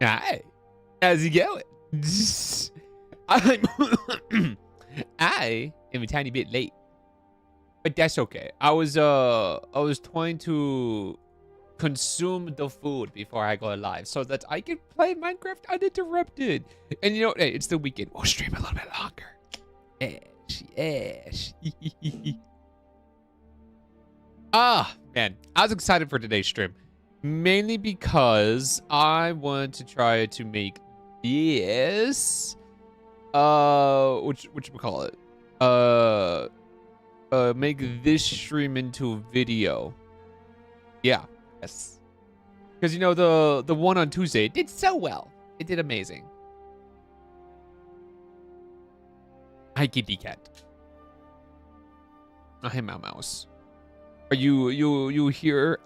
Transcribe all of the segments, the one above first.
Hi. How's it going? I'm I am a tiny bit late, but that's okay. I was trying to consume the food before I go live so that I can play Minecraft uninterrupted. And you know, hey, it's the weekend. We'll stream a little bit longer. Ash. Man, I was excited for today's stream. Mainly because I want to try to make this which we call it? Make this stream into a video. Yeah. Yes. Because you know the one on Tuesday did so well. It did amazing. Hi, kitty cat. Oh, hey, mouse. Are you here?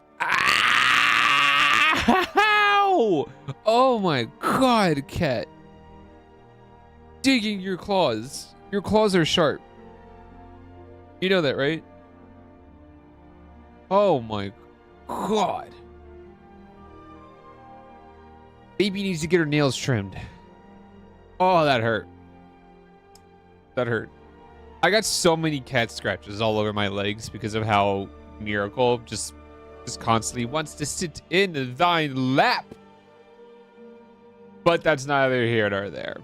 Ow! Oh my god, cat. Digging your claws. Your claws are sharp. You know that, right? Oh my god. Baby needs to get her nails trimmed. Oh, that hurt. That hurt. I got so many cat scratches all over my legs because of how Miracle just constantly wants to sit in thine lap. But that's neither here nor there.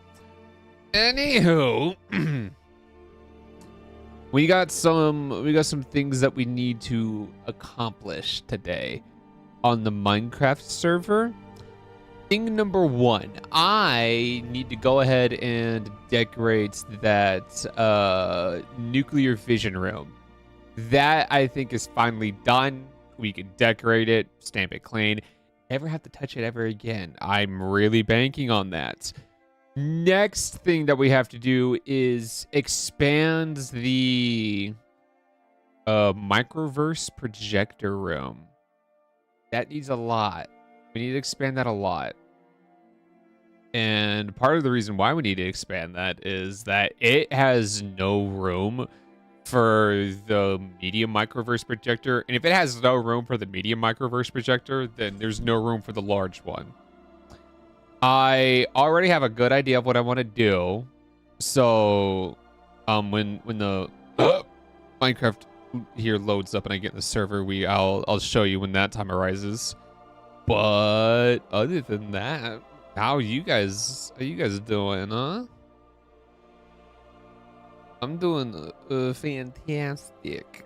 Anywho, we got some things that we need to accomplish today on the Minecraft server. Thing number one, I need to go ahead and decorate that nuclear fission room. That I think is finally done. We can decorate it, stamp it clean, never have to touch it ever again. I'm really banking on that. Next thing that we have to do is expand the microverse projector room. That needs a lot. We need to expand that a lot. And part of the reason why we need to expand that is that it has no room for the medium microverse projector. And if it has no room for the medium microverse projector, then there's no room for the large one. I already have a good idea of what I want to do. So when the Minecraft here loads up and I get in the server, I'll show you when that time arises. But other than that, how are you guys doing, huh? I'm doing fantastic.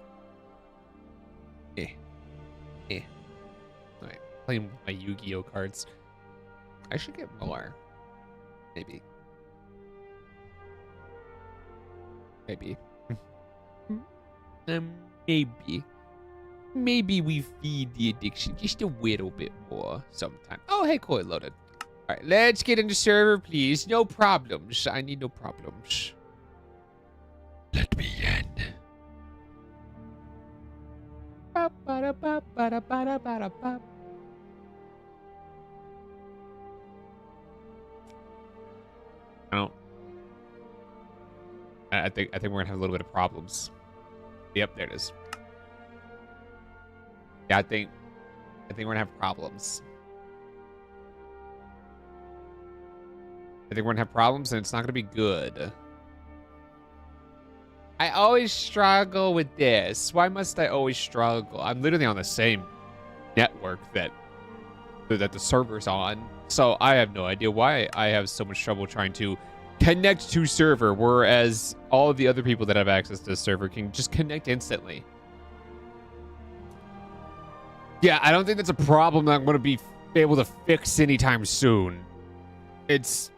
Alright, playing with my Yu-Gi-Oh cards. I should get more. Maybe. Maybe. Maybe we feed the addiction just a little bit more sometime. Oh, hey, cool, it loaded. All right, let's get into server, please. No problems. I need no problems. Let me in. I think we're gonna have a little bit of problems. Yep, there it is. Yeah, I think we're gonna have problems. I think we're gonna have problems, and it's not gonna be good. I always struggle with this. Why must I always struggle? I'm literally on the same network that the server's on, so I have no idea why I have so much trouble trying to connect to server, whereas all of the other people that have access to the server can just connect instantly. Yeah, I don't think that's a problem that I'm going to be able to fix anytime soon. It's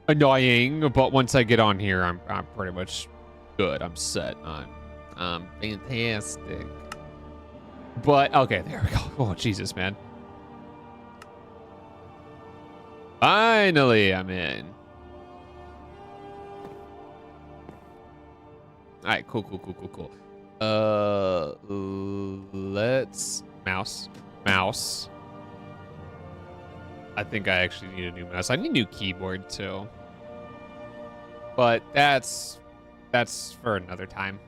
annoying, but once I get on here, I'm pretty much good. I'm set. I'm fantastic. But okay, there we go. Oh Jesus, man! Finally, I'm in. All right, cool. Let's mouse. I think I actually need a new mouse. I need a new keyboard too. But that's for another time.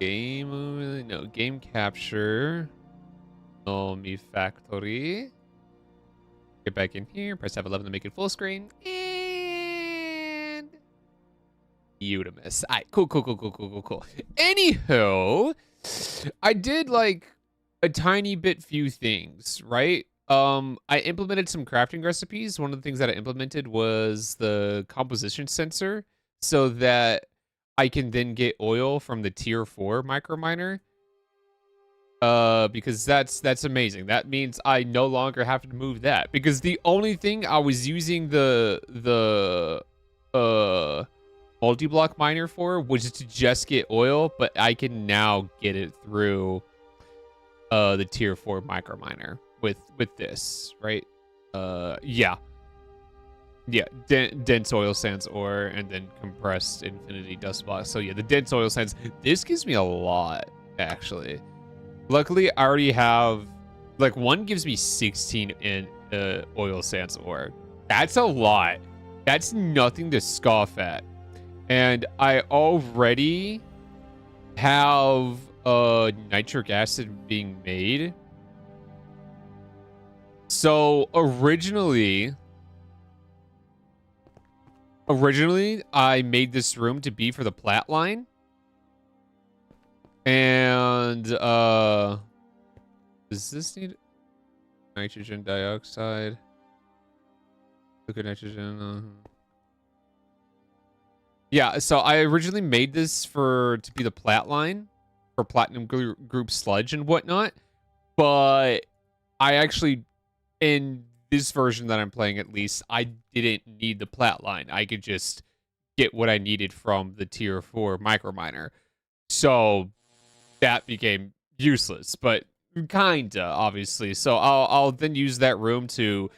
Game capture. Nomi Factory. Get back in here. Press F11 to make it full screen. And Udemy. Alright, cool. Anywho, I did like a tiny bit few things, right? I implemented some crafting recipes. One of the things that I implemented was the composition sensor so that I can then get oil from the tier 4 micro miner. Because that's amazing. That means I no longer have to move that. Because the only thing I was using the multi-block miner for was to just get oil, but I can now get it through the tier 4 micro miner with this, right? Yeah. Dense oil sands ore and then compressed infinity dust blocks. So yeah, the dense oil sands, this gives me a lot actually. Luckily, I already have, like, one gives me 16 in oil sands ore. That's a lot. That's nothing to scoff at. And I already have nitric acid being made. So originally, I made this room to be for the plat line. And does this need nitrogen dioxide? Liquid nitrogen. Yeah, so I originally made this to be the plat line for platinum group sludge and whatnot, but I actually, in this version that I'm playing at least, I didn't need the plat line. I could just get what I needed from the tier 4 micro miner. So that became useless, but kinda, obviously. So I'll then use that room to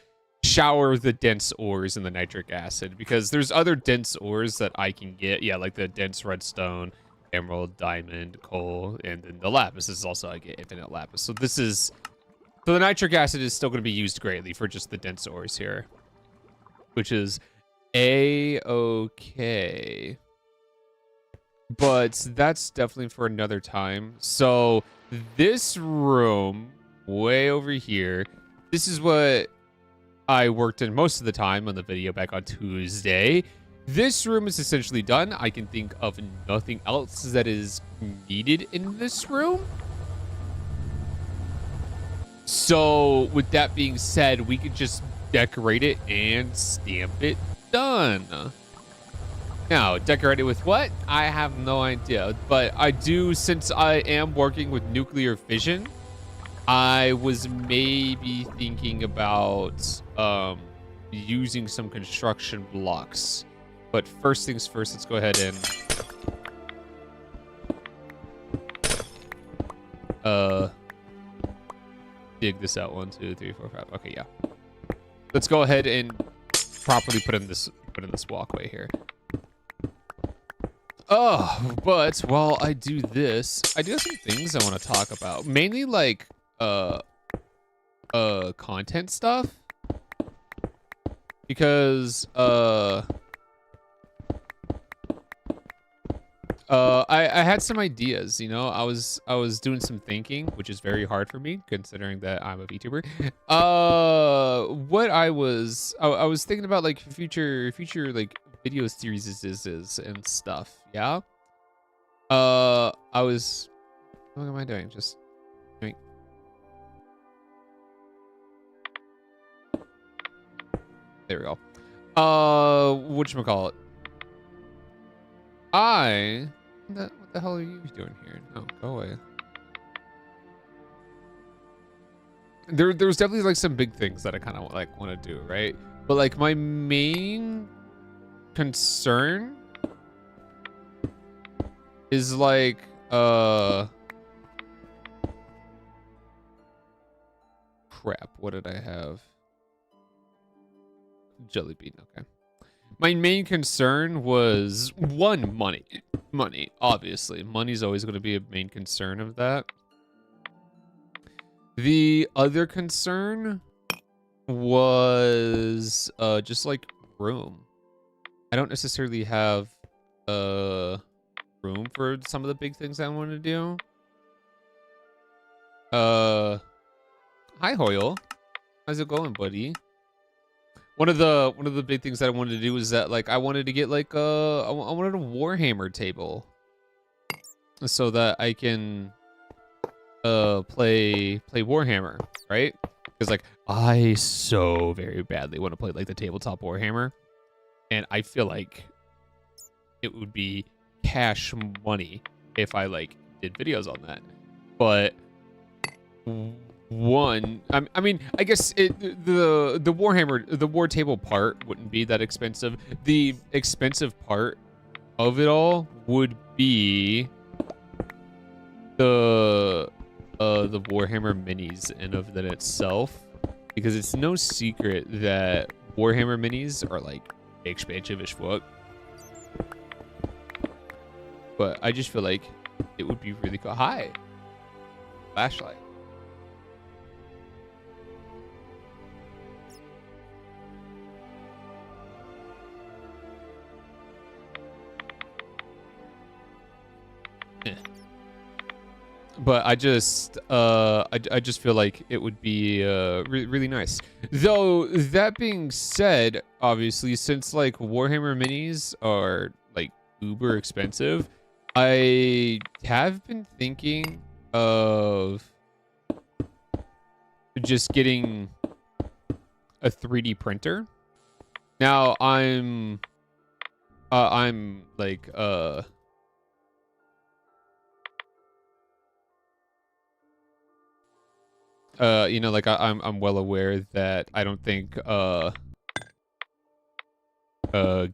shower the dense ores in the nitric acid, because there's other dense ores that I can get. Yeah, like the dense redstone, emerald, diamond, coal, and then the lapis is also I get infinite lapis. So the nitric acid is still going to be used greatly for just the dense ores here, which is a-okay. But that's definitely for another time. So this room way over here, this is what I worked in most of the time on the video back on Tuesday. This room is essentially done. I can think of nothing else that is needed in this room. So with that being said, we could just decorate it and stamp it done. Now, decorate it with what? I have no idea. But I do, since I am working with nuclear fission, I was maybe thinking about using some construction blocks. But first things first, let's go ahead and dig this out. 1, 2, 3, 4, 5. Okay, yeah. Let's go ahead and properly put in this walkway here. Oh, but while I do this, I do have some things I want to talk about. Mainly like content stuff. Because I had some ideas, you know. I was doing some thinking, which is very hard for me considering that I'm a VTuber. What I was thinking about, like, future like video series is and stuff. Yeah. What am I doing? Just doing. There we go. Whatchamacallit? What the hell are you doing here? No, go away. There's definitely like some big things that I kind of like want to do, right? But like my main concern is like crap, what did I have? Jelly bean, okay. My main concern was one, money. Money, obviously. Money's always going to be a main concern of that. The other concern was just like room. I don't necessarily have room for some of the big things I want to do. Hi, Hoyle. How's it going, buddy? One of the big things that I wanted to do is that like I wanted to get like I wanted a Warhammer table so that I can play Warhammer, right? Because like I so very badly want to play like the tabletop Warhammer, and I feel like it would be cash money if I like did videos on that. But one, I mean, I guess the Warhammer, the war table part wouldn't be that expensive. The expensive part of it all would be the Warhammer minis in of that itself, because it's no secret that Warhammer minis are like expensive as fuck. But I just feel like it would be really cool. Hi, flashlight. But I just I just feel like it would be really nice. Though that being said, obviously since like Warhammer minis are like uber expensive, I have been thinking of just getting a 3D printer. Now I'm like you know, like I'm well aware that I don't think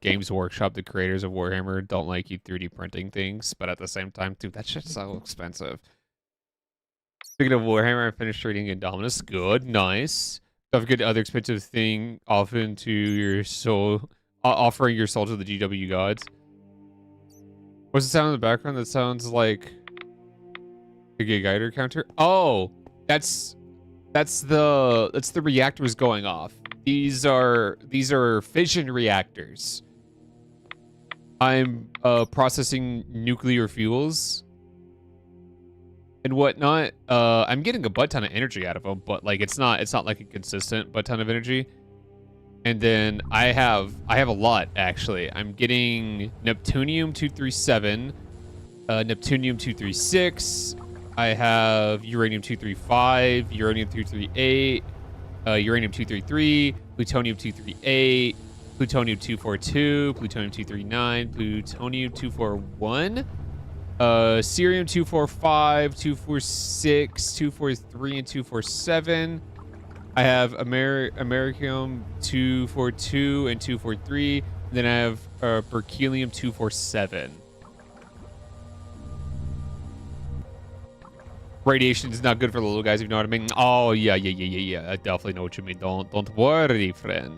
Games Workshop, the creators of Warhammer, don't like you 3D printing things, but at the same time, dude, that shit's so expensive. Speaking of Warhammer, I finished reading Indominus. Good, nice. Don't forget the other expensive thing, often to your soul, offering your soul to the GW gods. What's the sound in the background? That sounds like a Geiger counter. Oh, that's the reactors going off. These are fission reactors. I'm processing nuclear fuels and whatnot. I'm getting a butt ton of energy out of them, but like it's not like a consistent butt ton of energy. And then I have a lot actually. I'm getting Neptunium-237, Neptunium-236. I have Uranium-235, Uranium-238, Uranium-233, Plutonium-238, Plutonium-242, Plutonium-239, Plutonium-241, Cerium-245, 246, 243, and 247. I have Americium-242 and 243. And then I have Berkelium-247. Radiation is not good for the little guys, if you know what I mean. Oh yeah. I definitely know what you mean. Don't worry, friend.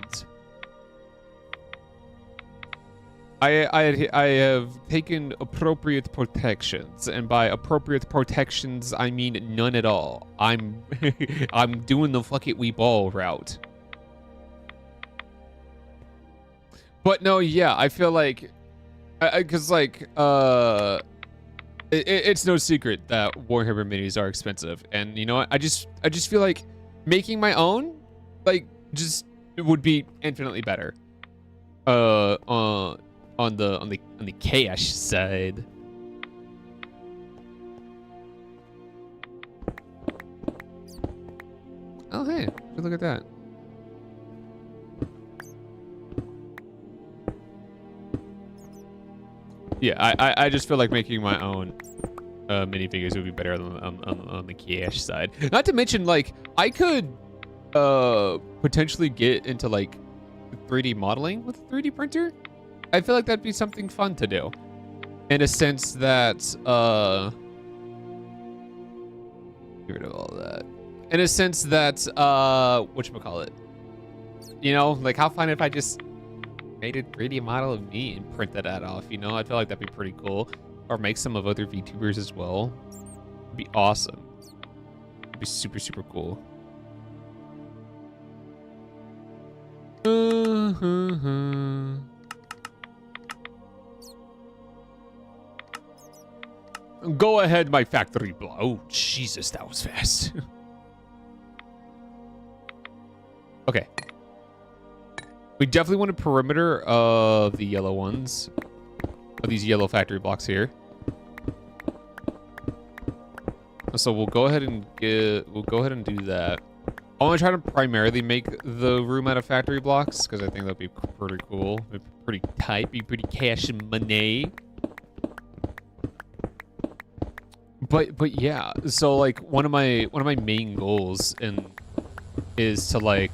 I have taken appropriate protections, and by appropriate protections I mean none at all. I'm I'm doing the fuck it we ball route. But no, yeah, I feel like because like it's no secret that Warhammer minis are expensive, and you know what? I just feel like making my own, like, just would be infinitely better. On the cash side. Oh hey, look at that. Yeah, I just feel like making my own minifigures would be better on the cash side. Not to mention, like, I could potentially get into like 3D modeling with a 3D printer. I feel like that'd be something fun to do, in a sense that get rid of all that. In a sense that whatchamacallit, you know, like how fun if I just made a 3D model of me and printed that off, you know? I feel like that'd be pretty cool. Or make some of other VTubers as well. It'd be awesome. It'd be super, super cool. Go ahead, my factory blow. Oh, Jesus, that was fast. Okay. We definitely want a perimeter of the yellow ones. Of these yellow factory blocks here. So we'll go ahead and do that. I want to try to primarily make the room out of factory blocks because I think that'd be pretty cool. Be pretty tight, be pretty cash and money. But yeah, so like one of my main goals is to like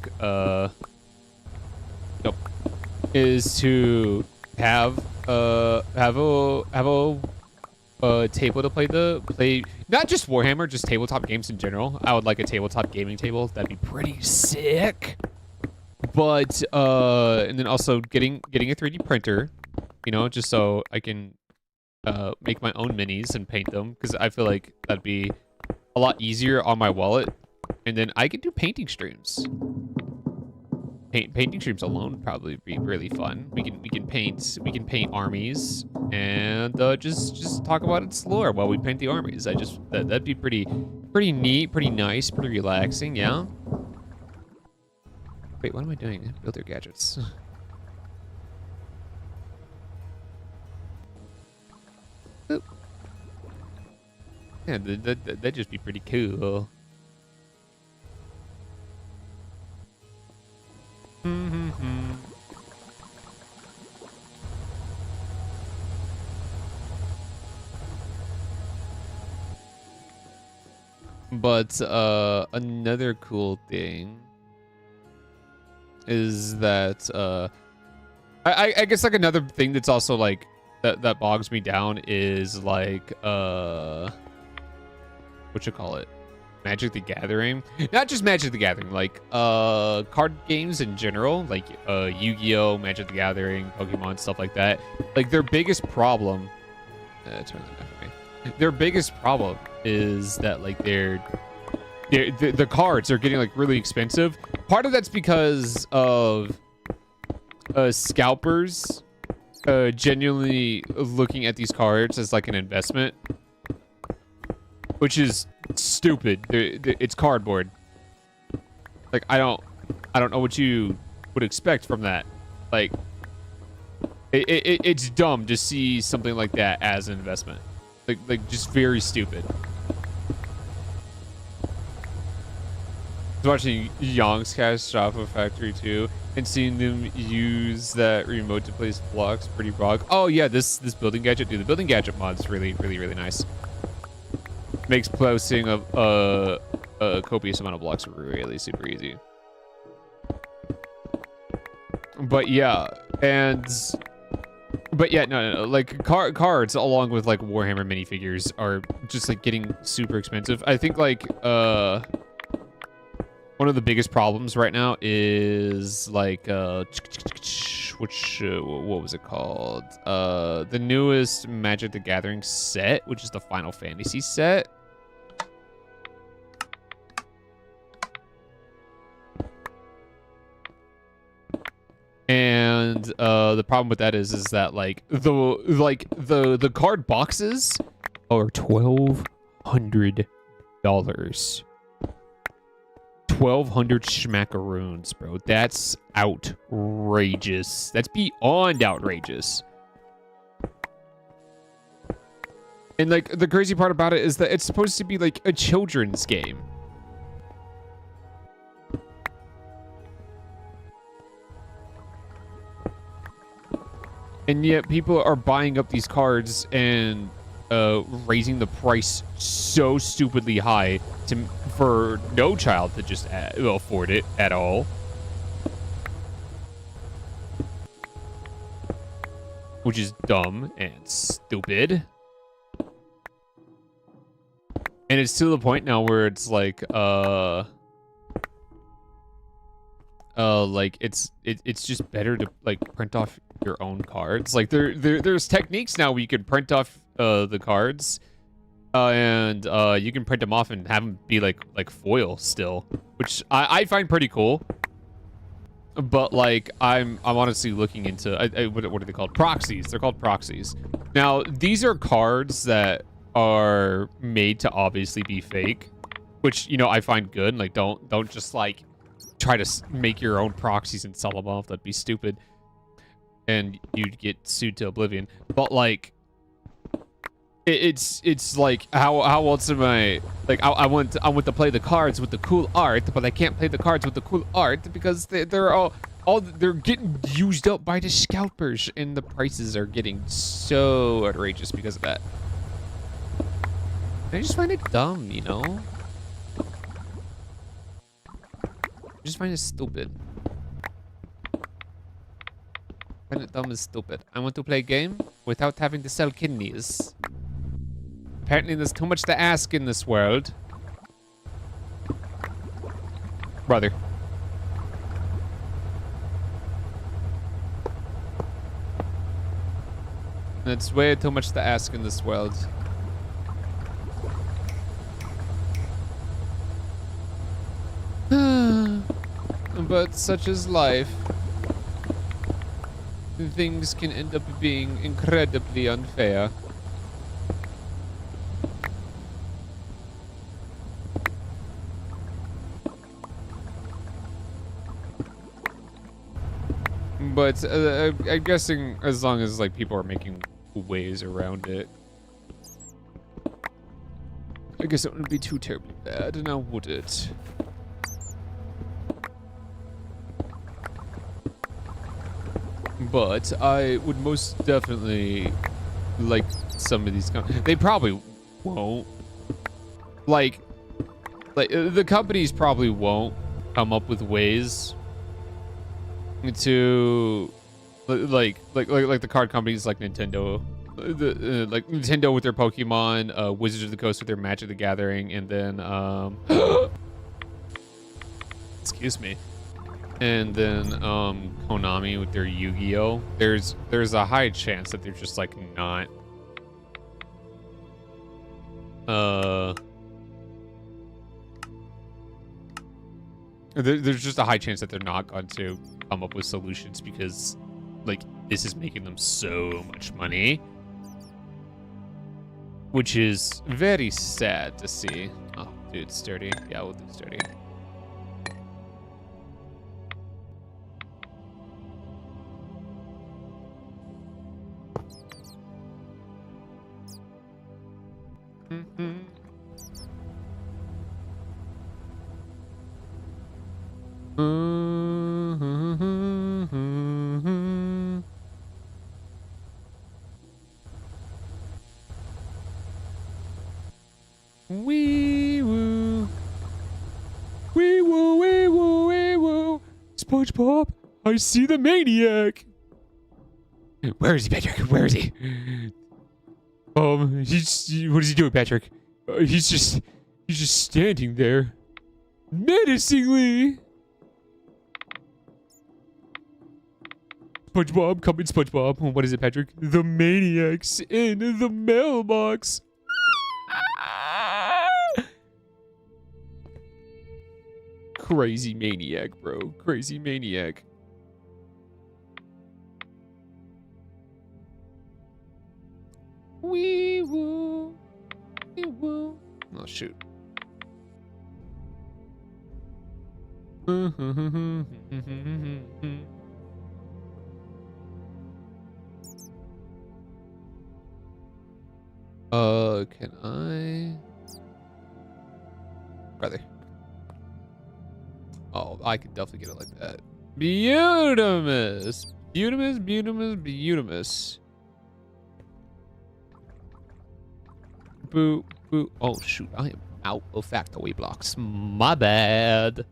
is to have a table to play not just Warhammer, just tabletop games in general. I would like a tabletop gaming table. That'd be pretty sick. But and then also getting a 3D printer, you know, just so I can make my own minis and paint them, because I feel like that'd be a lot easier on my wallet. And then I could do painting streams. Painting streams alone would probably be really fun. We can paint armies and just talk about its lore while we paint the armies. That'd be pretty neat, pretty nice, pretty relaxing. Yeah. Wait, what am I doing? Build their gadgets. Oop. Yeah, that'd just be pretty cool. But another cool thing is that I guess like another thing that's also like that bogs me down is like what you call it, Magic the Gathering. Not just Magic the Gathering, like card games in general, like Yu-Gi-Oh, Magic the Gathering, Pokemon, stuff like that. Like their biggest problem turn that back for me. Their biggest problem is that like the cards are getting like really expensive. Part of that's because of scalpers genuinely looking at these cards as like an investment, which is stupid. It's cardboard. Like I don't know what you would expect from that. Like it's dumb to see something like that as an investment. Like just very stupid. I was watching Yonk's cast Java Factory 2 and seeing them use that remote to place blocks pretty broad. Oh yeah, this building gadget, dude. The building gadget mod is really nice. Makes placing a copious amount of blocks really super easy. But yeah, no, like cards along with like Warhammer minifigures are just like getting super expensive. I think like one of the biggest problems right now is like what was it called? The newest Magic the Gathering set, which is the Final Fantasy set. And the problem with that is that like the card boxes are $1,200. 1,200 schmackaroons, bro. That's outrageous. That's beyond outrageous. And like the crazy part about it is that it's supposed to be like a children's game. And yet people are buying up these cards and raising the price so stupidly high for no child to just afford it at all. Which is dumb and stupid. And it's to the point now where it's like it's just better to like print off your own cards. Like there's techniques now where you can print off the cards and you can print them off and have them be like foil still, which I find pretty cool. But like I'm honestly looking into what are they called? Proxies. They're called proxies. Now these are cards that are made to obviously be fake, which, you know, I find good. Like don't just like try to make your own proxies and sell them off. That'd be stupid. And you'd get sued to oblivion. But like, it's like how else am I like I want to play the cards with the cool art, but I can't play the cards with the cool art because they're all they're getting used up by the scalpers, and the prices are getting so outrageous because of that. I just find it dumb, you know? I just find it stupid. I find it dumb and stupid. I want to play a game without having to sell kidneys. Apparently there's too much to ask in this world. Brother. It's way too much to ask in this world. But such is life. Things can end up being incredibly unfair. But I'm guessing as long as like people are making ways around it, I guess it wouldn't be too terribly bad, now would it? But I would most definitely like some of these they probably won't. Like the companies probably won't come up with ways to like the card companies like Nintendo, like Nintendo with their Pokemon, Wizards of the Coast with their Magic the Gathering, and then excuse me, and then Konami with their Yu-Gi-Oh. There's a high chance that they're just like not there's just a high chance that they're not going to come up with solutions because like this is making them so much money, which is very sad to see. Oh dude, sturdy. Yeah, we'll do sturdy. Wee woo. Wee woo, wee woo, wee woo. SpongeBob, I see the maniac. Where is he, Patrick? Where is he? What is he doing, Patrick? He's just standing there, menacingly. SpongeBob, come in, SpongeBob. What is it, Patrick? The maniac's in the mailbox. Crazy maniac, bro. Crazy maniac. Wee woo. Wee woo. Oh, shoot. Can I? Brother. Oh, I could definitely get it like that. Beautimus. Beautimus, Beautimus, Beautimus. Boo, boo. Oh, shoot. I am out of factory blocks. My bad.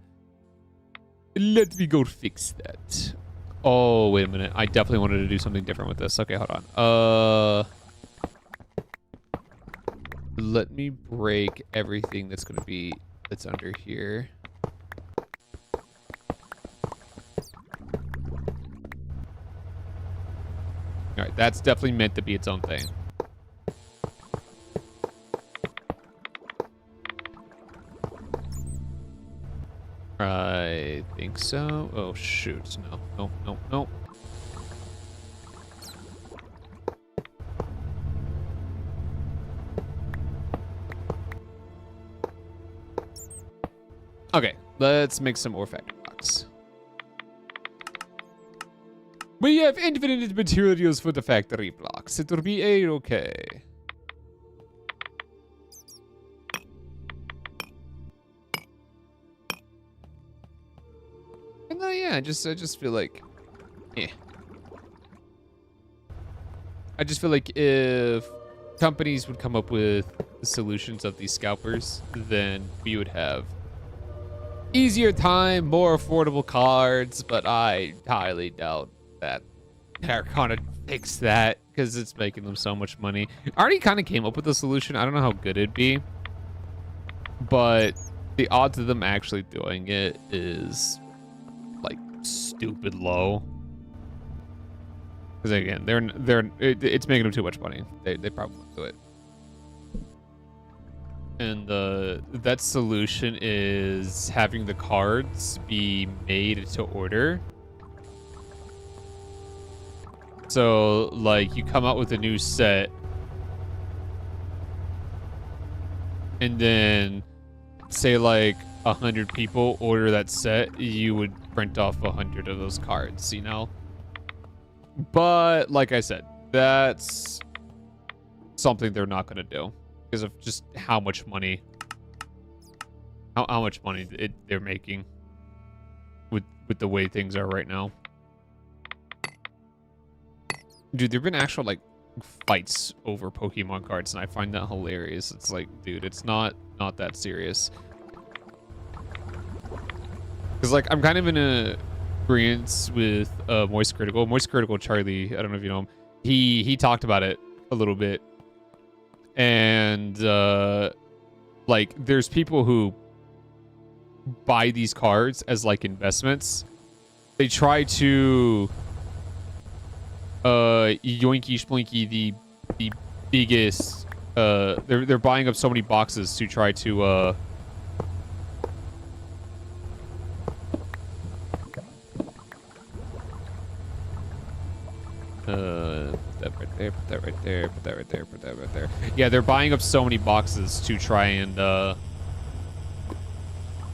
Let me go fix that. Oh, wait a minute. I definitely wanted to do something different with this. Okay, hold on. Let me break everything that's going to be... that's under here. Alright, that's definitely meant to be its own thing. I think so. Oh, shoot. No, no, no, no. Okay, let's make some more factory blocks. cards. We have infinite materials for the factory blocks. It will be a-okay. And yeah, I just feel like, eh. I just feel like if companies would come up with the solutions of these scalpers, then we would have easier time, more affordable cards, but I highly doubt that they're gonna fix that because it's making them so much money. I already kind of came up with a solution. I don't know how good it'd be, but the odds of them actually doing it is like stupid low. Because again, it's making them too much money. They probably won't do it. And that solution is having the cards be made to order. So like you come out with a new set, and then say like 100 people order that set, you would print off 100 of those cards, you know? But like I said, that's something they're not going to do because of just how much money, how much money they're making with the way things are right now. Dude, there've been actual like fights over Pokemon cards, and I find that hilarious. It's like, dude, it's not that serious. Because like I'm kind of in a agreement with Moist Critical Charlie. I don't know if you know him. He talked about it a little bit, and like there's people who buy these cards as like investments. They try to yoinky splinky the biggest. They're buying up so many boxes to try to put that right there, put that right there, put that right there, put that right there. Yeah, they're buying up so many boxes to try and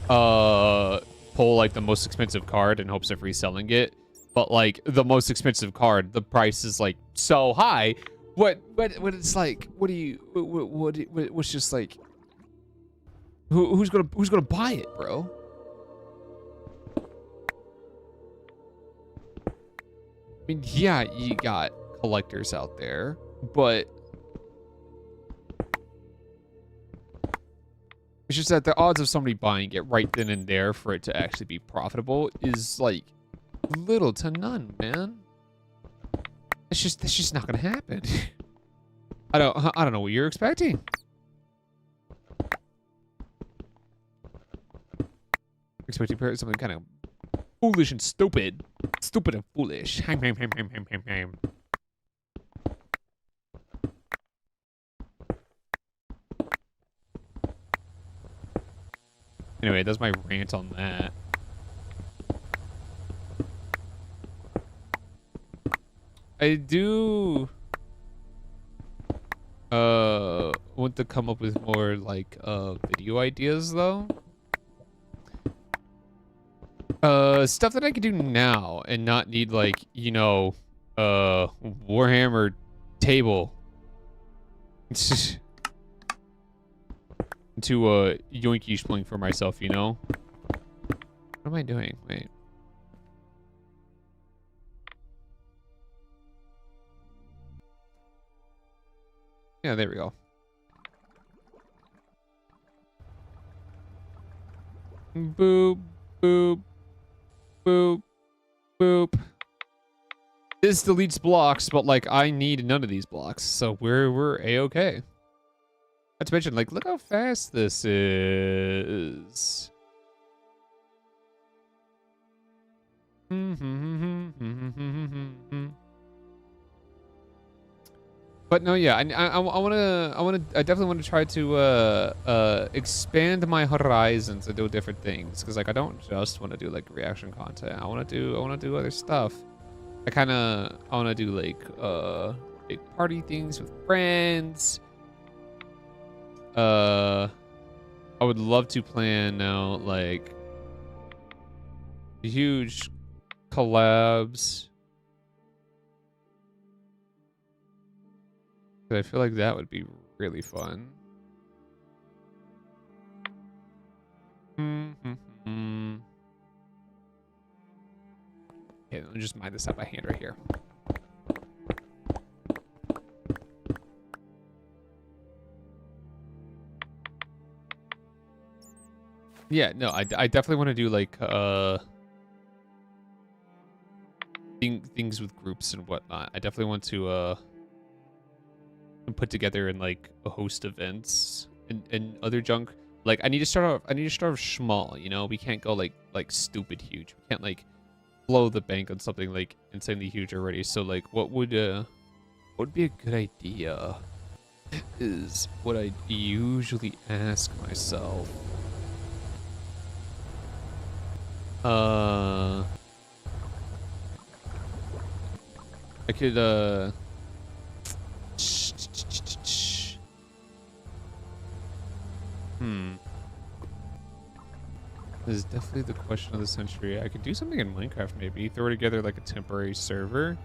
pull like the most expensive card in hopes of reselling it. But like the most expensive card, the price is like so high. What it's like, what's just like, who's gonna buy it, bro? I mean, yeah, you got collectors out there, but it's just that the odds of somebody buying it right then and there for it to actually be profitable is like little to none, man. That's just not gonna happen. I don't know what you're expecting. Expecting something kind of foolish and stupid. Stupid and foolish. Anyway, that's my rant on that. I do want to come up with more like video ideas though. Stuff that I could do now and not need like, you know, Warhammer table to yoinky spling for myself, you know? What am I doing? Wait. Yeah, there we go. Boop, boop, boop, boop. This deletes blocks, but like I need none of these blocks, so we're a-okay. Not to mention, like, look how fast this is. But no, yeah, I definitely want to try to expand my horizons and do different things, because like I don't just want to do like reaction content. I want to do other stuff. I want to do like big party things with friends. I would love to plan now like huge collabs. I feel like that would be really fun. Mm-hmm. Okay, let me just mine this up by hand right here. Yeah, no, I definitely want to do like things with groups and whatnot. I definitely want to put together in like a host events and other junk. Like I need to start off small, you know? We can't go like stupid huge. We can't like blow the bank on something like insanely huge already. So like what would be a good idea is what I usually ask myself. I could This is definitely the question of the century. I could do something in Minecraft maybe. Throw together like a temporary server.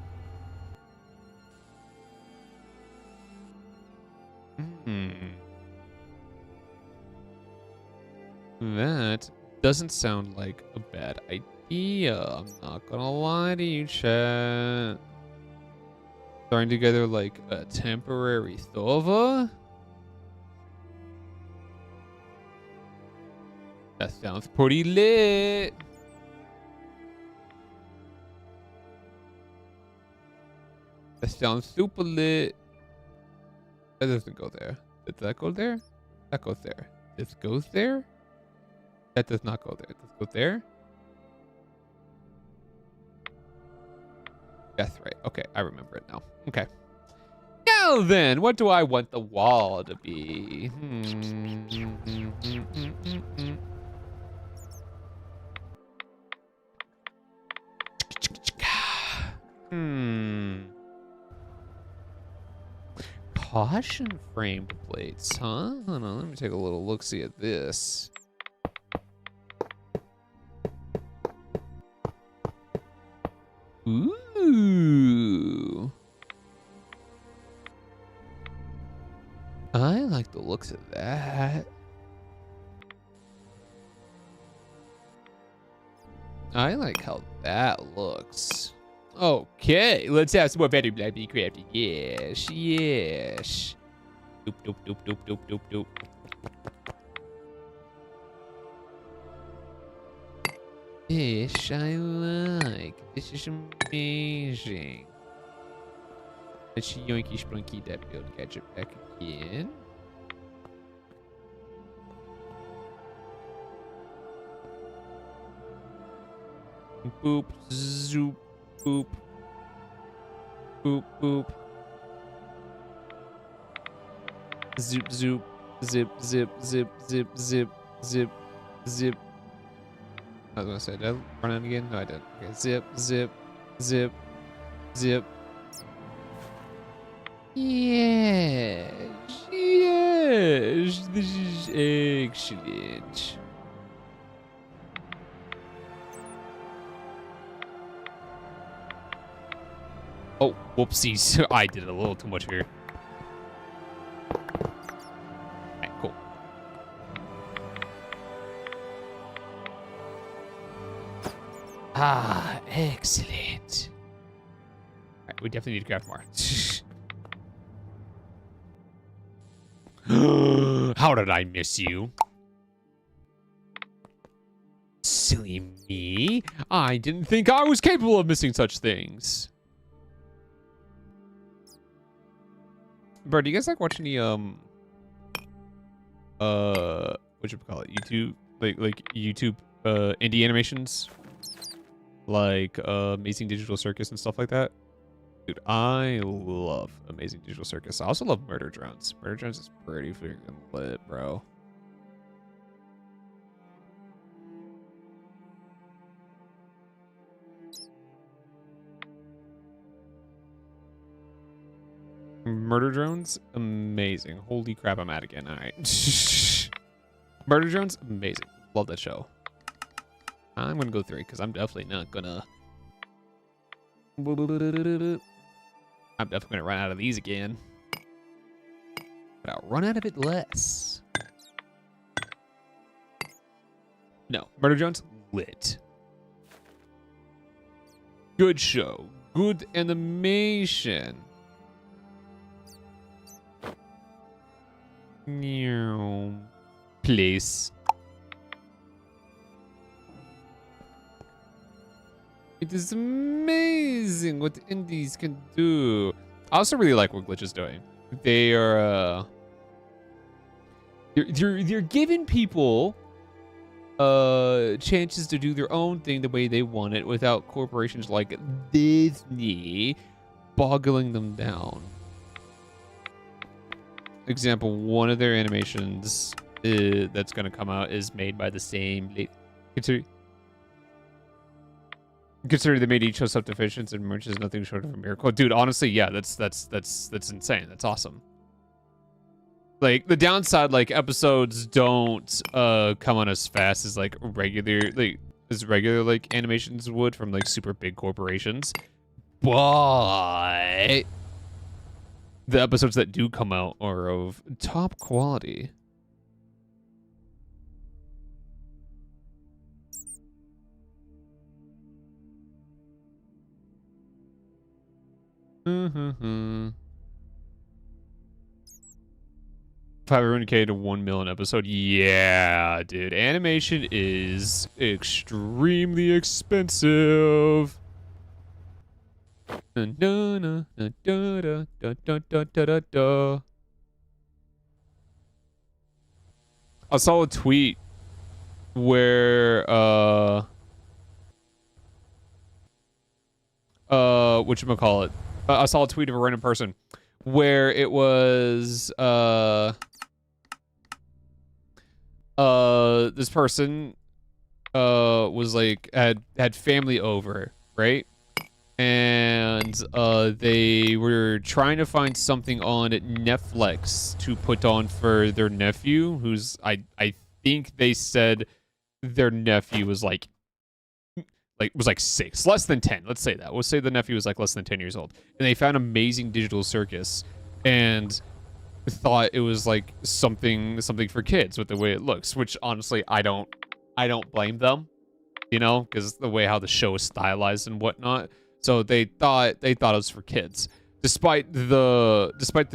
That doesn't sound like a bad idea. I'm not gonna lie to you, chat. Throwing together like a temporary Thova? That sounds pretty lit. That sounds super lit. That doesn't go there. Did that go there? That goes there. This goes there? That does not go there. This goes there? That's right. Okay, I remember it now. Okay. Now then, what do I want the wall to be? Caution framed plates, huh? Hold on, let me take a little look-see at this. Ooh. I like the looks of that. I like how that looks. Okay, let's have some more better bloody crafting. Yes, yes. Doop, doop, doop, doop, doop, doop, doop. This I like. This is amazing. Let's yoinky sprunky that build gadget back again. Boop, zoop, boop. Boop, boop. Zoop, zoop. Zip, zip, zip, zip, zip, zip, zip. I was gonna say, did I run it again? No, I didn't. Okay, zip, zip, zip, zip. Yes, yes, this is excellent. Oh, whoopsies. I did it a little too much here. Alright, cool. Ah, excellent. Alright, we definitely need to craft more. How did I miss you? Silly me. I didn't think I was capable of missing such things. Bro, do you guys like watching the what you call it? YouTube like YouTube indie animations? Like Amazing Digital Circus and stuff like that? Dude, I love Amazing Digital Circus. I also love Murder Drones. Murder Drones is pretty freaking lit, bro. Murder Drones, amazing. Holy crap, I'm at again. All right. Murder Drones, amazing. Love that show. I'm gonna go 3 because I'm definitely not gonna. I'm definitely gonna run out of these again. But I'll run out of it less. No, Murder Jones, lit. Good show. Good animation. Place. It is amazing what indies can do. I also really like what Glitch is doing. They are they're giving people chances to do their own thing the way they want it without corporations like Disney boggling them down. Example, one of their animations that's going to come out is made by the same Consider they made each show self-deficient and merch is nothing short of a miracle. Dude, honestly, yeah, that's insane. That's awesome. Like, the downside, like, episodes don't come on as fast as like regular like animations would from like super big corporations. But the episodes that do come out are of top quality. Mm-hmm. 500K to 1 million episode. Yeah, dude. Animation is extremely expensive. I saw a tweet where whatchamacallit? I saw a tweet of a random person where it was this person was like had family over, right? And they were trying to find something on Netflix to put on for their nephew, who's I think they said their nephew was like 6, less than 10. Let's say that. We'll say the nephew was like less than 10 years old. And they found Amazing Digital Circus and thought it was like something for kids with the way it looks, which honestly I don't blame them, you know, because the way how the show is stylized and whatnot. So they thought it was for kids. Despite the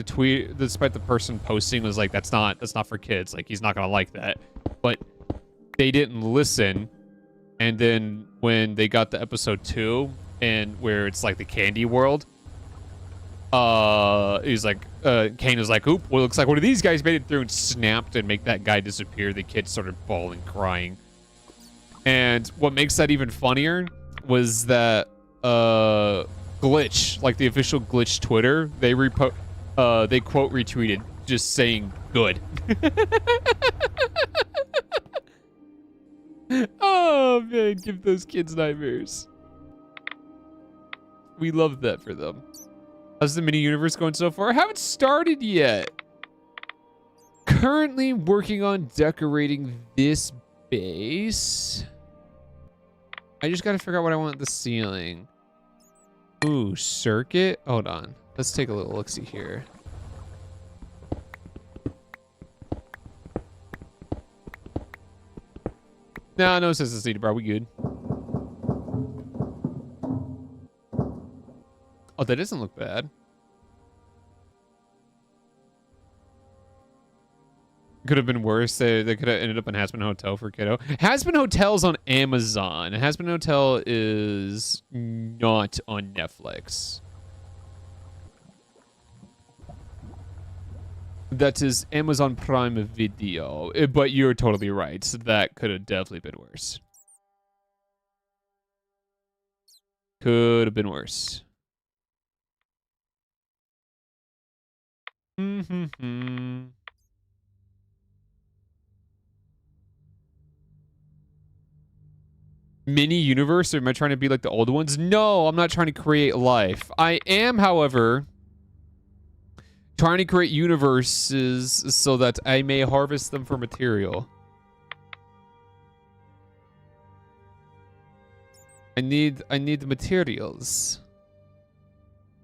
tweet, despite the person posting was like, that's not for kids. Like, he's not gonna like that. But they didn't listen. And then when they got to episode 2 and where it's like the candy world, he's like, Kane was like, oop, well, it looks like one of these guys made it through and snapped and make that guy disappear. The kid started bawling, crying. And what makes that even funnier was that Glitch, like the official Glitch Twitter, they quote retweeted just saying good. Oh man, give those kids nightmares. We love that for them. How's the mini universe going so far? I haven't started yet. Currently working on decorating this base. I just gotta figure out what I want at the ceiling. Ooh, circuit? Hold on. Let's take a little look-see here. Nah, no assistance needed, bro. We good. Oh, that doesn't look bad. Could have been worse. They could have ended up in Hazbin Hotel for Kiddo. Hazbin Hotel's on Amazon. Hazbin Hotel is not on Netflix. That is Amazon Prime Video. But you're totally right. That could have definitely been worse. Could have been worse. Mm-hmm. Mini universe, or am I trying to be like the old ones? No, I'm not trying to create life. I am, however, trying to create universes so that I may harvest them for material. I need the materials.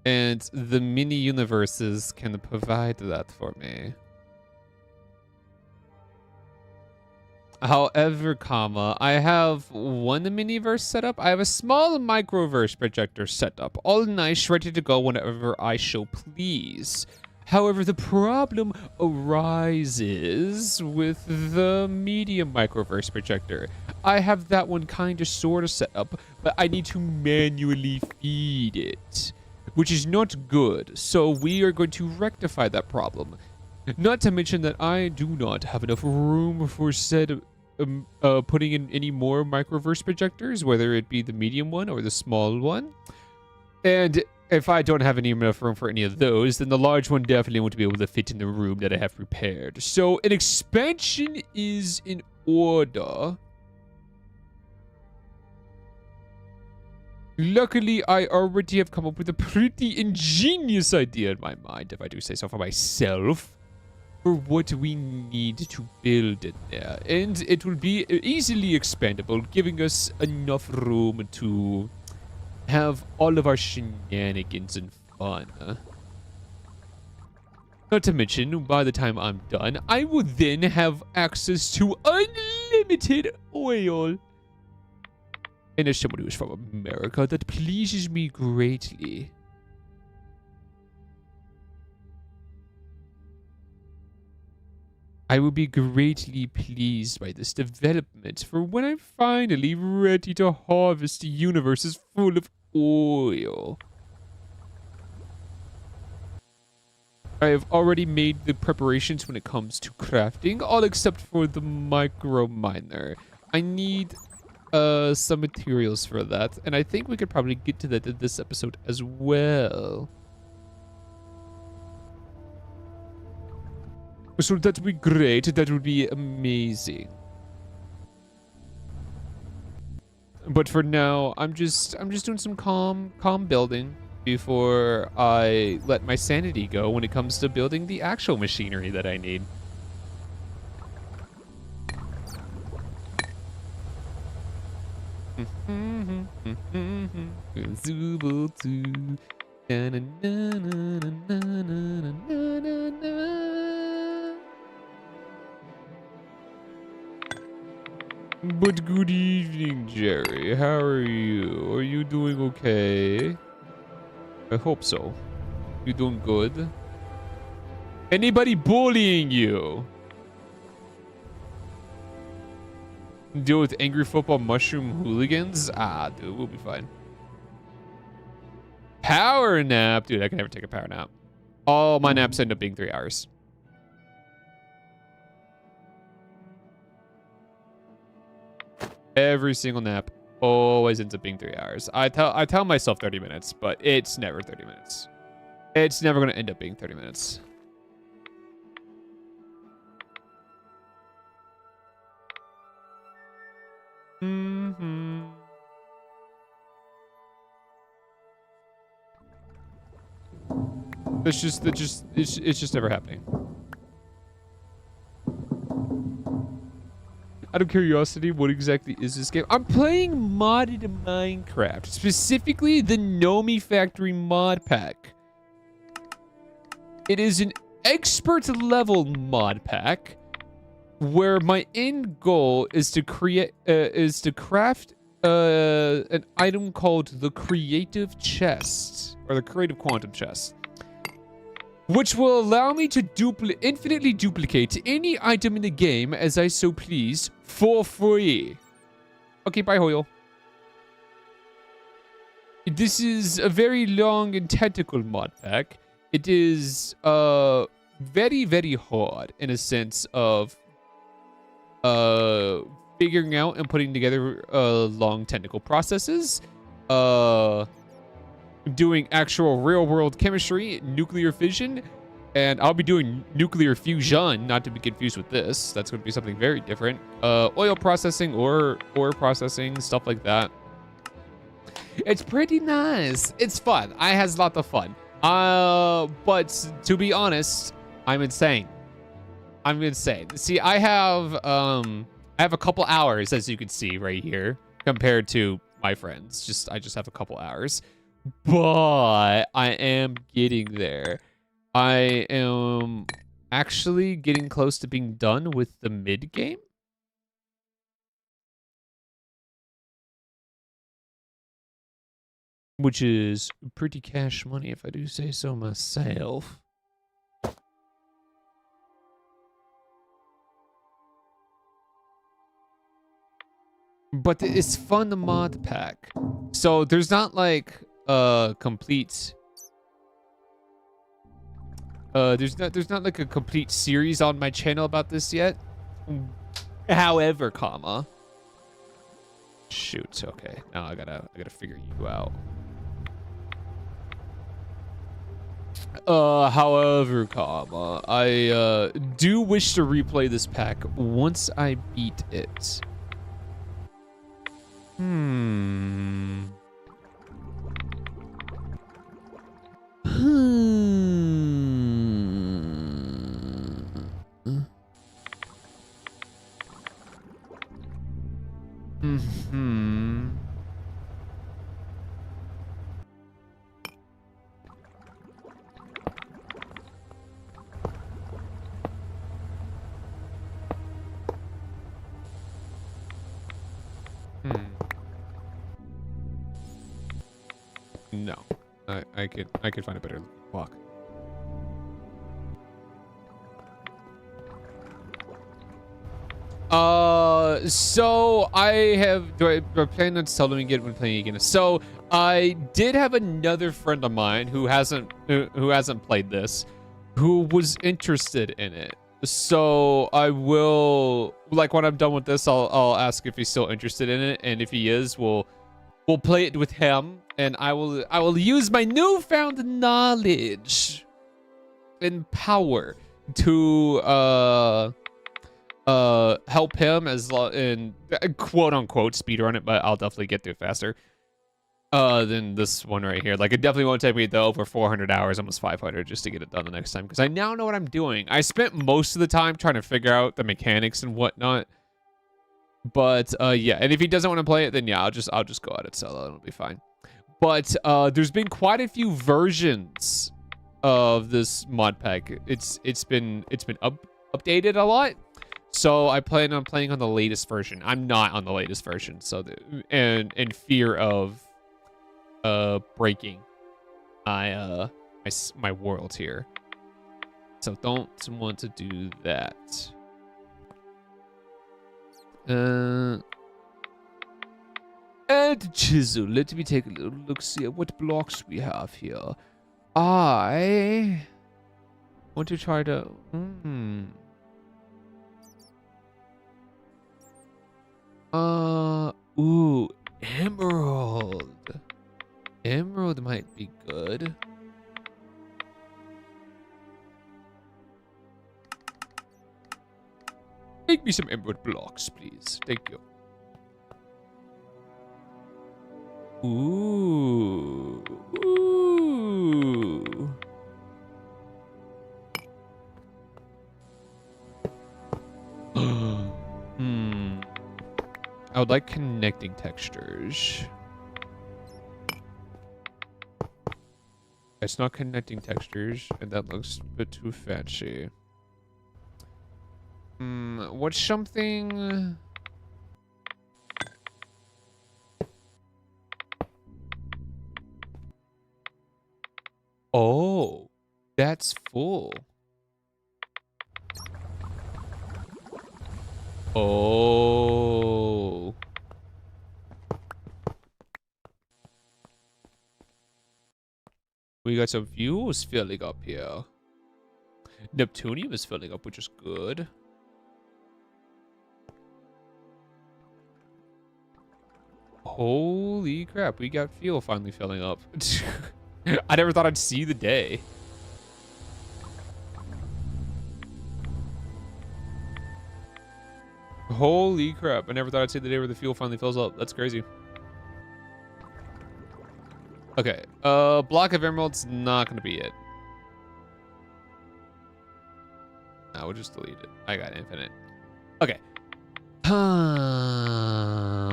And the mini universes can provide that for me. However, I have one miniverse set up. I have a small microverse projector set up, all nice, ready to go whenever I shall please. However, the problem arises with the medium microverse projector. I have that one kind of sort of set up, but I need to manually feed it, which is not good. So we are going to rectify that problem. Not to mention that I do not have enough room for said putting in any more microverse projectors, whether it be the medium one or the small one. And if I don't have any enough room for any of those, then the large one definitely won't be able to fit in the room that I have prepared. So an expansion is in order. Luckily, I already have come up with a pretty ingenious idea in my mind, if I do say so for myself, for what we need to build in there. And it will be easily expandable, giving us enough room to have all of our shenanigans and fun. Not to mention, by the time I'm done, I will then have access to unlimited oil. And as someone who is from America, that pleases me greatly. I will be greatly pleased by this development for when I'm finally ready to harvest universes full of oil. I have already made the preparations when it comes to crafting, all except for the micro miner. I need some materials for that, and I think we could probably get to that in this episode as well. So that would be great. That would be amazing. But for now, I'm just doing some calm building before I let my sanity go when it comes to building the actual machinery that I need. But good evening, Jerry. How are you? Are you doing okay? I hope so. You doing good? Anybody bullying you? Deal with angry football mushroom hooligans? Ah, dude, we'll be fine. Power nap? Dude, I can never take a power nap. All my naps end up being 3 hours. Every single nap always ends up being 3 hours. I tell myself 30 minutes, but it's never 30 minutes. It's never going to end up being 30 minutes. It's just never happening. Out of curiosity, what exactly is this game? I'm playing modded Minecraft, specifically the Nomi Factory mod pack. It is an expert level mod pack where my end goal is to craft an item called the Creative Chest, or the Creative Quantum Chest, which will allow me to infinitely duplicate any item in the game as I so please for free. Okay, bye, Hoyle. This is a very long and tentacle mod pack. It is very, very hard in a sense of figuring out and putting together long technical processes. Doing actual real-world chemistry, nuclear fission, and I'll be doing nuclear fusion, not to be confused with this. That's going to be something very different. Oil processing, ore processing, stuff like that. It's pretty nice. It's fun. I has a lot of fun. But to be honest, I'm insane. I'm insane. See, I have a couple hours, as you can see right here, compared to my friends. I just have a couple hours. But I am getting there. I am actually getting close to being done with the mid game. Which is pretty cash money if I do say so myself. But it's fun to mod pack. So there's not like a complete there's not like a complete series on my channel about this yet. However, comma. Shoot, okay. Now I gotta figure you out. However, comma, I do wish to replay this pack once I beat it. Hmm. Hmm. No, I could find a better block. So I have. Do I plan on telling again when playing again? So I did have another friend of mine who hasn't played this, who was interested in it. So I will, like, when I'm done with this, I'll ask if he's still interested in it, and if he is, we'll play it with him, and I will use my newfound knowledge and power to help him in quote unquote speedrun it, but I'll definitely get through it faster than this one right here. Like, it definitely won't take me though over 400 hours, almost 500, just to get it done the next time, because I now know what I'm doing. I spent most of the time trying to figure out the mechanics and whatnot. But yeah, and if he doesn't want to play it, then yeah, I'll just go at it solo. It'll be fine. But there's been quite a few versions of this mod pack. It's been updated a lot. So I plan on playing on the latest version. I'm not on the latest version, so and in fear of breaking my world here. So don't want to do that. And chisel. Let me take a little look, see at what blocks we have here. I want to try to. Ooh, emerald. Emerald might be good. Make me some emerald blocks, please. Thank you. Ooh. Ooh. I would like connecting textures. It's not connecting textures, and that looks a bit too fancy. What's something? Oh, that's full. Oh. We got some fuels filling up here. Neptunium is filling up, which is good. Holy crap, we got fuel finally filling up. I never thought I'd see the day. Holy crap, I never thought I'd see the day where the fuel finally fills up. That's crazy. Okay, block of emeralds, not gonna be it. No, we'll just delete it. I got infinite. Okay.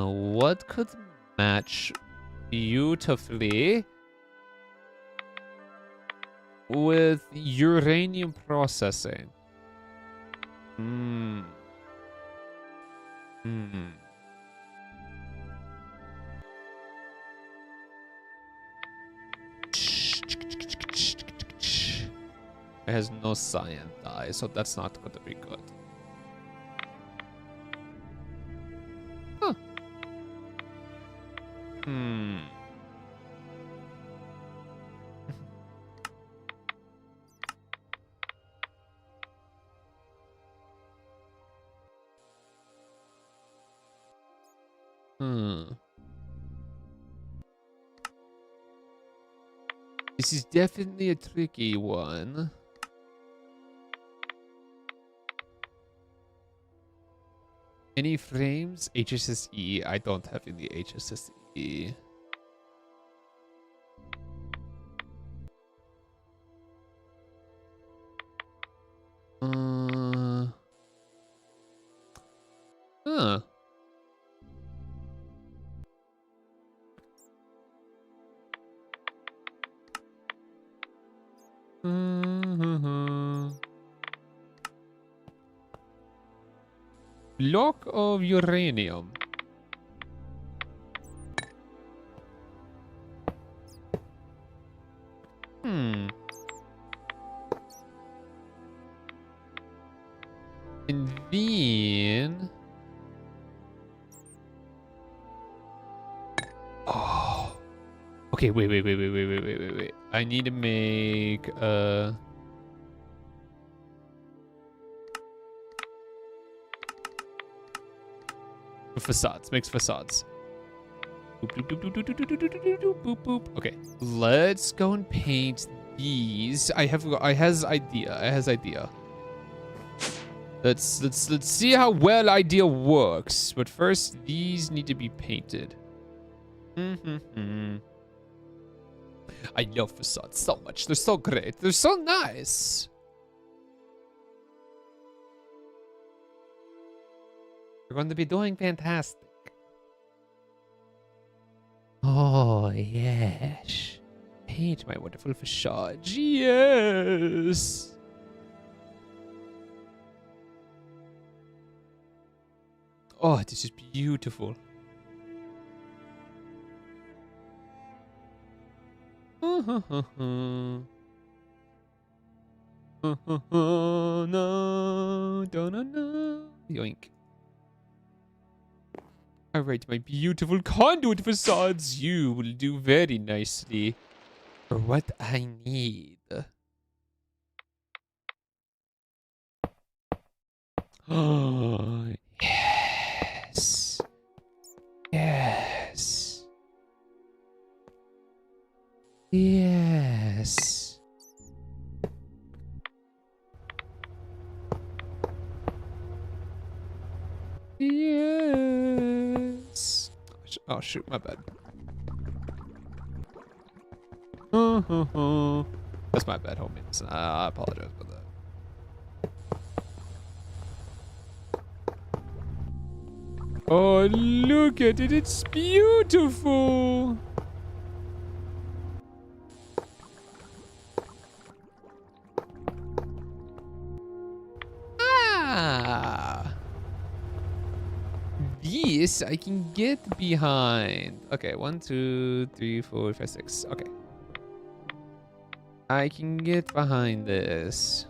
What could match beautifully with uranium processing. Hmm. Hmm. It has no cyan dye, so that's not going to be good. Huh. Hmm. This is definitely a tricky one. Any frames? HSSE. I don't have any HSSE. Huh. Block of uranium. Hmm. And then... Oh. Okay, wait. I need to make facades. Makes facades. Okay, let's go and paint these. I has idea. Let's see how well idea works. But first, these need to be painted. I love facades so much. They're so great. They're so nice. You're going to be doing fantastic. Oh, yes. Paint my wonderful facade. Yes. Oh, this is beautiful. No. Yoink. Alright, my beautiful conduit facades. You will do very nicely for what I need. Oh, yes. Yes. Yes. Yes. Oh, shoot, my bad. That's my bad, homies. I apologize for that. Oh, look at it. It's beautiful. Ah. This I can get behind. Okay, 1, 2, 3, 4, 5, 6. Okay. I can get behind this.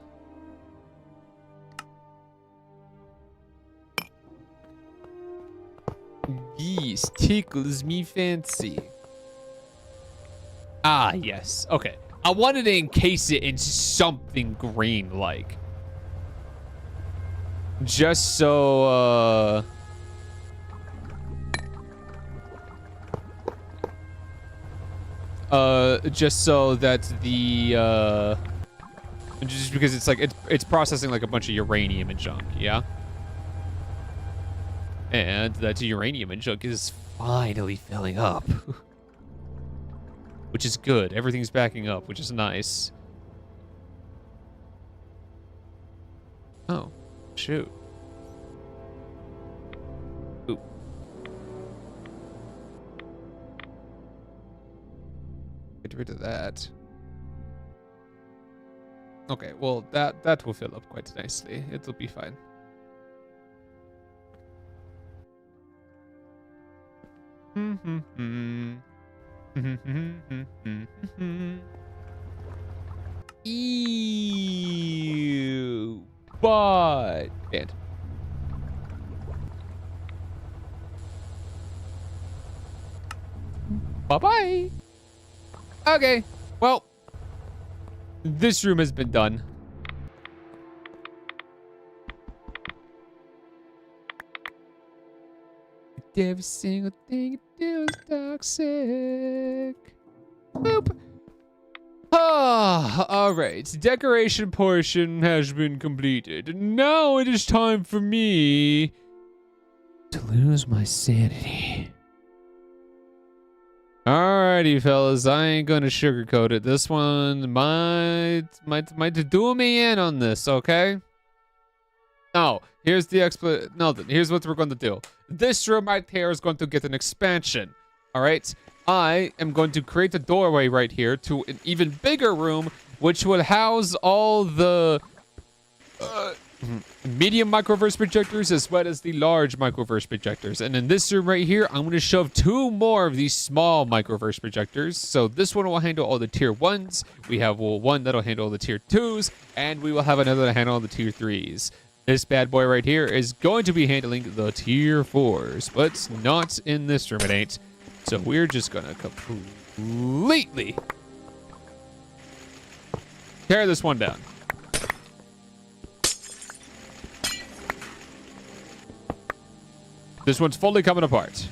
This tickles me fancy. Ah, yes. Okay. I wanted to encase it in something green-like. Just so, just so that the, just because it's like, it's processing like a bunch of uranium and junk, yeah? And that uranium and junk is finally filling up. Which is good. Everything's backing up, which is nice. Oh, shoot. Ooh. rid of that. Okay, well, that will fill up quite nicely. It'll be fine. Ew. But banned. Bye-bye. Okay, well, this room has been done. Every single thing you do is toxic. Boop. Ah, all right. Decoration portion has been completed. Now it is time for me to lose my sanity. Alrighty, fellas. I ain't gonna sugarcoat it. This one might do me in on this, okay? No, here's the no, here's what we're going to do. This room right here is going to get an expansion. All right, I am going to create a doorway right here to an even bigger room, which will house all the medium microverse projectors as well as the large microverse projectors. And in this room right here, I'm going to shove 2 more of these small microverse projectors. So this one will handle all the tier 1s. We have one that'll handle all the tier 2s, and we will have another to handle all the tier 3s. This bad boy right here is going to be handling the tier 4s, but not in this room, it ain't. So we're just gonna completely tear this one down. This one's fully coming apart.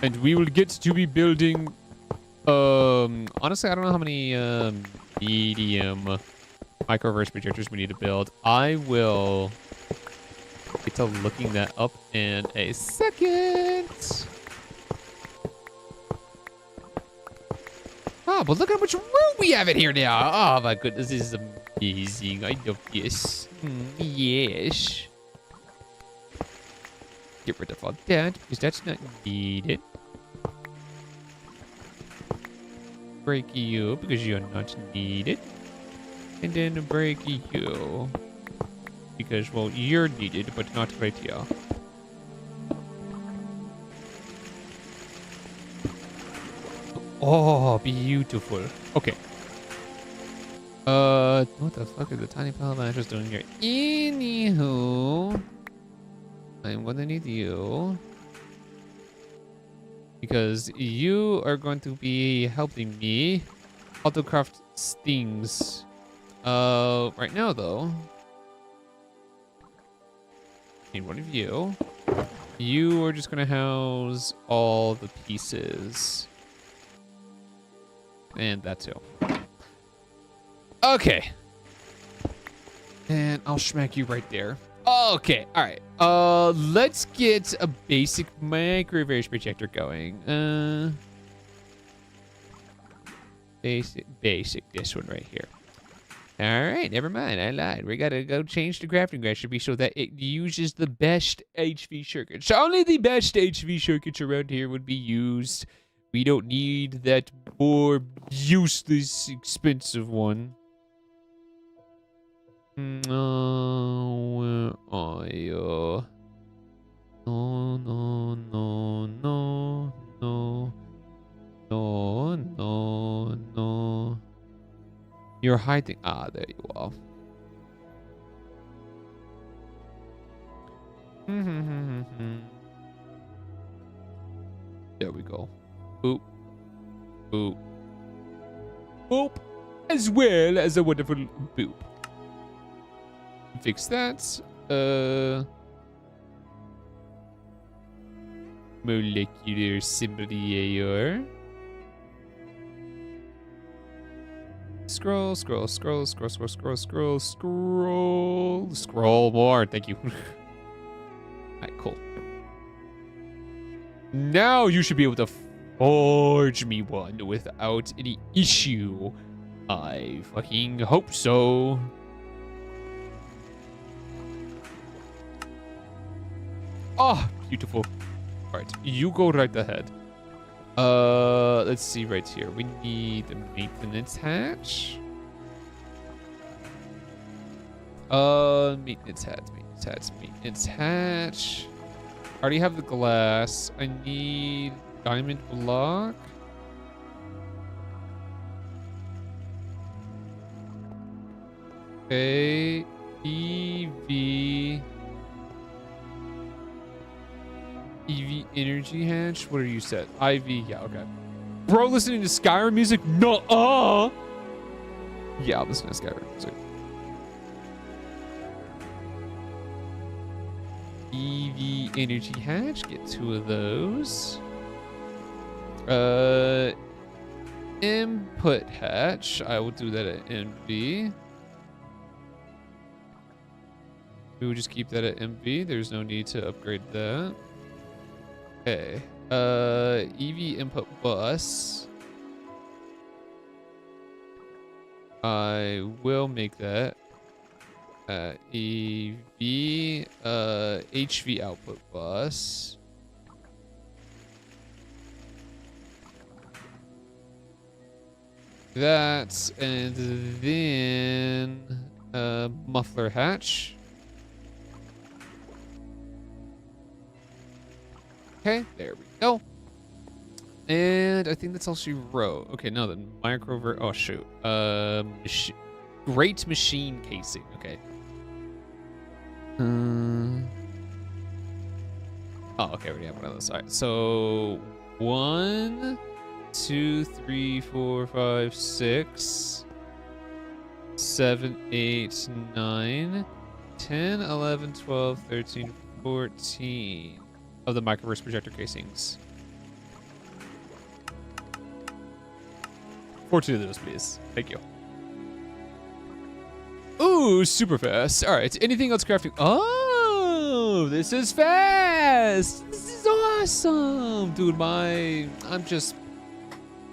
And we will get to be building, honestly, I don't know how many, medium microverse projectors we need to build. I will get to looking that up in a second. Oh, but look at how much room we have in here now. Oh my goodness, this is amazing. I love this. Yes. Get rid of all that, because that's not needed. Break you, because you're not needed. And then break you. Because, well, you're needed, but not right here. Oh, beautiful. Okay. What the fuck is the tiny pile mattress doing here? Anywho, I'm gonna need you. Because you are going to be helping me autocraft things. Right now though, I need one of you. You are just gonna house all the pieces. And that too. Okay. And I'll smack you right there. Okay, all right. Let's get a basic microverse projector going. Basic, this one right here. All right, never mind. I lied. We gotta go change the crafting recipe so that it uses the best HV circuits. So only the best HV circuits around here would be used. We don't need that more useless, expensive one. No, where are you? No, no, no, no, no, no, no, no. You're hiding. Ah, there you are. There we go. Boop. Boop. Boop. As well as a wonderful boop. Fix that. Molecular simulator. Scroll, scroll, scroll, scroll, scroll, scroll, scroll, scroll. Scroll more. Thank you. Alright, cool. Now you should be able to forge me one without any issue. I fucking hope so. Oh, beautiful. All right, you go right ahead. Let's see right here. We need the maintenance hatch. Maintenance hatch. I already have the glass. I need diamond block. Okay, EV energy hatch. What are you set? IV. Yeah, okay. Bro, listening to Skyrim music? No. Yeah, I'm listening to Skyrim music. EV energy hatch. Get 2 of those. Input hatch. I will do that at NV. We will just keep that at MV. There's no need to upgrade that. Okay. EV input bus. I will make that. EV HV output bus. That, and then muffler hatch. Okay, there we go. And I think that's all she wrote. Okay, no, the microver. Oh shoot. Great machine casing. Okay. Oh, okay, we already have one of those. All right, so 1, 2, 3, 4, 5, 6, 7, 8, 9, 10, 11, 12, 13, 14 of the microverse projector casings. 14 of those, please. Thank you. Ooh, super fast. All right, anything else crafting? Oh, this is fast. This is awesome. Dude, I'm just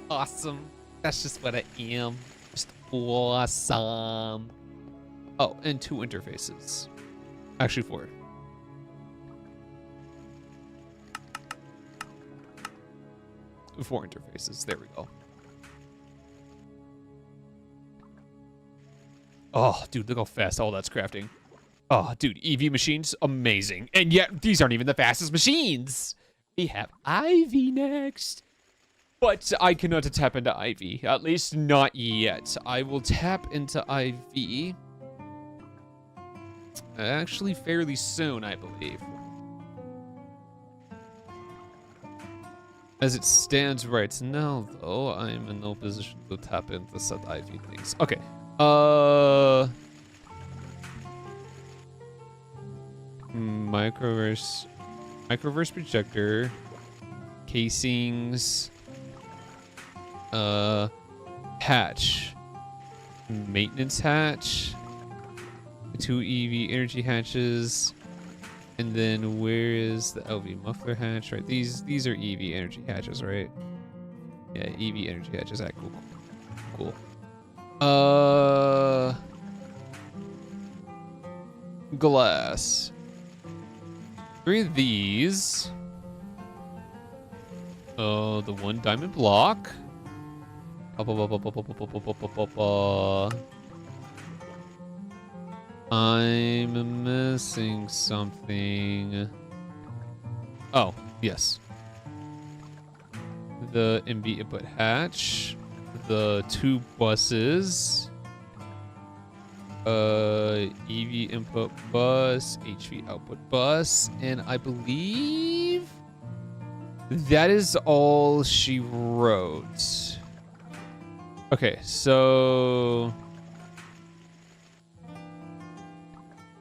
awesome. That's just what I am. Just awesome. Oh, and 2 interfaces. Actually 4. Four interfaces. There we go. Oh, dude, look how fast all that's crafting. Oh, dude, EV machines, amazing. And yet, these aren't even the fastest machines. We have Ivy next. But I cannot tap into Ivy. At least not yet. I will tap into Ivy. Actually, fairly soon, I believe. As it stands right now, though, I'm in no position to tap into said IV things. Okay. Microverse projector, casings, hatch, maintenance hatch, 2 EV energy hatches. And then where is the LV muffler hatch? Right, these are EV energy hatches, right? Yeah, EV energy hatches. Alright, cool. Glass. 3 of these. Oh, the 1 diamond block. I'm missing something. Oh, yes. The MV input hatch. The 2 buses. EV input bus. HV output bus. And I believe that is all she wrote. Okay, so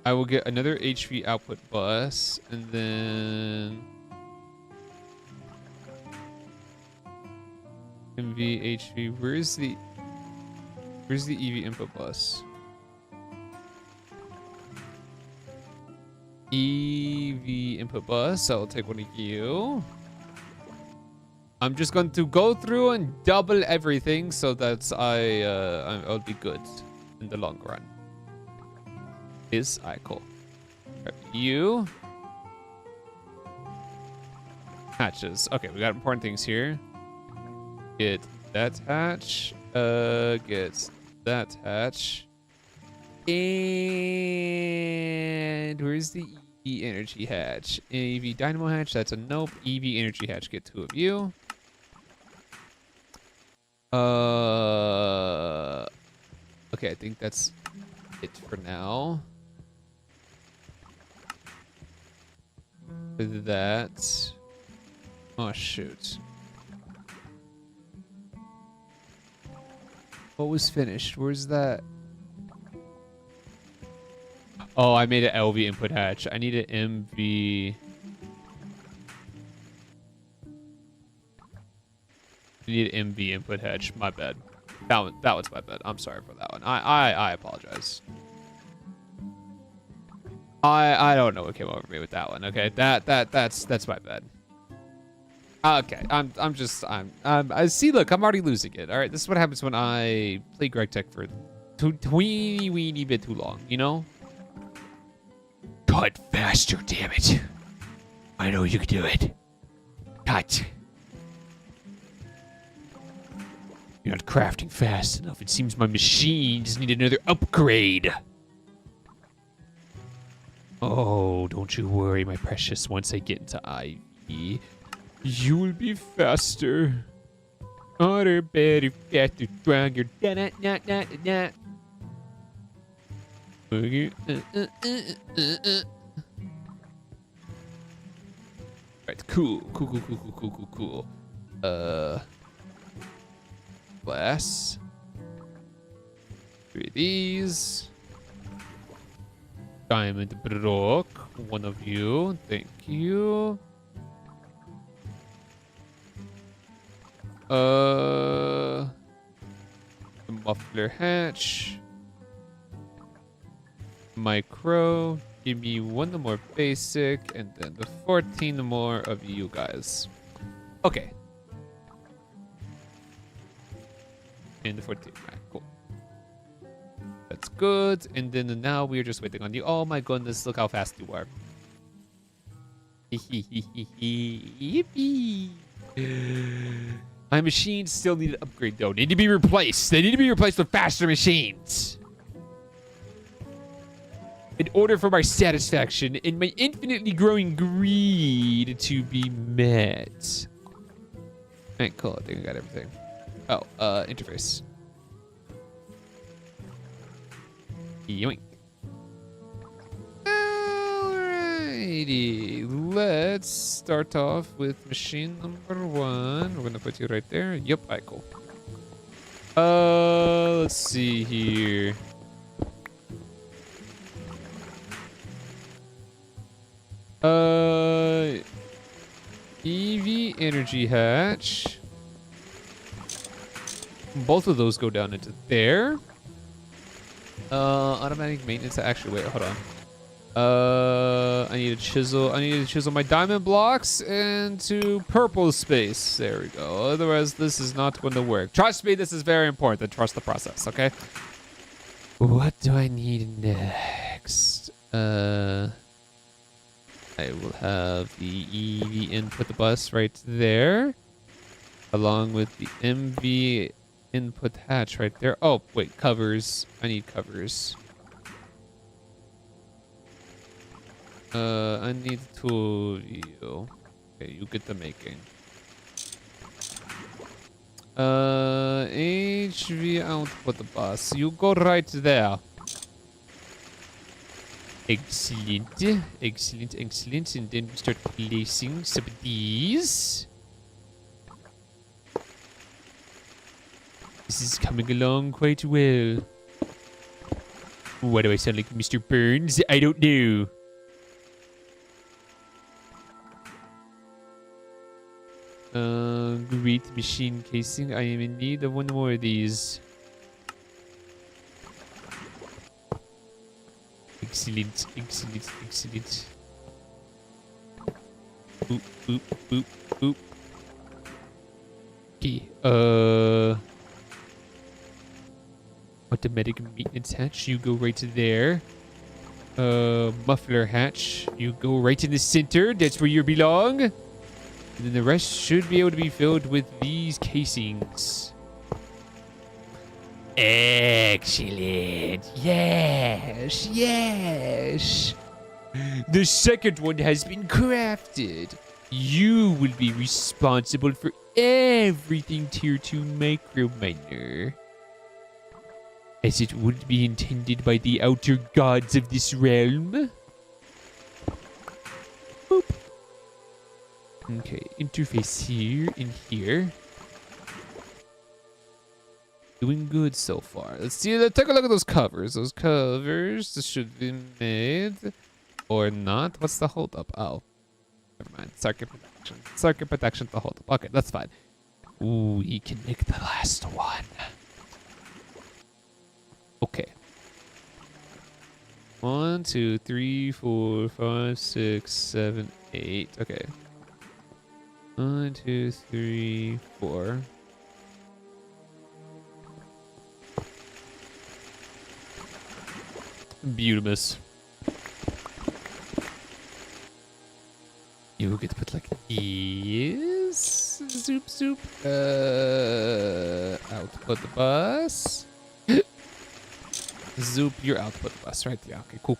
I will get another HV output bus, and then MV HV. Where's the EV input bus? EV input bus. I'll take one of you. I'm just going to go through and double everything so that I'll be good in the long run. Is I cool. Grab you. hatches. Okay, we got important things here. Get that hatch. Get that hatch. And where's the EV energy hatch? EV dynamo hatch, that's a nope. EV energy hatch, get 2 of you. Okay, I think that's it for now. That. Oh, shoot. What was finished? Where's that? Oh, I made an LV input hatch. I need an MV. I need an MV input hatch. My bad. That one's my bad. I'm sorry for that one. I apologize. I don't know what came over me with that one. Okay, that's my bad. Okay, I see. Look, I'm already losing it. All right, this is what happens when I play Greg Tech for teeny weeny bit too long. You know. Cut faster, damn it! I know you can do it. Cut. You're not crafting fast enough. It seems my machines need another upgrade. Oh, don't you worry, my precious. Once I get into IV, you will be faster. Harder, better, faster, stronger. Da-da-da-da-da-da. Alright, cool. Glass. 3 of these. Diamond block. 1 of you. Thank you. The muffler hatch. Micro. Give me 1 more basic, and then the 14 more of you guys. Okay. And the 14. Right, cool. That's good. And then now we're just waiting on you. Oh my goodness, look how fast you are. Yippee. My machines still need an upgrade though. Need to be replaced. They need to be replaced with faster machines. In order for my satisfaction and my infinitely growing greed to be met. Alright, cool. I think I got everything. Oh, interface. Yoink. Alrighty. Let's start off with machine number 1. We're gonna put you right there. Yep, alright, cool. Let's see here. EV energy hatch. Both of those go down into there. Automatic maintenance. Actually, wait, hold on. I need a chisel. I need to chisel my diamond blocks into purple space. There we go. Otherwise, this is not going to work. Trust me, this is very important. Trust the process, okay? What do I need next? I will have the EV input bus right there, along with the MV input hatch right there. Oh, wait, covers. I need covers. I need 2 of you. Okay, you get the making. HV output bus. You go right there. Excellent. Excellent, excellent. And then we start placing some of these. This is coming along quite well. Why do I sound like Mr. Burns? I don't know. Great machine casing. I am in need of 1 more of these. Excellent, excellent, excellent. Boop, boop, boop, boop. Okay, automatic maintenance hatch, you go right to there. Muffler hatch, you go right in the center. That's where you belong. And then the rest should be able to be filled with these casings. Excellent. Yes, yes. The second one has been crafted. You will be responsible for everything tier 2 micro miner, as it would be intended by the outer gods of this realm. Boop. Okay, interface here and here. Doing good so far. Let's see. Let's take a look at those covers. Those covers should be made or not. What's the holdup? Oh, never mind. Circuit protection. Circuit protection to holdup. Okay, that's fine. Ooh, we can make the last one. Okay. 1, 2, 3, 4, 5, 6, 7, 8. Okay. 1, 2, 3, 4. Beautimus. You get to put like this. Zoop zoop. Output the bus. Zoop your output bus, right? Yeah, okay, cool.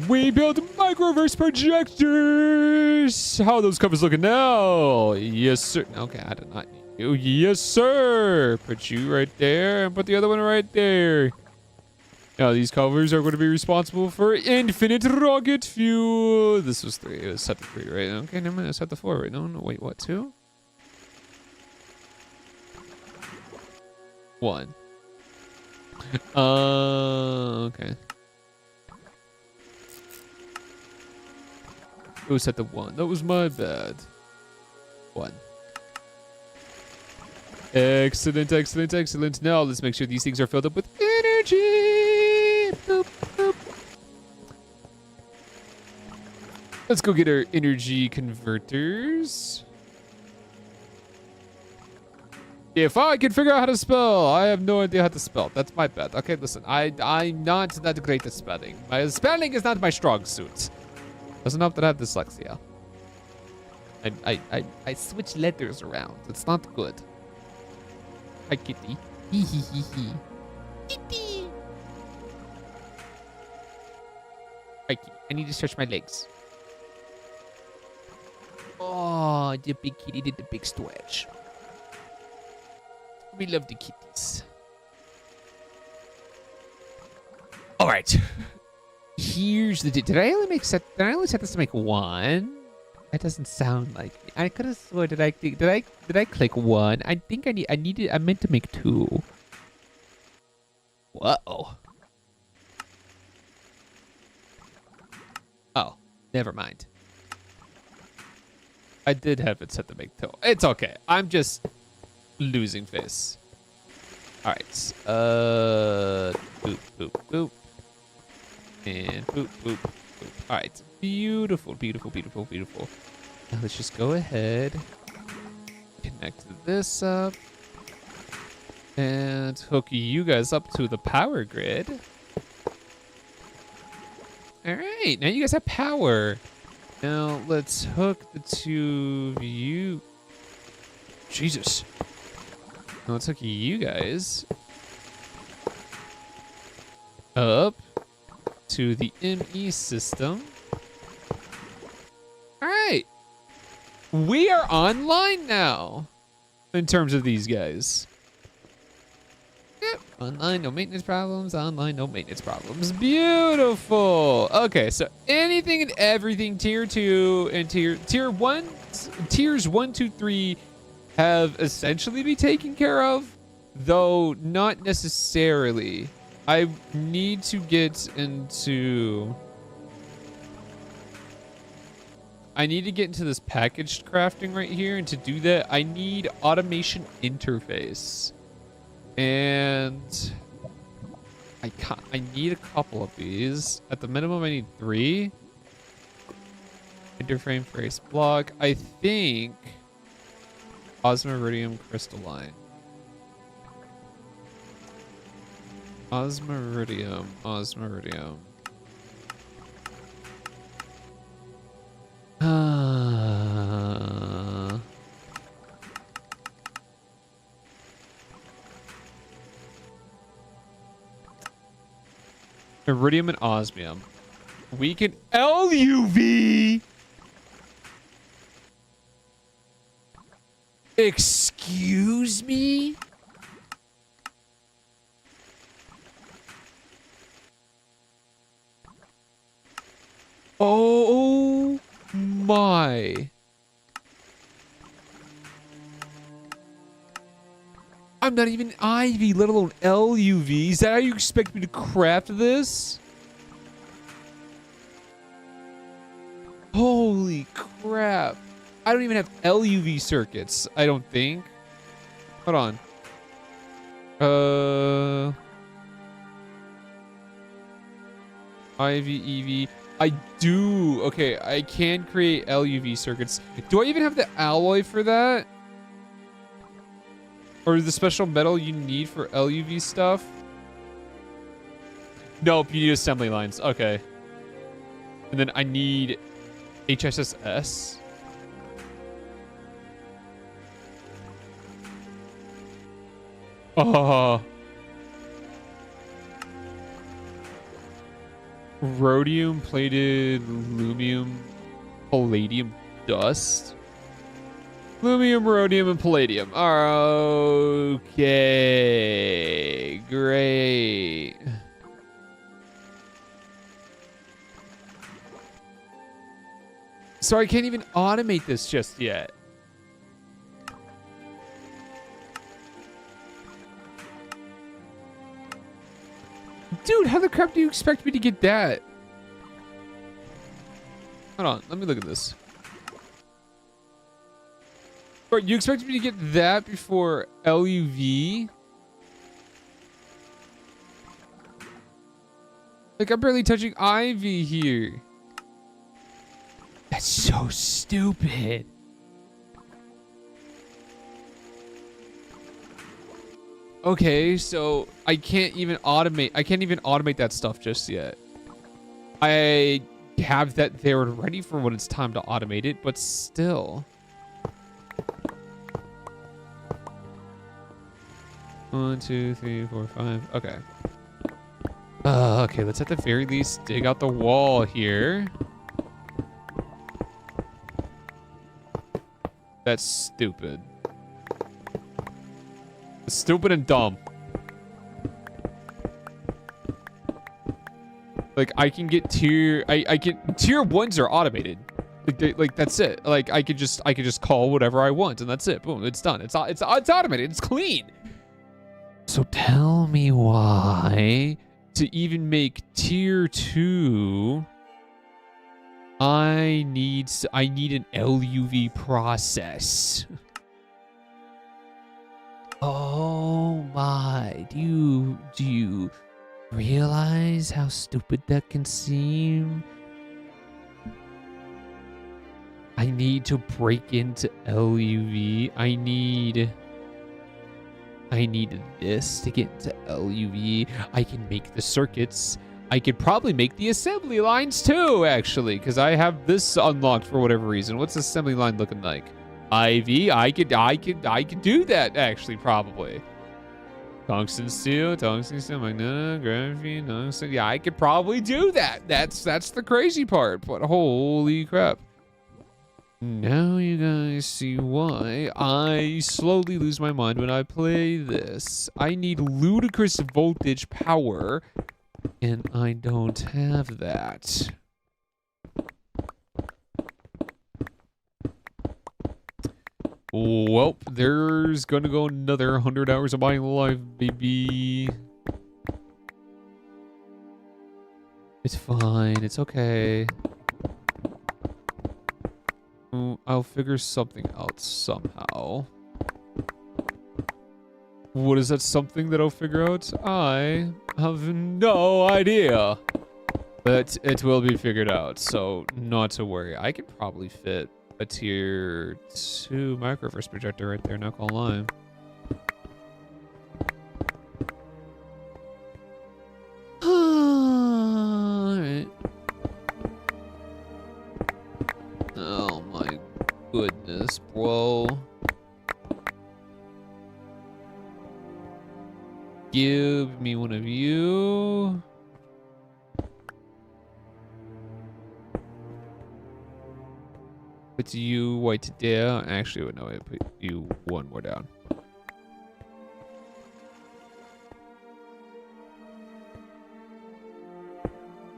We built microverse projectors. How are those covers looking now? Yes, sir. Okay, I do not need you. Yes, sir. Put you right there and put the other one right there. Now these covers are going to be responsible for infinite rocket fuel. This was 3. It was set to 3, right? Okay, never mind. It's set to 4, right? No, wait, what? 2? 1. Okay. It was set to 1. That was my bad. 1. Excellent. Now let's make sure these things are filled up with energy. Boop, boop. Let's go get our energy converters. If I can figure out how to spell, I have no idea how to spell. That's my bad. Okay, listen, I'm not that great at spelling. My spelling is not my strong suit. Doesn't help that I have dyslexia. I switch letters around. It's not good. Hi, kitty. Hee hee hee hee. Kitty. Hi, kitty. I need to stretch my legs. Oh, the big kitty did the big stretch. We love the kitties. All right. Here's the. Did I only set this to make 1? That doesn't sound like me. I could have sworn. Did I click 1? I think I meant to make 2. Whoa. Oh, never mind. I did have it set to make 2. It's okay. I'm just losing face. All right. Boop boop boop. And boop, boop, boop. All right. Beautiful. Now let's just go ahead, connect this up, and hook you guys up to the power grid. All right. Now you guys have power. Now let's hook the 2 of you. Jesus. Now let's hook you guys up to the ME system. All right. We are online now in terms of these guys. Yep. Online, no maintenance problems. Online, no maintenance problems. Beautiful. Okay, so anything and everything tier 2 and tier 1, tiers 1, 2, 3 have essentially been taken care of, though not necessarily. I need to get into I need to get into this packaged crafting right here. And to do that, I need automation interface. And I need a couple of these. At the minimum, I need 3. Interframe face block. I think Osmiridium crystalline. Osmiridium. Iridium and osmium. We can LUV. Excuse me? Oh my. I'm not even Ivy, let alone LUV. Is that how you expect me to craft this? Holy crap. I don't even have LUV circuits, I don't think. Hold on. Ivy, EV. I do. Okay, I can create LUV circuits. Do I even have the alloy for that? Or the special metal you need for LUV stuff? Nope, you need assembly lines. Okay. And then I need HSSS. Oh. Rhodium plated lumium palladium dust. Lumium, rhodium, and palladium. Okay. Great. So I can't even automate this just yet. Dude, how the crap do you expect me to get that? Hold on, let me look at this. Bro, you expect me to get that before LUV? Like, I'm barely touching Ivy here. That's so stupid. Okay, so I can't even automate that stuff just yet. I have that there ready for when it's time to automate it, but still. 1, 2, 3, 4, 5. Okay. Okay, let's at the very least dig out the wall here. That's stupid. Stupid and dumb. Like, I can get tier 1s are automated. Like that's it. Like I could just call whatever I want and that's it. Boom, it's done. It's automated. It's clean. So tell me why to even make tier 2 I need an LUV process. Oh my, do you realize how stupid that can seem? I need to break into LUV. I need this to get into LUV. I can make the circuits. I could probably make the assembly lines too, actually, because I have this unlocked for whatever reason. What's the assembly line looking like? Ivy, I could do that actually, probably. Tungsten steel, magnetic, graphene, tungsten. Yeah, I could probably do that. That's the crazy part. But holy crap. Now you guys see why I slowly lose my mind when I play this. I need ludicrous voltage power, and I don't have that. Well, there's gonna go another 100 hours of my life, baby. It's fine. It's okay. I'll figure something out somehow. What is that something that I'll figure out? I have no idea. But it will be figured out, so not to worry. I could probably fit a tier 2 microverse projector right there, not gonna lie. Alright. Oh my goodness, bro. Give me one of you. Put you right there. Actually, no, I put you one more down.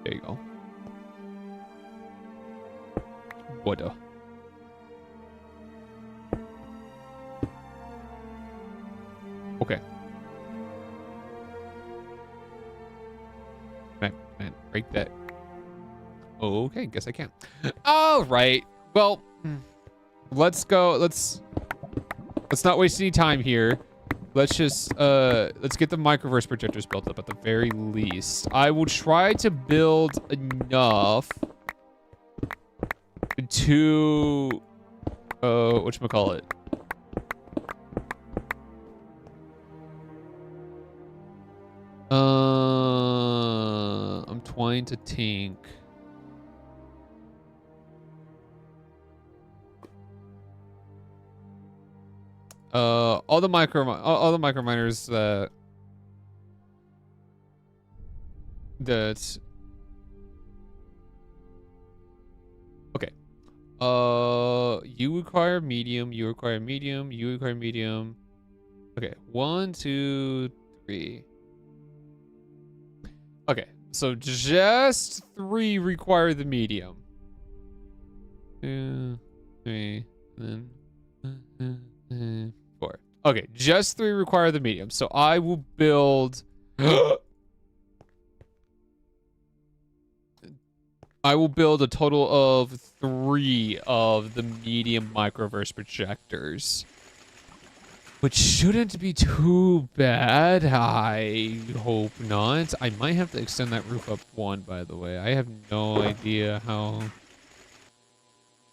There you go. What the? Okay. Man, break that. Okay, guess I can. All right. Well, let's go. Let's not waste any time here. Let's just let's get the microverse projectors built up at the very least. I will try to build enough to whatchamacallit? I'm trying to think. All the micro miners that okay. You require medium, you require medium, you require medium. Okay, 1, 2, 3. Okay, so just 3 require the medium. 2, 3, then 4. Okay, just 3 require the medium. So I will build. I will build a total of 3 of the medium microverse projectors. Which shouldn't be too bad. I hope not. I might have to extend that roof up 1, by the way. I have no idea how.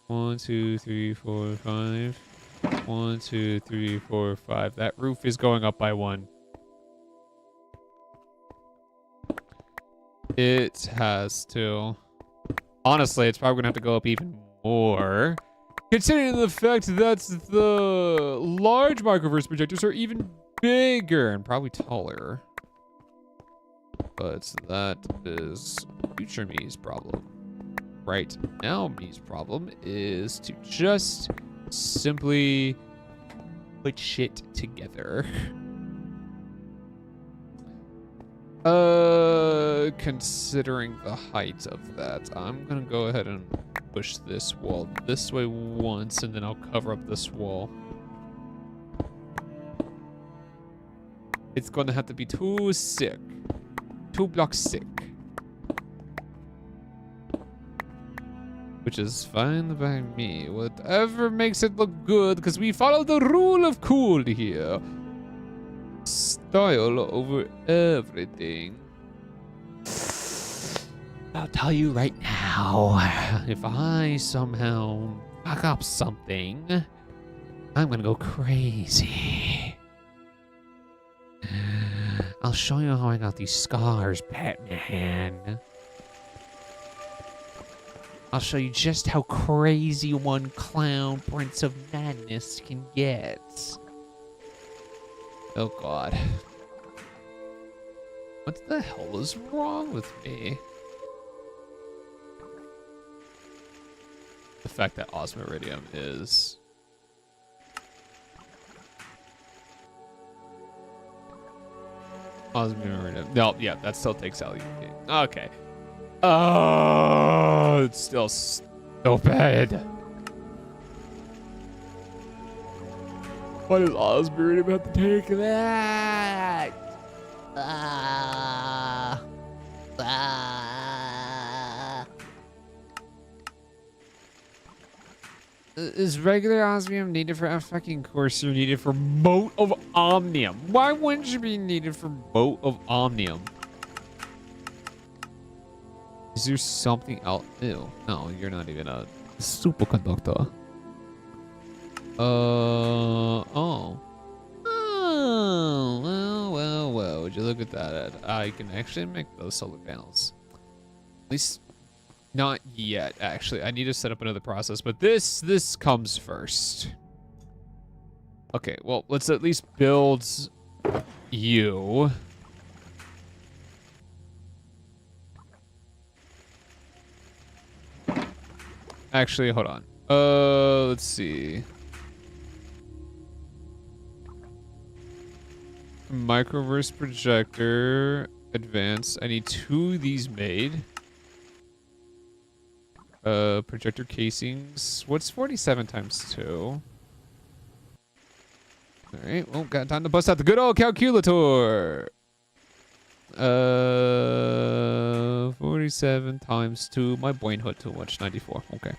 1, 2, 3, 4, 5. 1, 2, 3, 4, 5. That roof is going up by 1. It has to. Honestly, it's probably gonna have to go up even more. Considering the fact that the large microverse projectors are even bigger and probably taller. But that is future me's problem. Right now, me's problem is to just simply put shit together. Considering the height of that, I'm gonna go ahead and push this wall this way once, and then I'll cover up this wall. It's gonna have to be 2 sick. 2 blocks sick. Which is fine by me. Whatever makes it look good, because we follow the rule of cool here. Style over everything. I'll tell you right now, if I somehow fuck up something, I'm gonna go crazy. I'll show you how I got these scars, Batman. I'll show you just how crazy one clown Prince of Madness can get. Oh god. What the hell is wrong with me? The fact that Osmiridium is... Osmiridium. No, yeah, that still takes LUP. Okay. Oh, it's still stupid. Why does Osmiridium have to take that? Is regular osmium needed for a fucking course? You're needed for Mote of Omnium. Why wouldn't you be needed for Mote of Omnium? Is there something else? Ew. No, you're not even a superconductor. Oh. Oh, well. Would you look at that? I can actually make those solar panels. At least not yet, actually. I need to set up another process, but this comes first. Okay, well, let's at least build you. Actually, hold on. Let's see. Microverse projector, advanced. I need 2 of these made. Projector casings. What's 47 times 2? All right, well, got time to bust out the good old calculator. 47 times 2. My brain hurt too much. 94. Okay.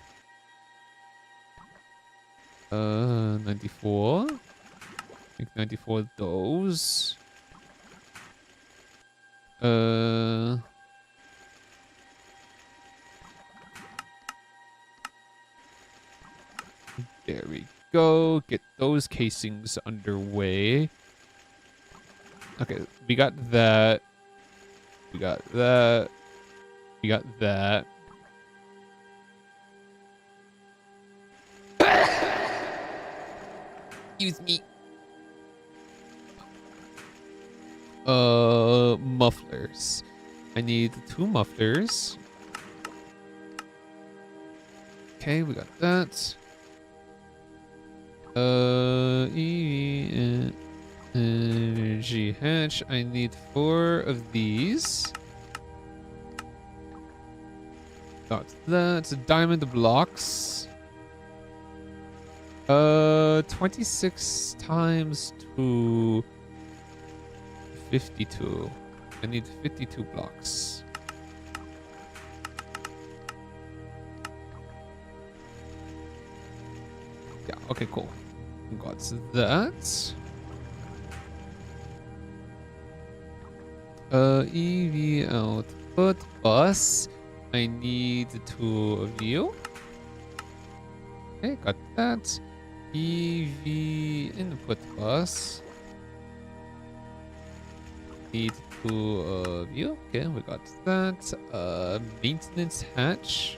94. Make 94 of those. There we go. Get those casings underway. Okay, we got that. We got that. We got that. Excuse me. Mufflers. I need 2 mufflers. Okay, we got that. Energy hatch. I need 4 of these. Got that. Diamond blocks. 26 times 2. 52. I need 52 blocks. Yeah, okay, cool. Got that. EV output bus. I need 2 of you. Okay, got that. EV input bus. Need 2 of you. Okay, we got that. Maintenance hatch.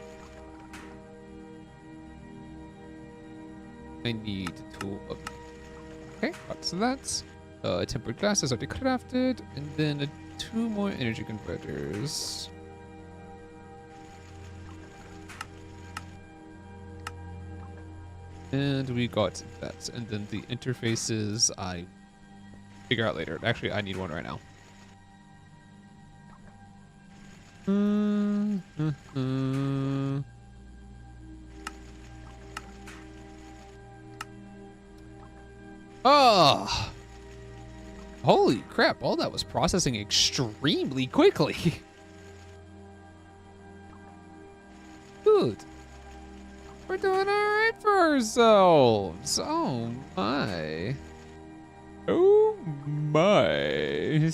I need 2 of you. Okay, got that. Tempered glass is already crafted. And then 2 more energy converters. And we got that. And then the interfaces I figure out later. Actually, I need one right now. Oh! Holy crap, all that was processing extremely quickly. Dude. We're doing alright for ourselves. Oh my. Oh my.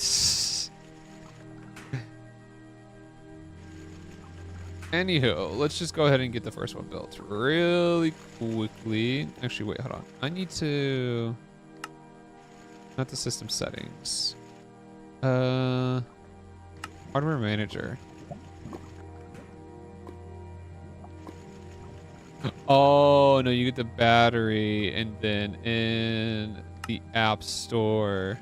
Anywho, let's just go ahead and get the first one built really quickly. Actually, wait, hold on. I need to... Not the system settings. Hardware manager. Oh, no, you get the battery and then in the app store,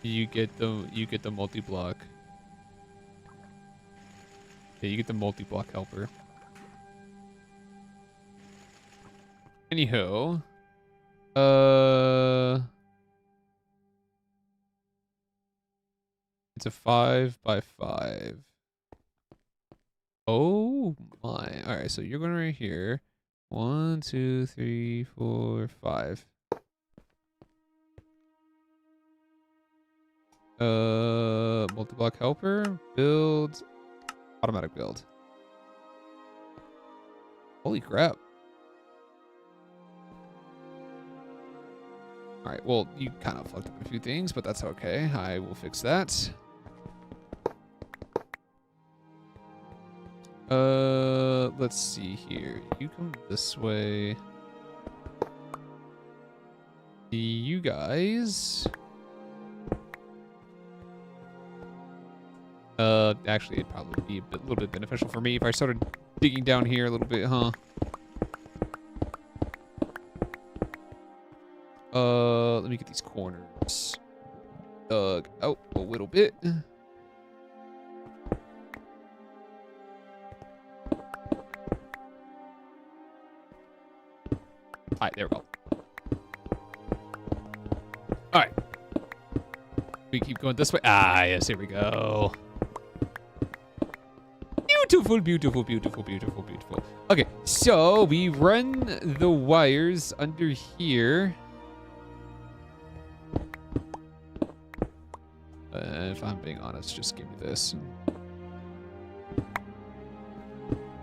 you get the multi-block. Yeah, you get the multi-block helper. Anyhow, it's a 5x5. Oh my. All right, so you're going right here. 1, 2, 3, 4, 5. Multi-block helper, build, automatic build. Holy crap. All right, well, you kind of fucked up a few things, but that's okay. I will fix that. Let's see here. You come this way. You guys. Actually, it'd probably be a little bit beneficial for me if I started digging down here a little bit, huh? Let me get these corners dug out a little bit. Alright, there we go. Alright. We keep going this way. Ah, yes, here we go. Beautiful, beautiful, beautiful, beautiful, beautiful. Okay, so we run the wires under here. If I'm being honest, just give me this.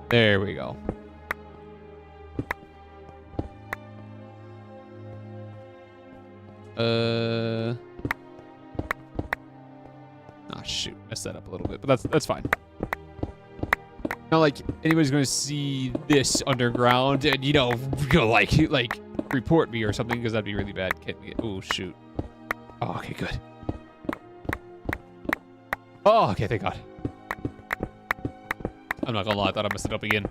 There we go. Oh shoot, messed that up a little bit, but that's fine. Not like anybody's going to see this underground and like report me or something, because that'd be really bad. Oh shoot. Oh, okay, good. Oh, okay, thank God. I'm not gonna lie, I thought I messed it up again.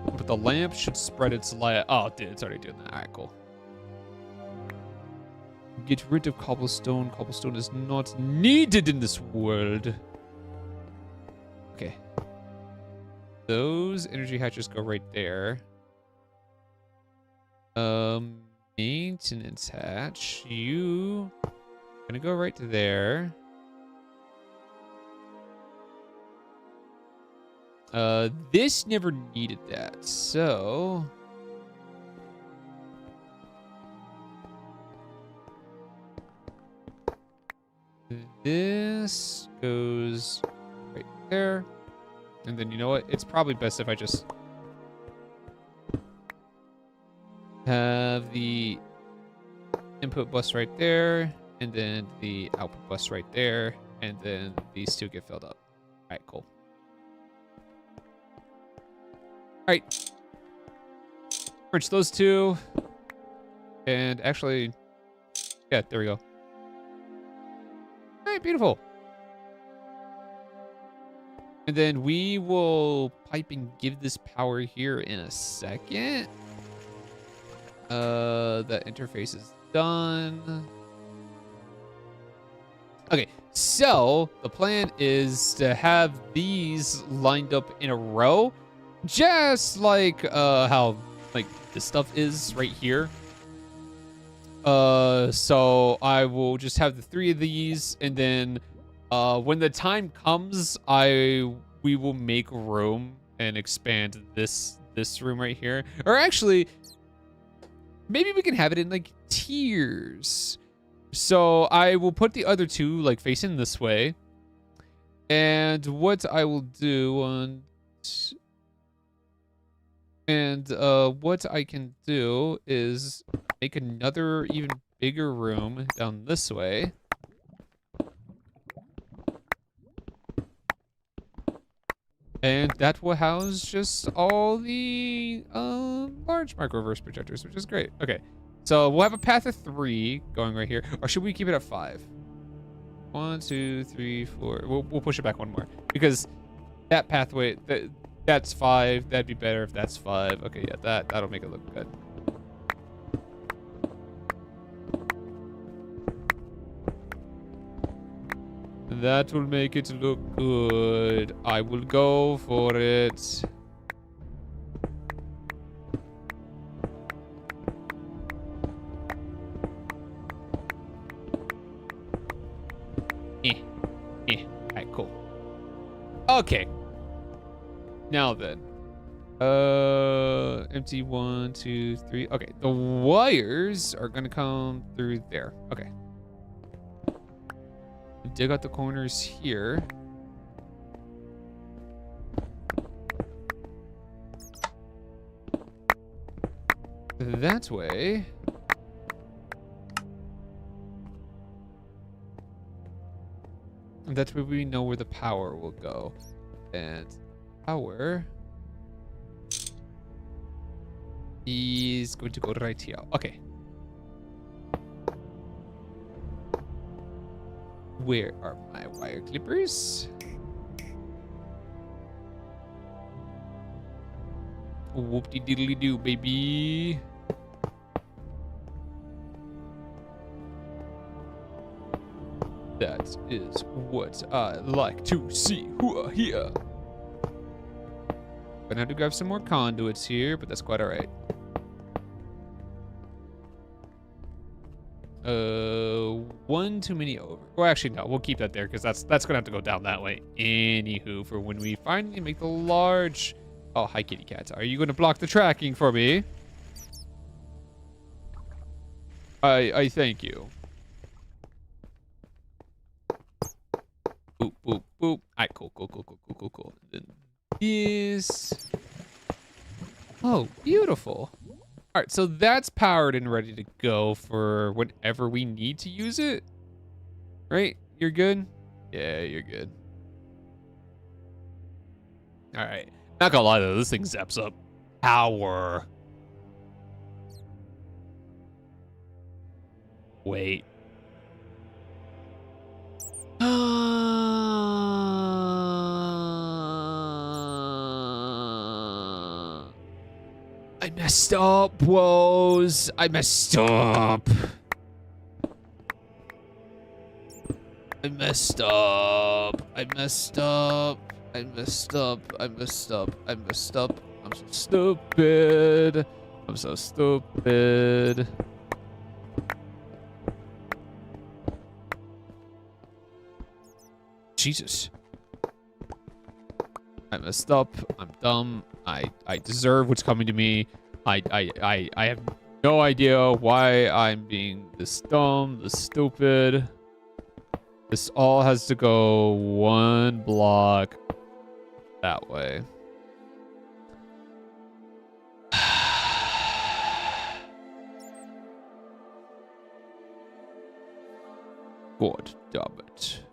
But the lamp should spread its light. Oh, dude, it's already doing that. All right, cool. Get rid of cobblestone. Cobblestone is not needed in this world. Okay. Those energy hatches go right there. Maintenance hatch. You gonna go right to there. This never needed that, so this goes right there. And then you know what? It's probably best if I just have the input bus right there, and then the output bus right there, and then these two get filled up. All right, cool. All right. Merge those two. And actually, yeah, there we go. All right, beautiful. And then we will pipe and give this power here in a second. That interface is done. Okay, so the plan is to have these lined up in a row, just like how like this stuff is right here. So I will just have the 3 of these, and then when the time comes, we will make room and expand this room right here. Or actually, maybe we can have it in like tiers. So I will put the other 2 like facing this way. And what I will do what I can do is make another even bigger room down this way. And that will house just all the large microverse projectors, which is great. Okay, so we'll have a path of 3 going right here. Or should we keep it at 5? 1, 2, 3, 4. We'll push it back 1 more, because that pathway that's 5. That'd be better if that's 5. Okay, yeah, that'll make it look good. That will make it look good. I will go for it. Alright, cool. Okay. Now then. Empty 1, 2, 3. Okay, the wires are gonna come through there. Okay. Dig out the corners here. that way. And that way we know where the power will go. And power is going to go right here. Okay. Where are my wire clippers? Whoop-de-diddly-doo, baby. That is what I like to see. Here. Gonna have to grab some more conduits here, but that's quite alright. One too many over. Well, actually, no. We'll keep that there because that's gonna have to go down that way. Anywho, for when we finally make the large. Oh, hi, kitty cats. Are you gonna block the tracking for me? I thank you. Boop, boop, boop. Alright, cool. Then this. Oh, beautiful. Alright, so that's powered and ready to go for whenever we need to use it. Right? You're good? Yeah, you're good. Alright. Not gonna lie though, this thing zaps up power. Wait. I messed up, woes. I messed up. I messed up. I messed up. I messed up. I messed up. I messed up. I'm so stupid. I'm so stupid. Jesus. I messed up. I'm dumb. I deserve what's coming to me. I have no idea why I'm being this dumb, this stupid. This all has to go one block that way. God damn it.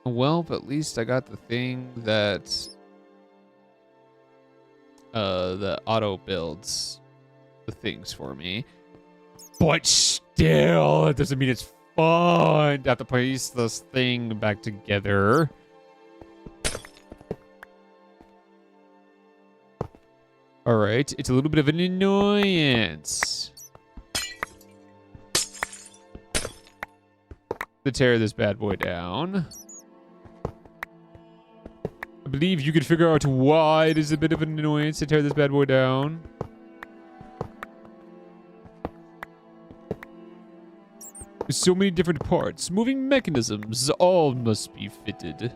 Well, but at least I got the thing that the auto builds the things for me. But still, it doesn't mean it's fun to have to piece this thing back together. Alright, it's a little bit of an annoyance to tear this bad boy down. I believe you can figure out why it is a bit of an annoyance to tear this bad boy down. There's so many different parts, moving mechanisms, all must be fitted.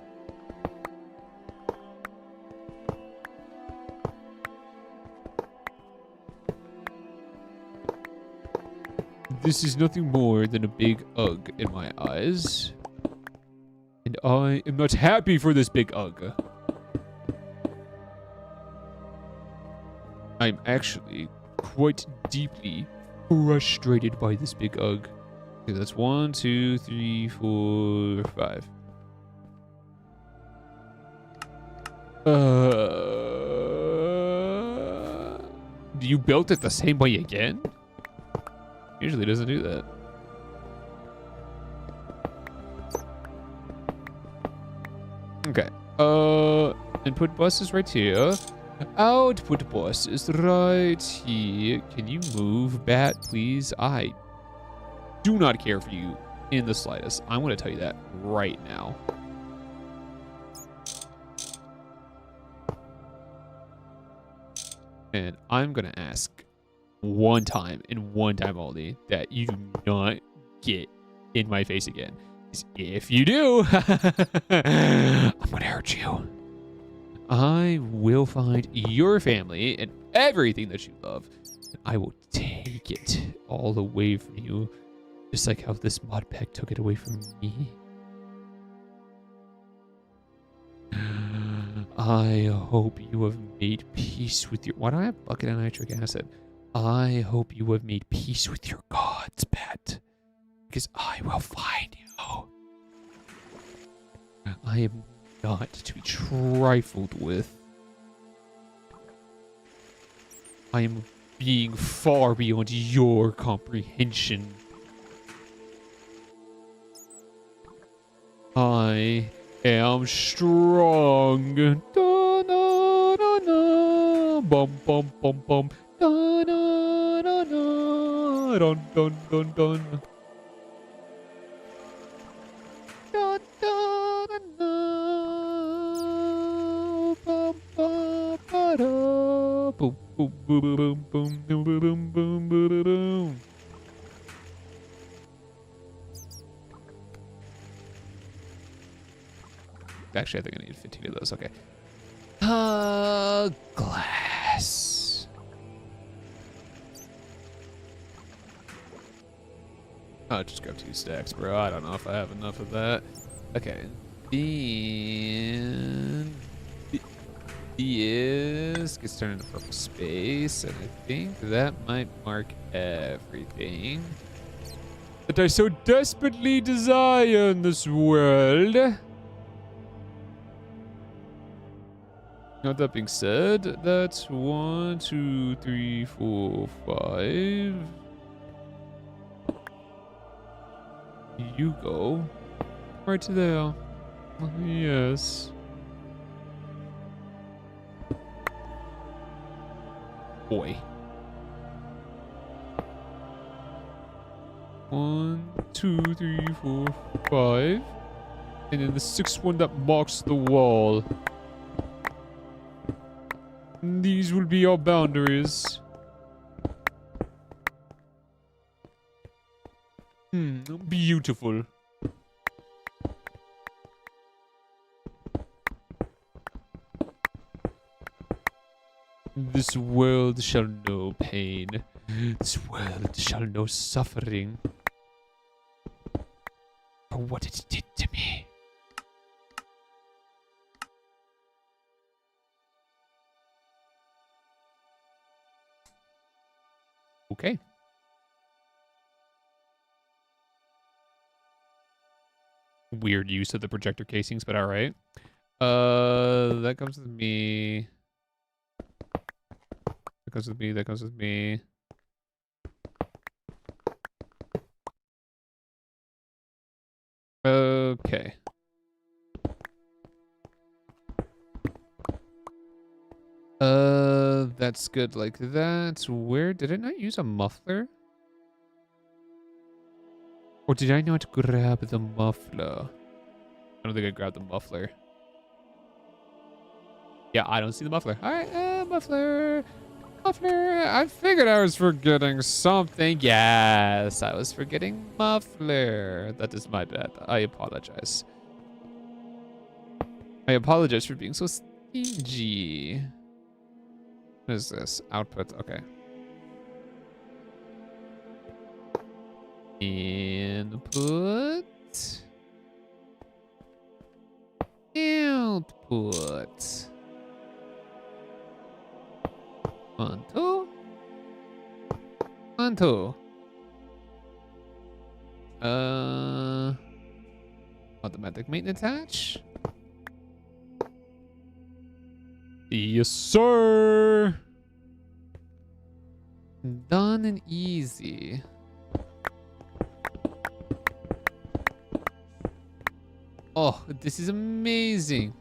This is nothing more than a big ugh in my eyes. And I am not happy for this big ugh. I'm actually quite deeply frustrated by this big ugh. Okay, that's 1, 2, 3, 4, 5. You built it the same way again? Usually doesn't do that. Okay. Input bus is right here. Output bus is right here. Can you move, Bat, please? I do not care for you in the slightest. I'm going to tell you that right now. And I'm going to ask one time and one time only that you do not get in my face again. If you do, I'm going to hurt you. I will find your family and everything that you love, and I will take it all away from you, just like how this mod pack took it away from me. I hope you have made peace with your... Why do I have bucket of nitric acid? I hope you have made peace with your gods, pet. Because I will find you. I am not to be trifled with. I am being far beyond your comprehension. I am strong. Da, da, da, da. Bum, bum, bum, bum. Da, da, da, da. Dun, dun, dun, dun. Da, da, da, da. Bum, bum, ba, da. Boom, boom, boom, boom, boom, boom, boom, boom, boom, boom. Actually, I think I need 15 of those. Okay. Glass. Oh, just grab 2 stacks, bro. I don't know if I have enough of that. Okay. Then this gets turned into purple space, and I think that might mark everything that I so desperately desire in this world. Now, that being said, that's 1, 2, 3, 4, 5. You go right to there. Yes. Boy. 1, 2, 3, 4, 5. And then the 6th one that marks the wall. These will be our boundaries. Beautiful. This world shall know pain. This world shall know suffering. For what it did to me. Okay. Weird use of the projector casings, but all right. That comes with me. That comes with me. That comes with me. Okay. That's good like that. Where did I not use a muffler? Or did I not grab the muffler? I don't think I grabbed the muffler. Yeah, I don't see the muffler. Alright, muffler. Muffler. I figured I was forgetting something. Yes, I was forgetting muffler. That is my bad. I apologize. I apologize for being so stingy. What is this? Output. Okay. Input. Output. 1, 2. 1, 2. Automatic maintenance hatch. Yes, sir. Done and easy. Oh, this is amazing.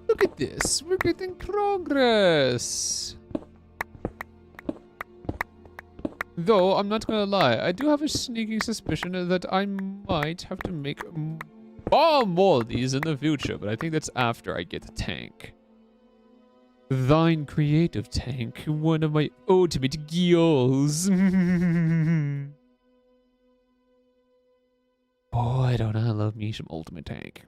Look at this. We're getting progress. Though, I'm not gonna lie, I do have a sneaking suspicion that I might have to make far more of these in the future, but I think that's after I get a tank. Thine creative tank, one of my ultimate goals. Boy, don't I love me some ultimate tank.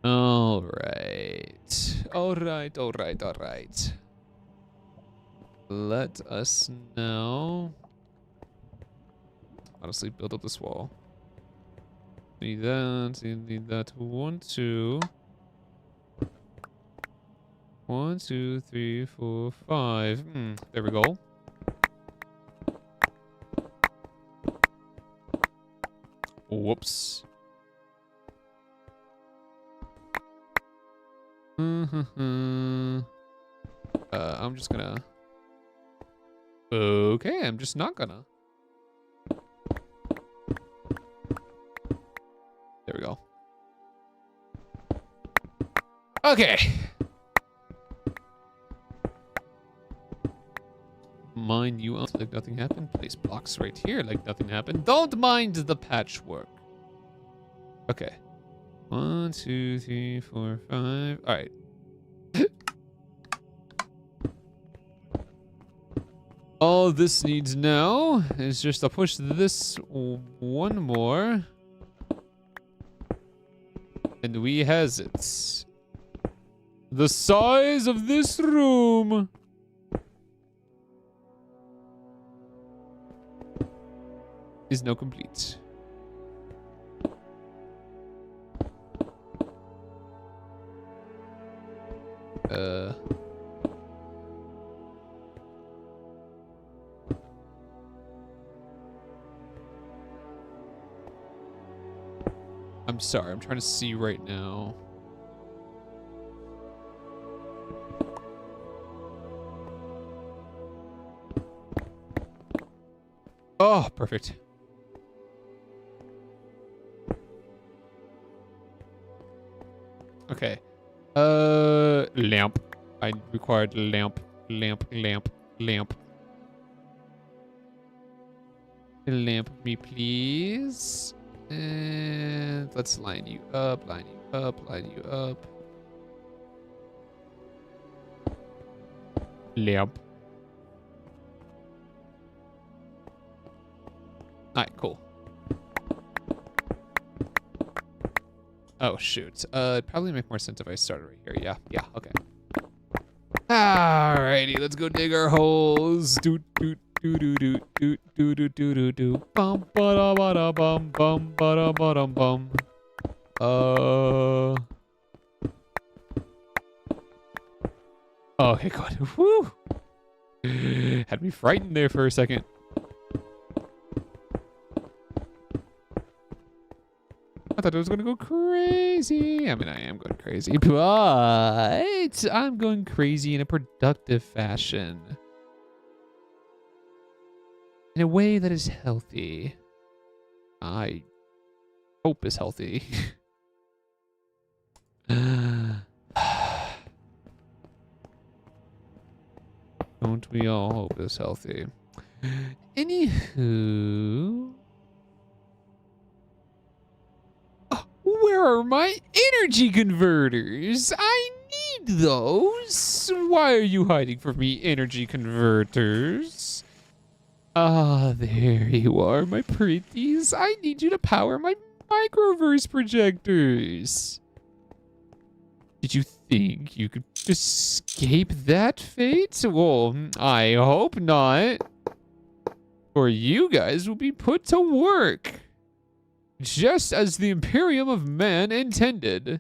Alright. Alright. Let us now. honestly build up this wall. Need that. Need that. 1, 2. 1, 2, 3, 4, 5. There we go. Whoops. I'm just gonna. Okay, I'm just not gonna. There we go. Okay. Mind you, like nothing happened. Place blocks right here like nothing happened. Don't mind the patchwork. Okay. 1, 2, 3, 4, 5. All right. All this needs now is just to push this one more. And we has it. The size of this room is now complete. I'm sorry, I'm trying to see right now. Oh, perfect. Okay. Lamp. I required lamp. Lamp. Lamp me, please. And let's line you up, line you up, line you up. Lamp. Alright, cool. Oh, shoot. It'd probably make more sense if I started right here. Yeah, okay. Alrighty, let's go dig our holes. Doot, doot, doot, doot, doot, doot, doot, doot, doot, doot, doot. Bum, ba, ba, da, bum, bum, ba, da, ba, dum, bum. Okay, good. Woo! Had me frightened there for a second. I thought it was going to go crazy. I mean, I am going crazy, but I'm going crazy in a productive fashion. In a way that is healthy. I hope is healthy. Don't we all hope is healthy? Anywho. Where are my energy converters? I need those. Why are you hiding from me, energy converters? Ah, there you are, my pretties. I need you to power my microverse projectors. Did you think you could escape that fate? Well, I hope not. Or you guys will be put to work. Just as the Imperium of Man intended.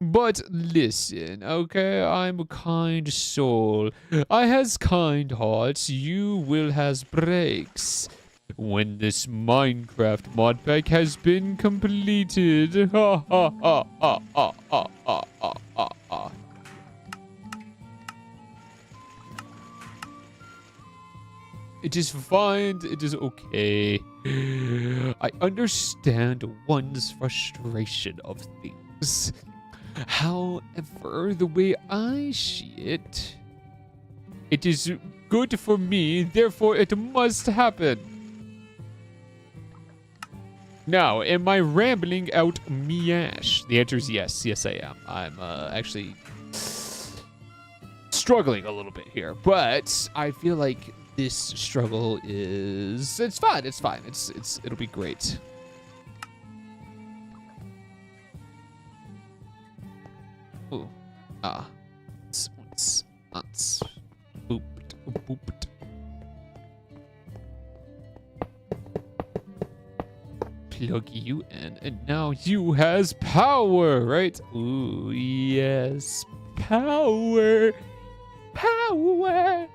But listen, okay? I'm a kind soul. I has kind hearts. You will has breaks. When this Minecraft mod pack has been completed. Ha ha ha ha ha ha ha ha ha. It is fine. It is okay. I understand one's frustration of things. However, the way I see it, it is good for me, therefore it must happen. Now, am I rambling out Miash? The answer is yes. Yes, I am. I'm actually struggling a little bit here, but I feel like this struggle it's fine. It's fine. It'll be great. Ooh. Booped. plug you in, and now you has power, right? Ooh, yes, power, power.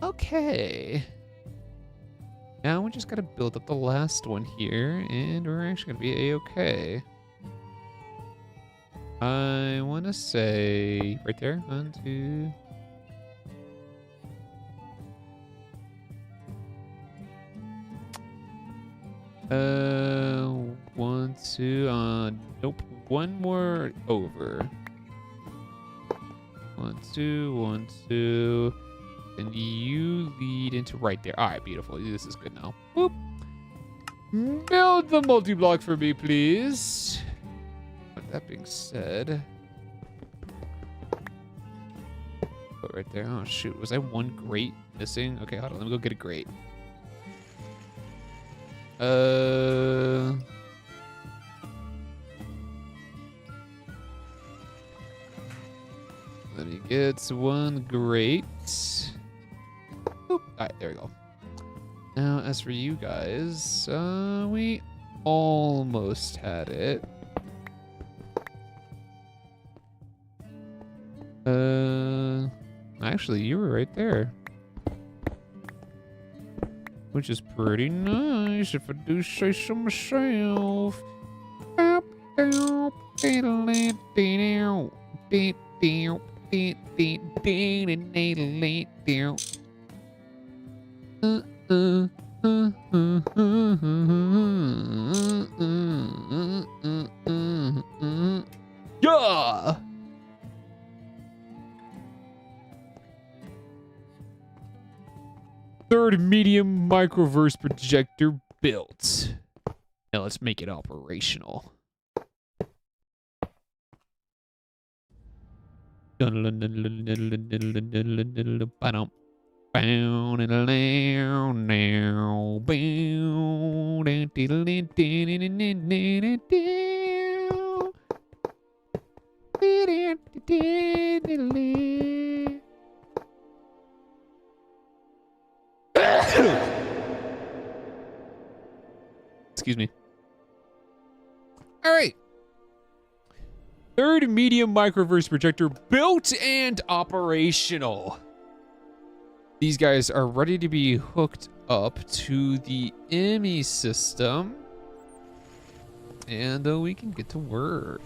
Okay. Now we just gotta build up the last one here, and we're actually gonna be a-okay. I wanna say right there, 1, 2. One, two, nope, one more over. 1, 2, 1, 2. And you lead into right there. All right, beautiful. This is good now. Boop. Build the multi-block for me, please. With that being said, put right there. Oh, shoot. Was I one grate missing? Okay, hold on. Let me go get a grate. Let me get one grate. Boop. All right, there we go. Now, as for you guys, we almost had it. Actually, you were right there. Which is pretty nice, if I do say so myself. Yeah! Third medium microverse projector built. Now let's make it operational. Excuse me. All right. Third medium microverse projector built and operational. These guys are ready to be hooked up to the IMI system. And we can get to work.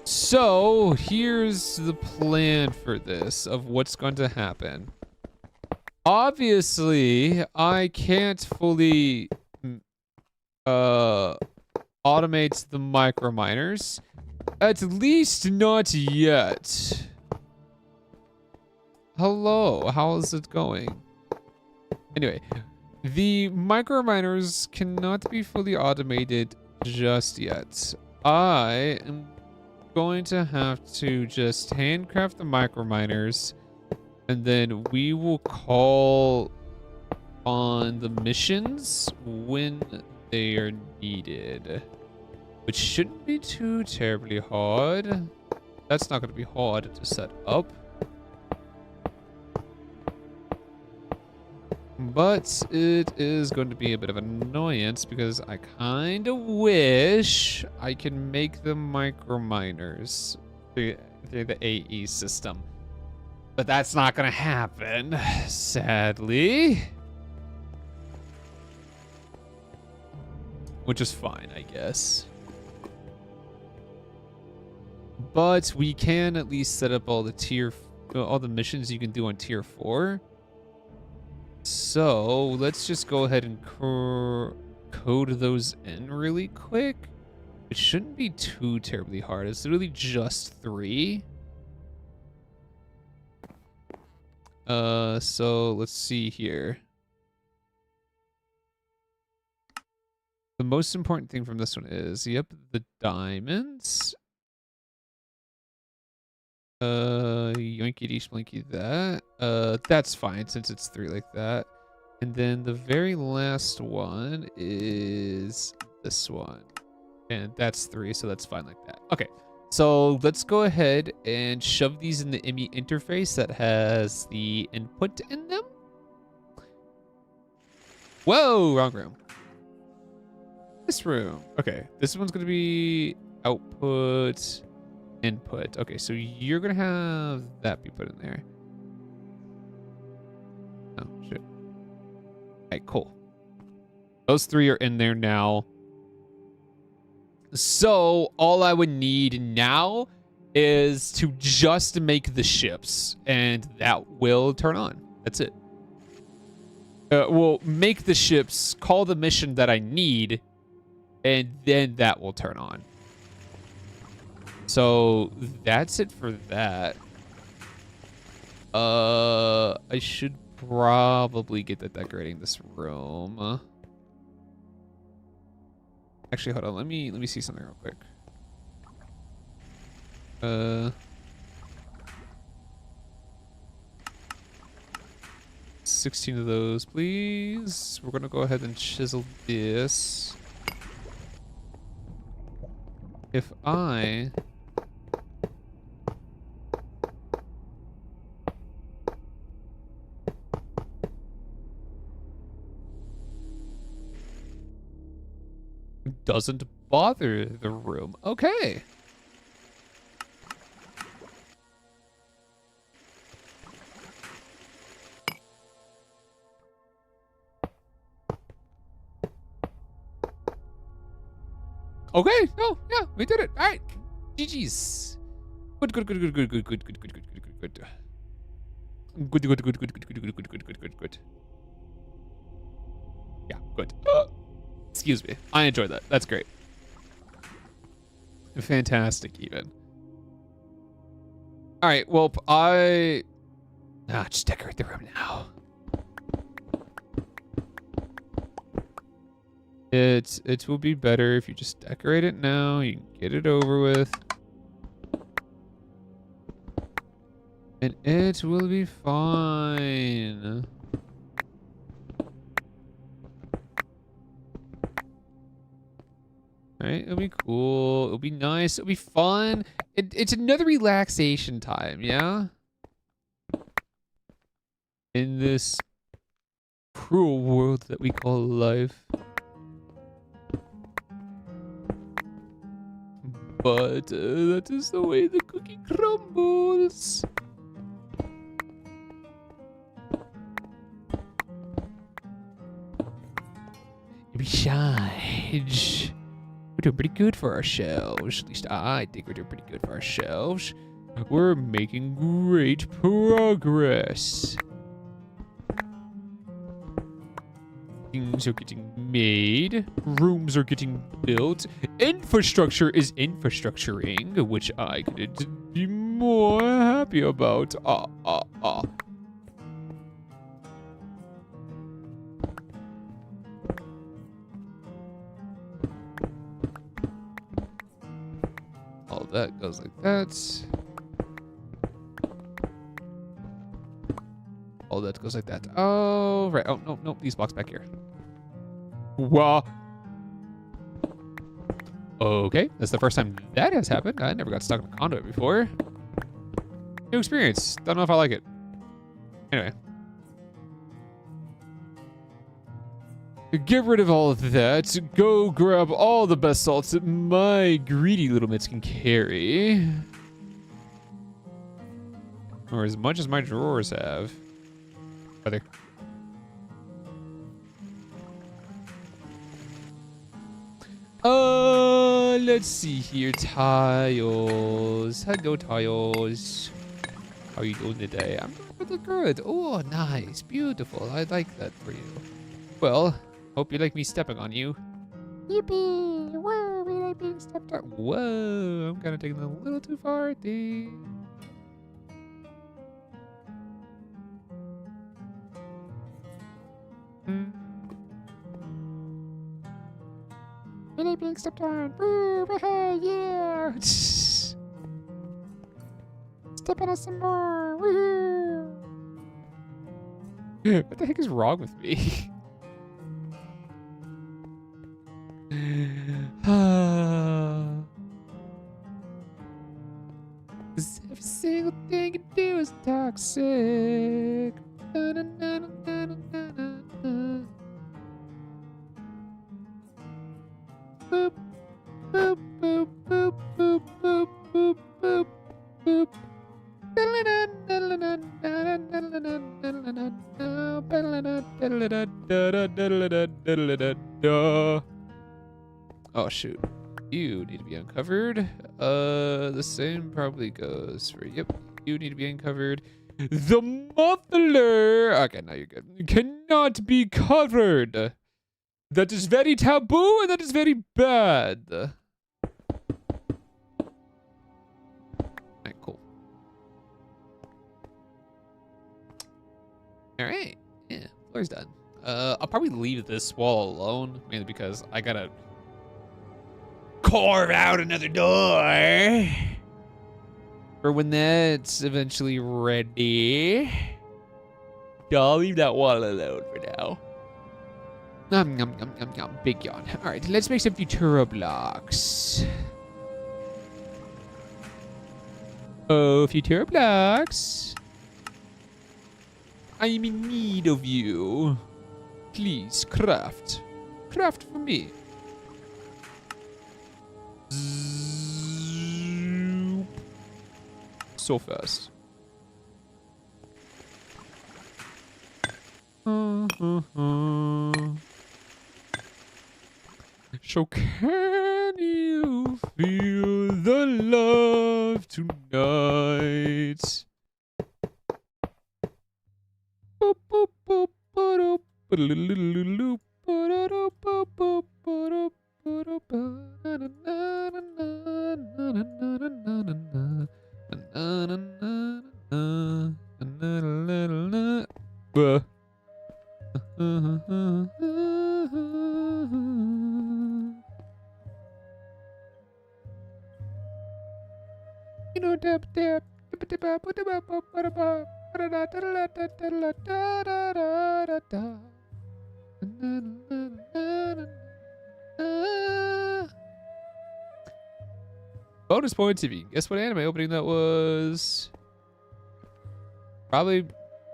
So here's the plan for this, of what's going to happen. Obviously, I can't fully automate the micro miners. At least not yet. Hello, how is it going? Anyway, the micro miners cannot be fully automated just yet. I am going to have to just handcraft the micro miners, and then we will call on the missions when they are needed, which shouldn't be too terribly hard. That's not going to be hard to set up, but it is going to be a bit of an annoyance because I kind of wish I can make the micro miners through the AE system. But that's not gonna happen, sadly. Which is fine, I guess. But we can at least set up all the missions you can do on tier 4. So let's just go ahead and code those in really quick. It shouldn't be too terribly hard. It's literally just 3. So let's see here. The most important thing from this one is, yep, the diamonds. Yoinkity splinky that. That's fine since it's 3 like that. And then the very last one is this one. And that's 3, so that's fine like that. Okay, so let's go ahead and shove these in the IMI interface that has the input in them. Whoa, wrong room. This room. Okay, this one's gonna be output, input. Okay, so you're gonna have that be put in there. Oh, shit. Okay, cool. Those 3 are in there now. So all I would need now is to just make the ships, and that will turn on. That's it. We'll make the ships, call the mission that I need, and then that will turn on. So that's it for that. I should probably get to decorating this room. Actually, hold on. Let me see something real quick. 16 of those, please. We're gonna go ahead and chisel this. If I doesn't bother the room. Okay. Okay. Oh, yeah, we did it. All right. GG's. Good, good, good, good, good, good, good, good, good, good, good, good, good. Good, good, good, good, good, good, good, good, good, good, good. Yeah, good. Excuse me. I enjoyed that. That's great. Fantastic, even. All right. Well, just decorate the room now. It will be better if you just decorate it now. You can get it over with. And it will be fine. Alright, it'll be cool. It'll be nice. It'll be fun. It's another relaxation time, yeah? In this cruel world that we call life. But that is the way the cookie crumbles. Besides, we're doing pretty good for ourselves. At least I think we're doing pretty good for ourselves. We're making great progress. Things are getting made. Rooms are getting built. Infrastructure is infrastructuring, which I couldn't be more happy about. All that goes like that. All that goes like that. Oh, right. Oh, no, no. These blocks back here. Wow. Okay. That's the first time that has happened. I never got stuck in a conduit before. New experience. Don't know if I like it. Anyway. Get rid of all of that. Go grab all the best salts that my greedy little mitts can carry. Or as much as my drawers have. Brother. Let's see here. Tiles. Hello, Tiles. How are you doing today? I'm doing pretty good. Oh, nice. Beautiful. I like that for you. Well, hope you like me stepping on you. Yippee! Whoa, we like being stepped on. Whoa, I'm kind of taking it a little too far, I think. We like being stepped on. Woo, yeah! Step on us some more. Woohoo! What the heck is wrong with me? toxic. Boop, boop, boop, boop, boop, boop, boop, boop, boop. Oh shoot. You need to be uncovered. The same probably goes for, yep, you need to be uncovered. The muffler. Okay, now you're good. Cannot be covered. That is very taboo and that is very bad. Alright, cool. Alright. Yeah, floor's done. I'll probably leave this wall alone, mainly because I gotta carve out another door for when that's eventually ready. I'll leave that wall alone for now. Yum, yum, yum, yum, yum. Big yawn. All right, let's make some Futura blocks. Oh, Futura blocks. I'm in need of you. Please, craft. Craft for me. So fast. So can you feel the love tonight? Boop, boop, boop, ba-doop, ba-doop, ba-doop, ba-doop, ba-doop, ba-doop, ba-doop. You know, dab, dab, bonus points if you can guess what anime opening that was. Probably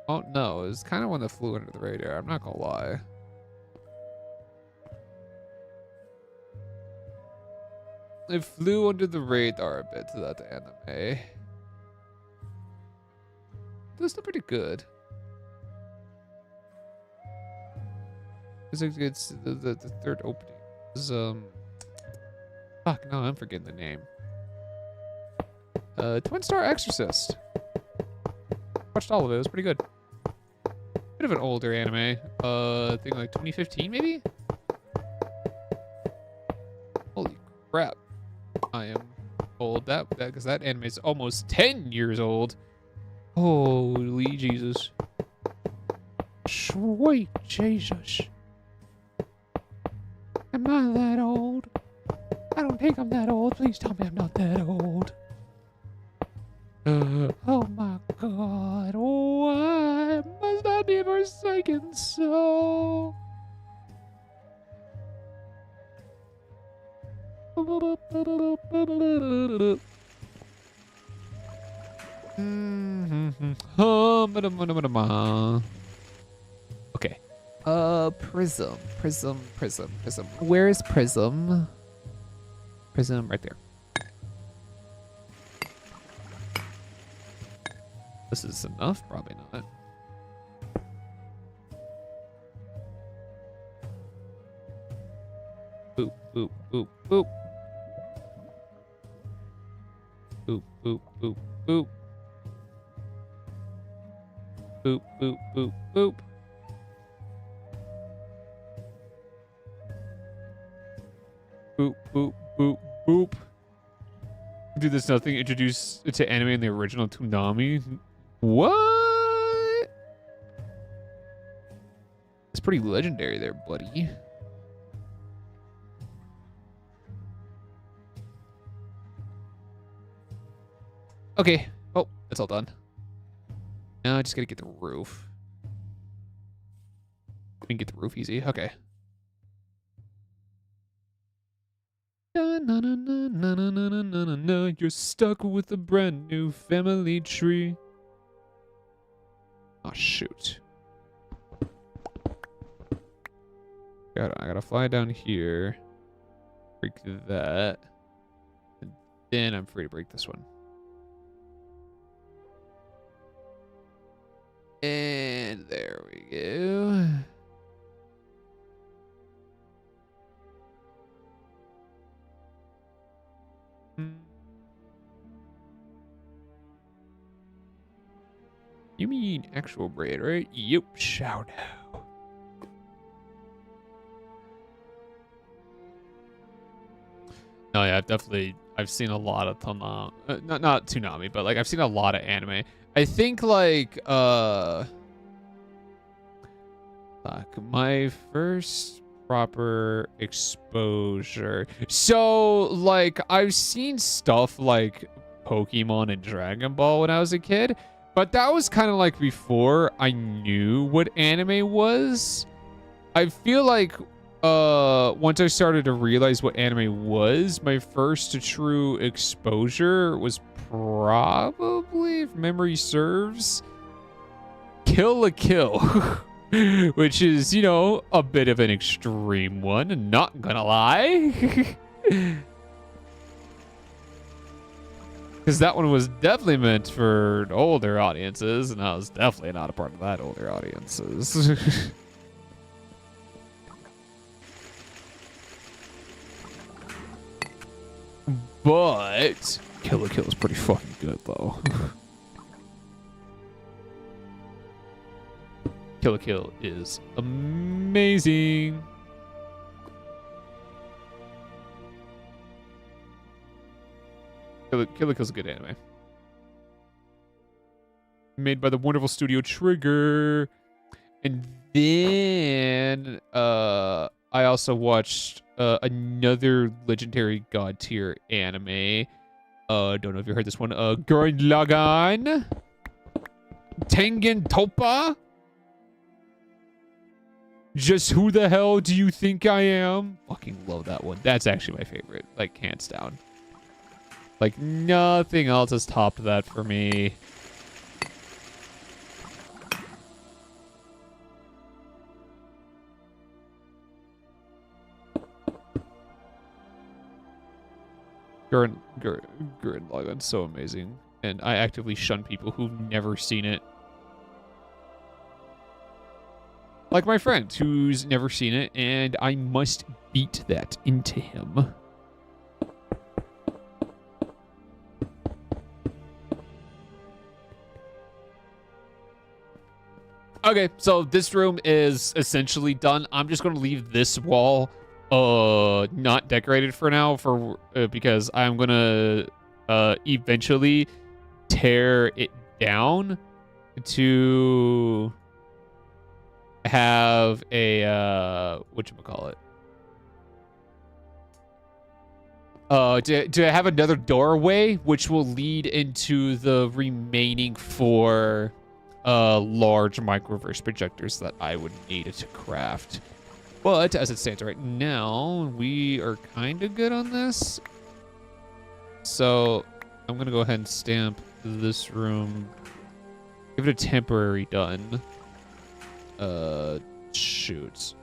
won't know. It was kind of one that flew under the radar. I'm not gonna lie. It flew under the radar a bit to that anime. It was still pretty good. It's the third opening. It was, fuck, no, I'm forgetting the name. Twin Star Exorcist. Watched all of it. It was pretty good. Bit of an older anime. I think like 2015 maybe? Holy crap. I am old. Because that anime is almost 10 years old. Holy Jesus. Sweet Jesus. Am I that old? I don't think I'm that old. Please tell me I'm not that old. Oh my God. Why must I be forsaken so? Okay. Prism. Where is Prism? Prism right there. This is enough? Probably not. Boop, boop, boop, boop. Boop, boop, boop, boop. Boop, boop, boop, boop. Boop, boop, boop, boop. Dude, there's nothing introduced to anime in the original Toonami. What? It's pretty legendary there, buddy. Okay. Oh, it's all done. Now I just gotta get the roof. We can get the roof easy. Okay. Na, you're stuck with a brand new family tree. Oh, shoot. I gotta fly down here. Break that. And then I'm free to break this one. And there we go. You mean actual braid, right? Yep, shout out. No, yeah, I've seen a lot of not Toonami, but like I've seen a lot of anime. I think like my first proper exposure. So like I've seen stuff like Pokemon and Dragon Ball when I was a kid, but that was kind of like before I knew what anime was. I feel like once I started to realize what anime was, my first true exposure was probably, if memory serves, Kill la Kill. Which is, you know, a bit of an extreme one, not gonna lie. Because that one was definitely meant for older audiences, and I was definitely not a part of that older audiences. But Kill la Kill is pretty fucking good, though. Kill la Kill is amazing. Kill la Kill is a good anime. Made by the wonderful studio Trigger. And then I also watched another legendary god tier anime. Don't know if you heard this one. Gurren Lagann. Tengen Toppa. Just who the hell do you think I am? Fucking love that one. That's actually my favorite. Like, hands down. Like, nothing else has topped that for me. Gurren Lagann's so amazing. And I actively shun people who've never seen it. Like my friend who's never seen it, and I must beat that into him. Okay, so this room is essentially done. I'm just going to leave this wall not decorated for now because I'm going to eventually tear it down to have a whatchamacallit? To have another doorway which will lead into the remaining 4 large microverse projectors that I would need to craft. But as it stands right now, we are kind of good on this. So I'm gonna go ahead and stamp this room. Give it a temporary done. Shoot.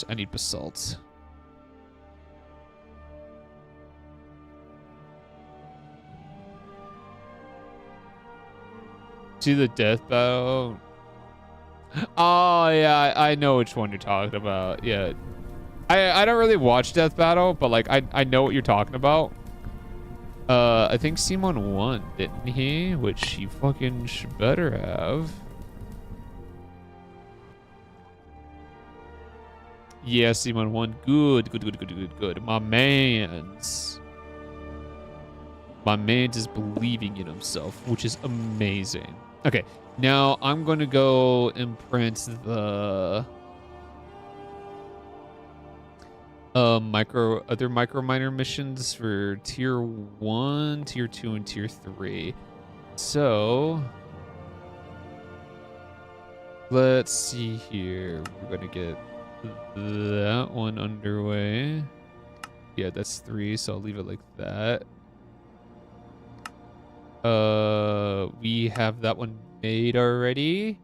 I need basalt. See the death battle? Oh, yeah, I know which one you're talking about. Yeah. I don't really watch Death Battle, but, like, I know what you're talking about. I think Simon won, didn't he? Which he fucking better have. Yeah, Simon won. Good. My man's is believing in himself, which is amazing. Okay, now I'm going to go and print the other micro miner missions for tier 1, tier 2, and tier 3. So let's see here. We're going to get that one underway. Yeah, that's 3, so I'll leave it like that. We have that one made already.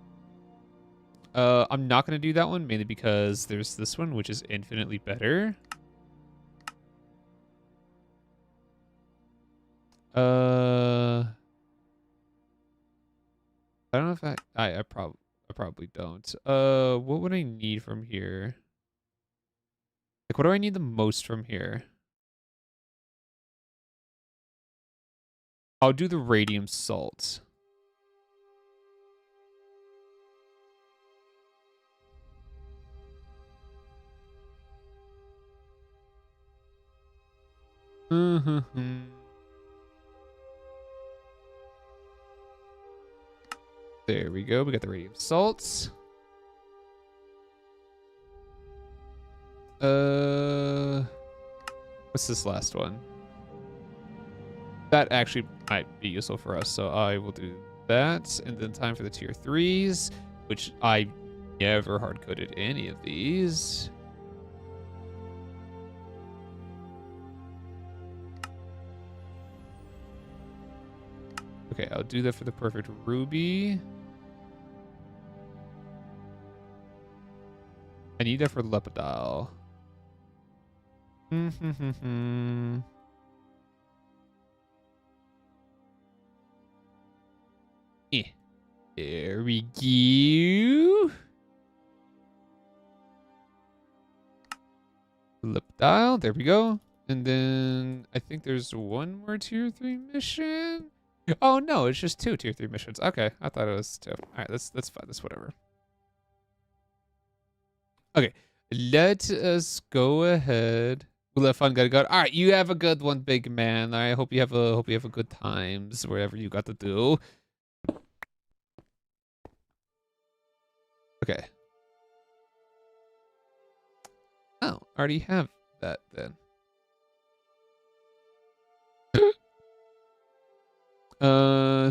I'm not going to do that one, mainly because there's this one, which is infinitely better. I don't know if I probably don't. What would I need from here? Like, what do I need the most from here? I'll do the radium salt. There we go. We got the radium salts. What's this last one? That actually might be useful for us, so I will do that. And then time for the tier 3s, which I never hard-coded any of these. Okay, I'll do that for the perfect ruby. I need that for Lepidile. There we go. Lepidile, there we go. And then I think there's one more tier 3 mission. Oh no, it's just 2 tier 3 missions. Okay, I thought it was 2. All right, that's fine. That's whatever. Okay, let us go ahead. We'll have fun, got. All right, you have a good one, big man. I hope you have a good times wherever you got to do. Okay. Oh, already have that then.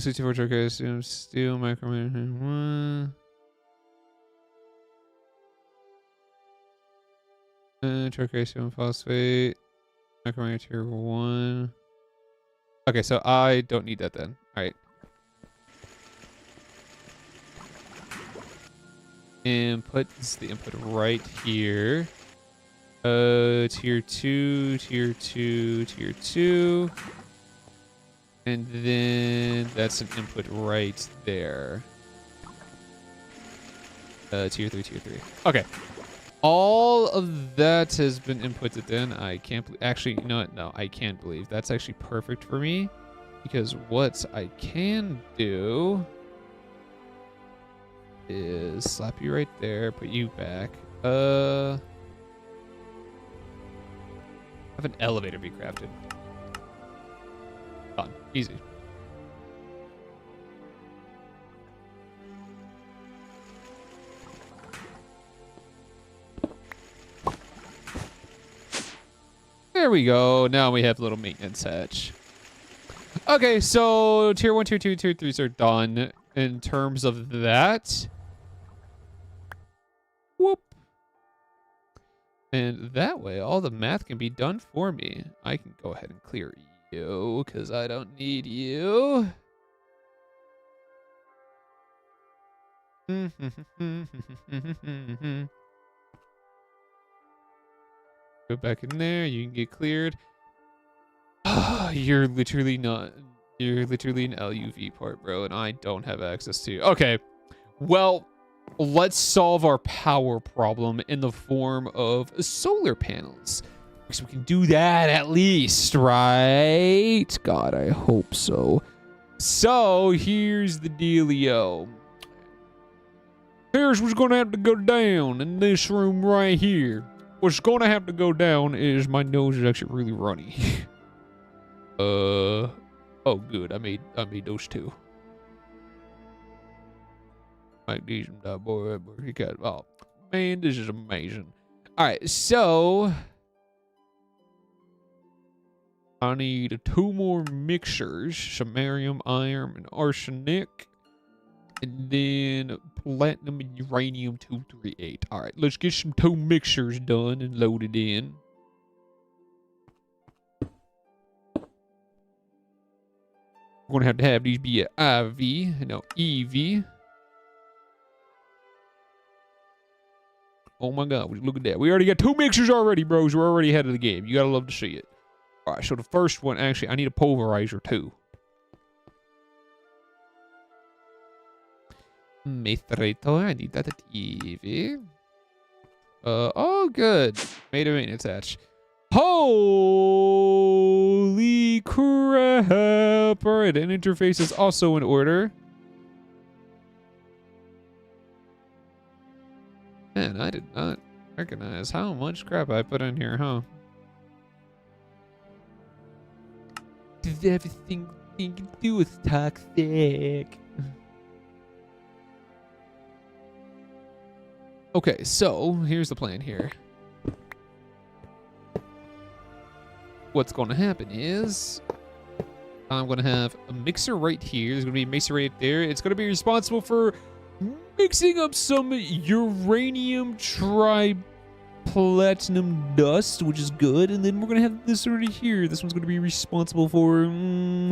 64 turquoise, steel, micromanagement 1. Turquoise, phosphate, micromanagement tier 1. Okay, so I don't need that then. All right. Input is the input right here. Tier 2, tier 2, tier 2. And then that's an input right there. Tier 3, tier 3. Okay. All of that has been inputted in. I can't actually, you know what? No, I can't believe. That's actually perfect for me. Because what I can do is slap you right there, put you back. Have an elevator be crafted. Done. Easy. There we go. Now we have a little maintenance hatch. Okay, so tier 1, tier 2, tier 3s are done in terms of that. Whoop. And that way, all the math can be done for me. I can go ahead and clear you, because I don't need you. Go back in there. You can get cleared. You're literally an LUV part, bro, and I don't have access to you. Okay, well, let's solve our power problem in the form of solar panels. Because we can do that at least, right? God, I hope so. So, here's the dealio. Here's what's going to have to go down in this room right here. What's going to have to go down is my nose is actually really runny. Oh, good. I made those 2. Magnesium boy. Oh, man, this is amazing. All right, so I need 2 more mixers: samarium, iron, and arsenic, and then platinum and uranium 238. All right, let's get some 2 mixers done and loaded in. We're going to have these be an IV, no, EV. Oh my God, look at that. We already got 2 mixers already, bros. We're already ahead of the game. You gotta love to see it. All right, so the first one, actually, I need a pulverizer too. Methrito, I need that at EV. Oh, good. Made a main attach. Holy crap. All right, an interface is also in order. Man, I did not recognize how much crap I put in here, huh? Does everything you can do is toxic? Okay, so here's the plan here. What's going to happen is I'm going to have a mixer right here. There's going to be a mixer right there. It's going to be responsible for mixing up some uranium tri-platinum dust, which is good. And then we're going to have this right here. This one's going to be responsible for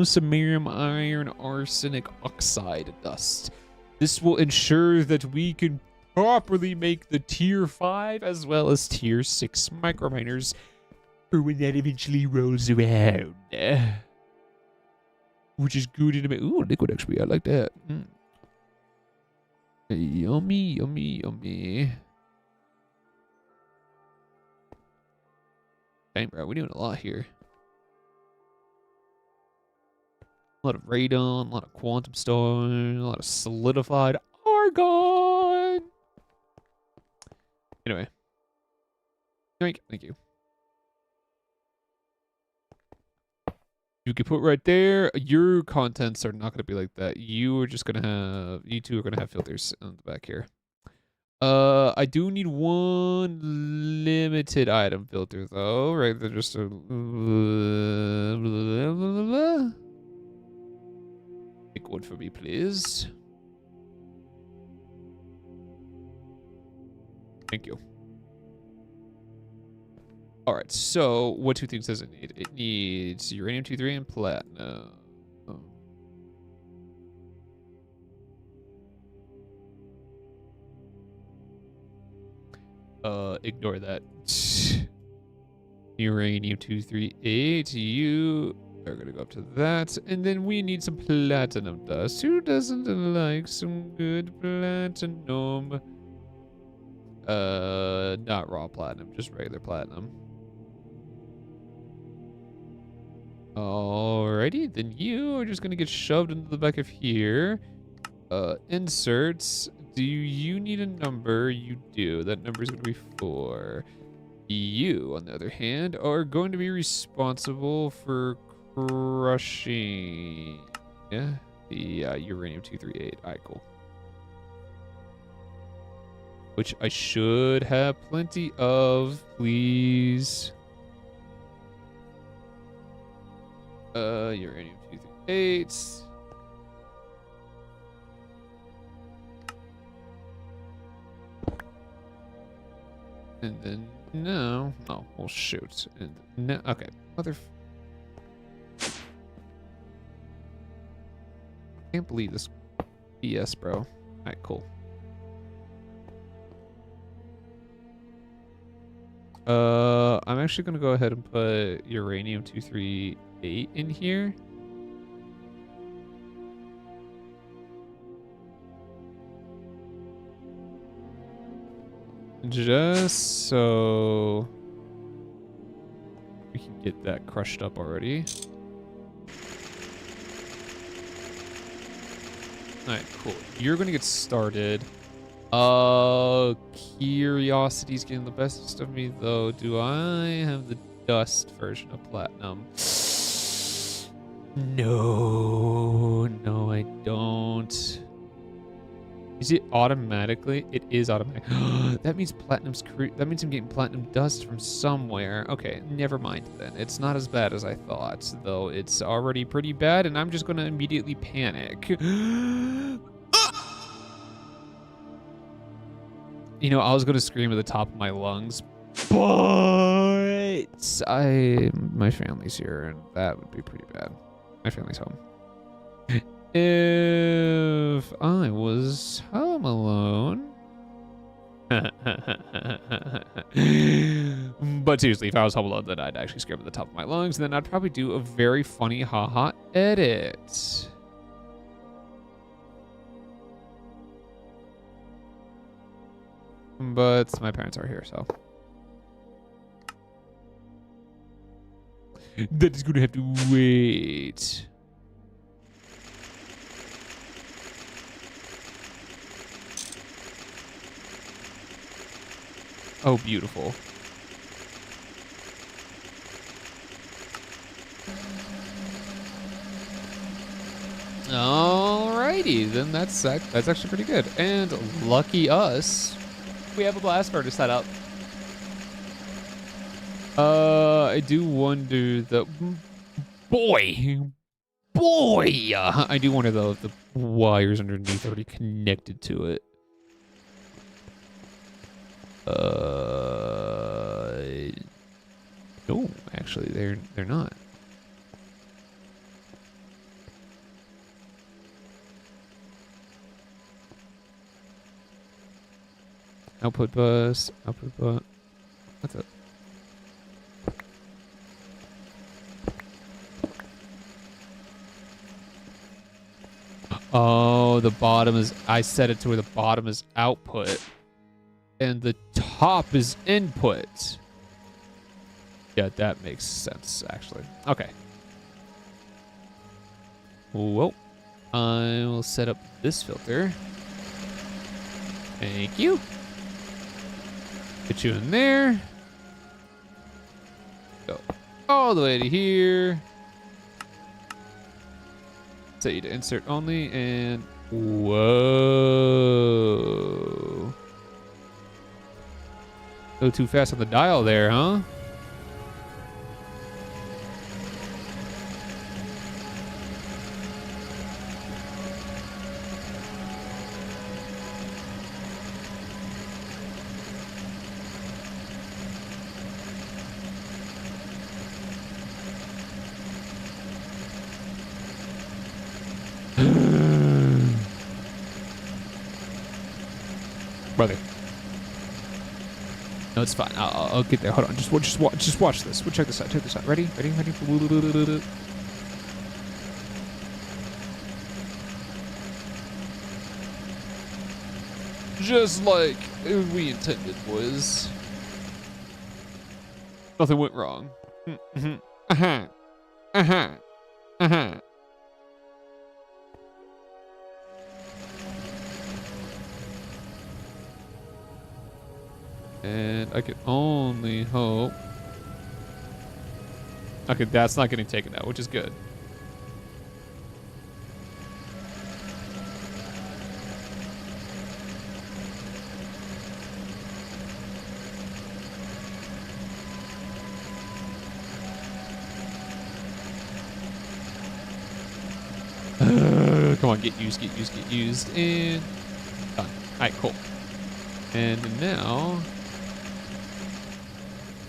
samarium iron arsenic oxide dust. This will ensure that we can properly make the tier 5 as well as tier 6 microminers for when that eventually rolls around. Which is good in a bit. Ooh, liquid XP. I like that. Yummy, yummy, yummy. Dang, bro, we're doing a lot here. A lot of radon, a lot of quantum stone, a lot of solidified argon. Anyway. Thank you. You can put right there. Your contents are not going to be like that. You two are going to have filters on the back here. I do need one limited item filter though. Right, they're just a make one for me, please. Thank you. All right, so what 2 things does it need? It needs uranium-238 and platinum. Ignore that. Uranium-238, you are gonna go up to that, and then we need some platinum dust. Who doesn't like some good platinum? Not raw platinum, just regular platinum. Alrighty, then you are just gonna get shoved into the back of here. Inserts. Do you need a number? You do. That number is gonna be 4. You, on the other hand, are going to be responsible for crushing the uranium-238. Alright, cool. Which I should have plenty of, please. Uranium-238. And then, no. Oh, well, shoot. And no, okay. Can't believe this BS, bro. Alright, cool. I'm actually gonna go ahead and put uranium-238 in here. Just so we can get that crushed up already. Alright, cool. You're gonna get started. Curiosity's getting the best of me though. Do I have the dust version of platinum? No, I don't. Is it automatically? It is automatic. That means that means I'm getting platinum dust from somewhere. Okay, never mind then. It's not as bad as I thought, though it's already pretty bad, and I'm just gonna immediately panic. You know, I was gonna scream at the top of my lungs, but my family's here, and that would be pretty bad. My family's home. If I was home alone. But seriously, if I was home alone, then I'd actually scream at the top of my lungs, and then I'd probably do a very funny haha edit. But my parents are here, so. That is gonna have to wait. Oh, beautiful. Alrighty, then that's actually pretty good. And lucky us, we have a blast furnace set up. I do wonder the boy, I do wonder though if the wires underneath already connected to it. No, actually, they're not. Output bus, output bus. What's up? Oh, the bottom is, I set it to where the bottom is output and the top is input. Yeah, that makes sense, actually. Okay. Whoa. I will set up this filter. Thank you. Get you in there. Go all the way to here. Set you to insert only, and whoa. Go too fast on the dial there, huh? Brother. No, it's fine. I'll get there. Hold on. Just watch this. We'll check this out. Check this out. Ready? Ready? Ready? Just like we intended, boys. Nothing went wrong. Uh-huh. Uh-huh. Uh-huh. And I can only hope. Okay, that's not getting taken out, which is good. Come on, get used. And done. Alright, cool. And now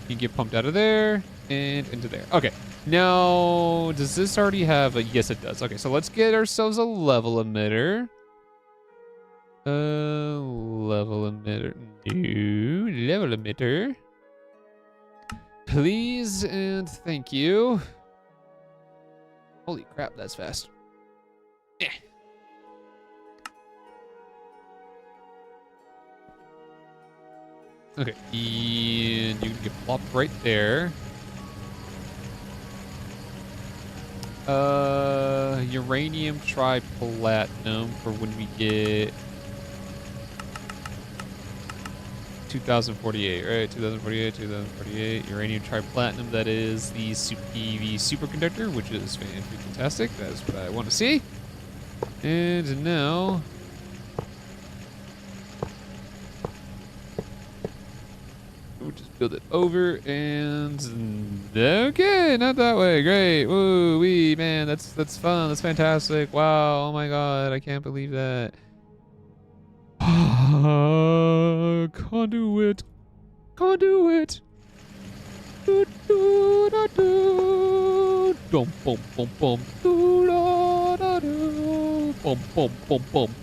you get pumped out of there and into there. Okay. Now, does this already have a... Yes, it does. Okay, so let's get ourselves a level emitter. Level emitter. New level emitter. Please and thank you. Holy crap, that's fast. Yeah. Okay, and you can get plopped right there. Uranium tri-platinum for when we get 2048, right? 2048. Uranium tri-platinum, that is the PV superconductor, which is fantastic. That's what I want to see. And now... we'll just build it over and... Okay, not that way. Great. Woo wee, man. That's fun. That's fantastic. Wow. Oh my god. I can't believe that. Conduit. Conduit. Do, do, da, do. Dum, bum, bum, bum. Do, da, da, do. boom, boom, boom, boom.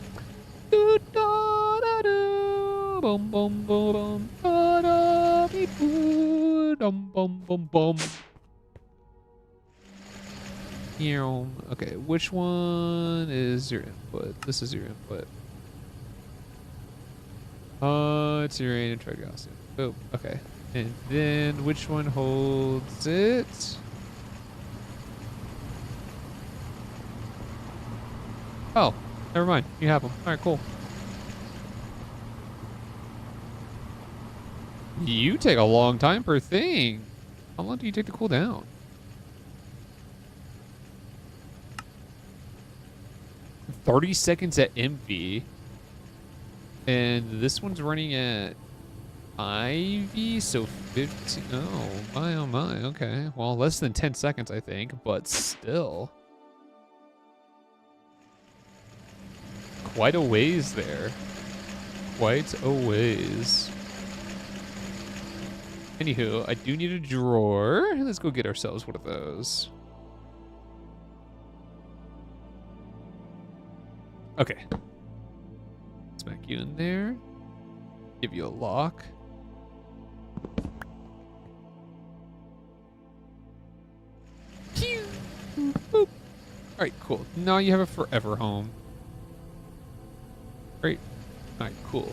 Do, da, da, do. Boom, boom, boom, boom. Da, da, beep, boo. Dum, boom, boom, boom. Okay, which one is your input? This is your input. It's your Trigaussian. Oh, okay. And then which one holds it? Oh, never mind. You have them. All right, cool. You take a long time per thing. How long do you take to cool down? 30 seconds at MV. And this one's running at IV, so 15. Oh my. Okay. Well, less than 10 seconds, I think, but still. Quite a ways there. Quite a ways. Anywho, I do need a drawer. Let's go get ourselves one of those. Okay. Smack you in there. Give you a lock. Pew! Boop. Alright, cool. Now you have a forever home. Great. Alright, cool.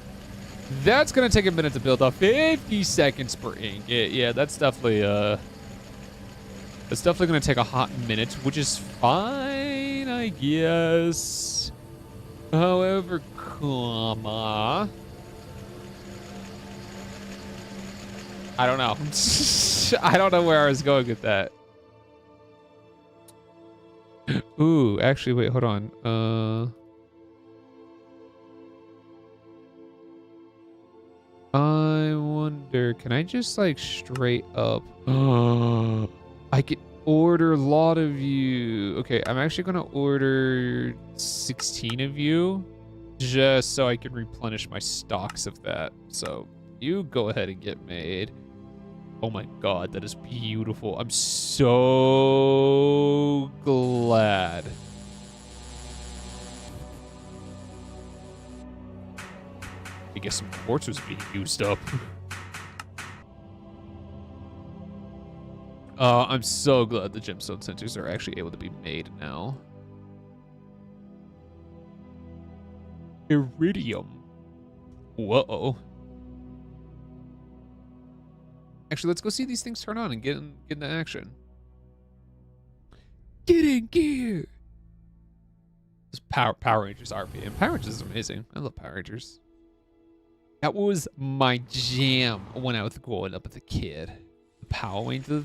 That's gonna take a minute to build up. 50 seconds per ingot. Yeah, that's definitely gonna take a hot minute, which is fine, I guess. However, comma, I don't know. I don't know where I was going with that. Ooh, actually, wait, hold on. I wonder, can I just like straight up? I could order a lot of you. Okay, I'm actually gonna order 16 of you just so I can replenish my stocks of that. So you go ahead and get made. Oh my god, that is beautiful. I'm so glad. I guess some quartz was being used up. I'm so glad the gemstone sensors are actually able to be made now. Iridium. Whoa. Actually, let's go see these things turn on and get into action. Get in gear. This Power Rangers RP. And Power Rangers is amazing. I love Power Rangers. That was my jam when I was growing up as a kid. The Power Rangers.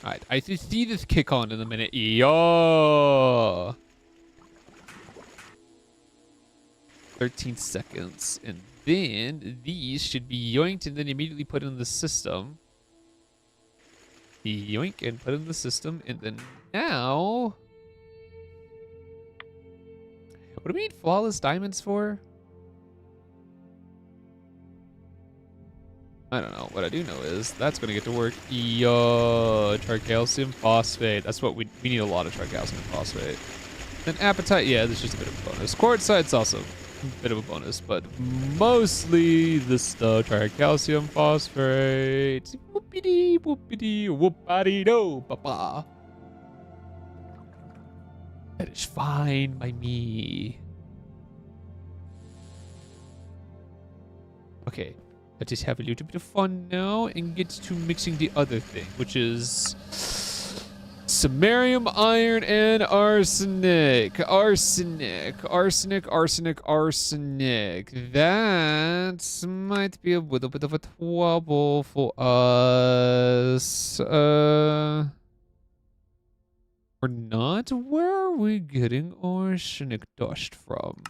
Alright, I see this kick on in a minute. Yo! 13 seconds. And then these should be yoinked and then immediately put in the system. Yoink and put in the system. And then now... What do we need flawless diamonds for? I don't know. What I do know is that's going to get to work. Yo, tricalcium phosphate. That's what we need a lot of tricalcium phosphate. Then appetite, yeah, that's just a bit of a bonus. Quartzite's also a bit of a bonus, but mostly the stuff. Tricalcium phosphate. Whoopity, whoopity, whoopity do, papa. That is fine by me. Okay. Let's just have a little bit of fun now and get to mixing the other thing, which is samarium, iron, and arsenic. Arsenic. That might be a little bit of a trouble for us. Or not? Where are we getting arsenic dust from?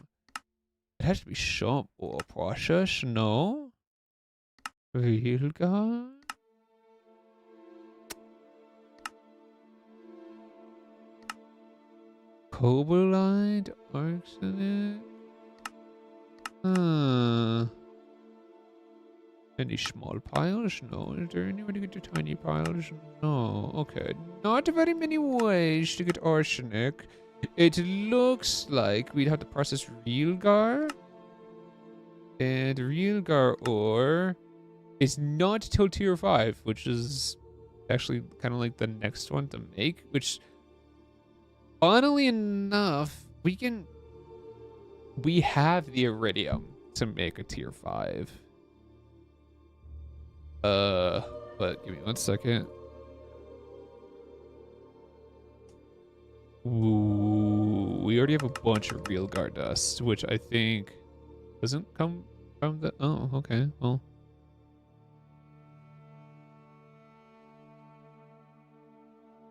It has to be some ore process, no? Real guy? Cobalite, arsenic. Any small piles? No. Is there any way to get to tiny piles? No. Okay. Not very many ways to get arsenic. It looks like we'd have to process real gar. And real gar ore is not till tier 5, which is actually kind of like the next one to make, which funnily enough, we have the iridium to make a tier 5. But give me 1 second. Ooh, we already have a bunch of real guard dust, which I think doesn't come from the. Oh, okay. Well,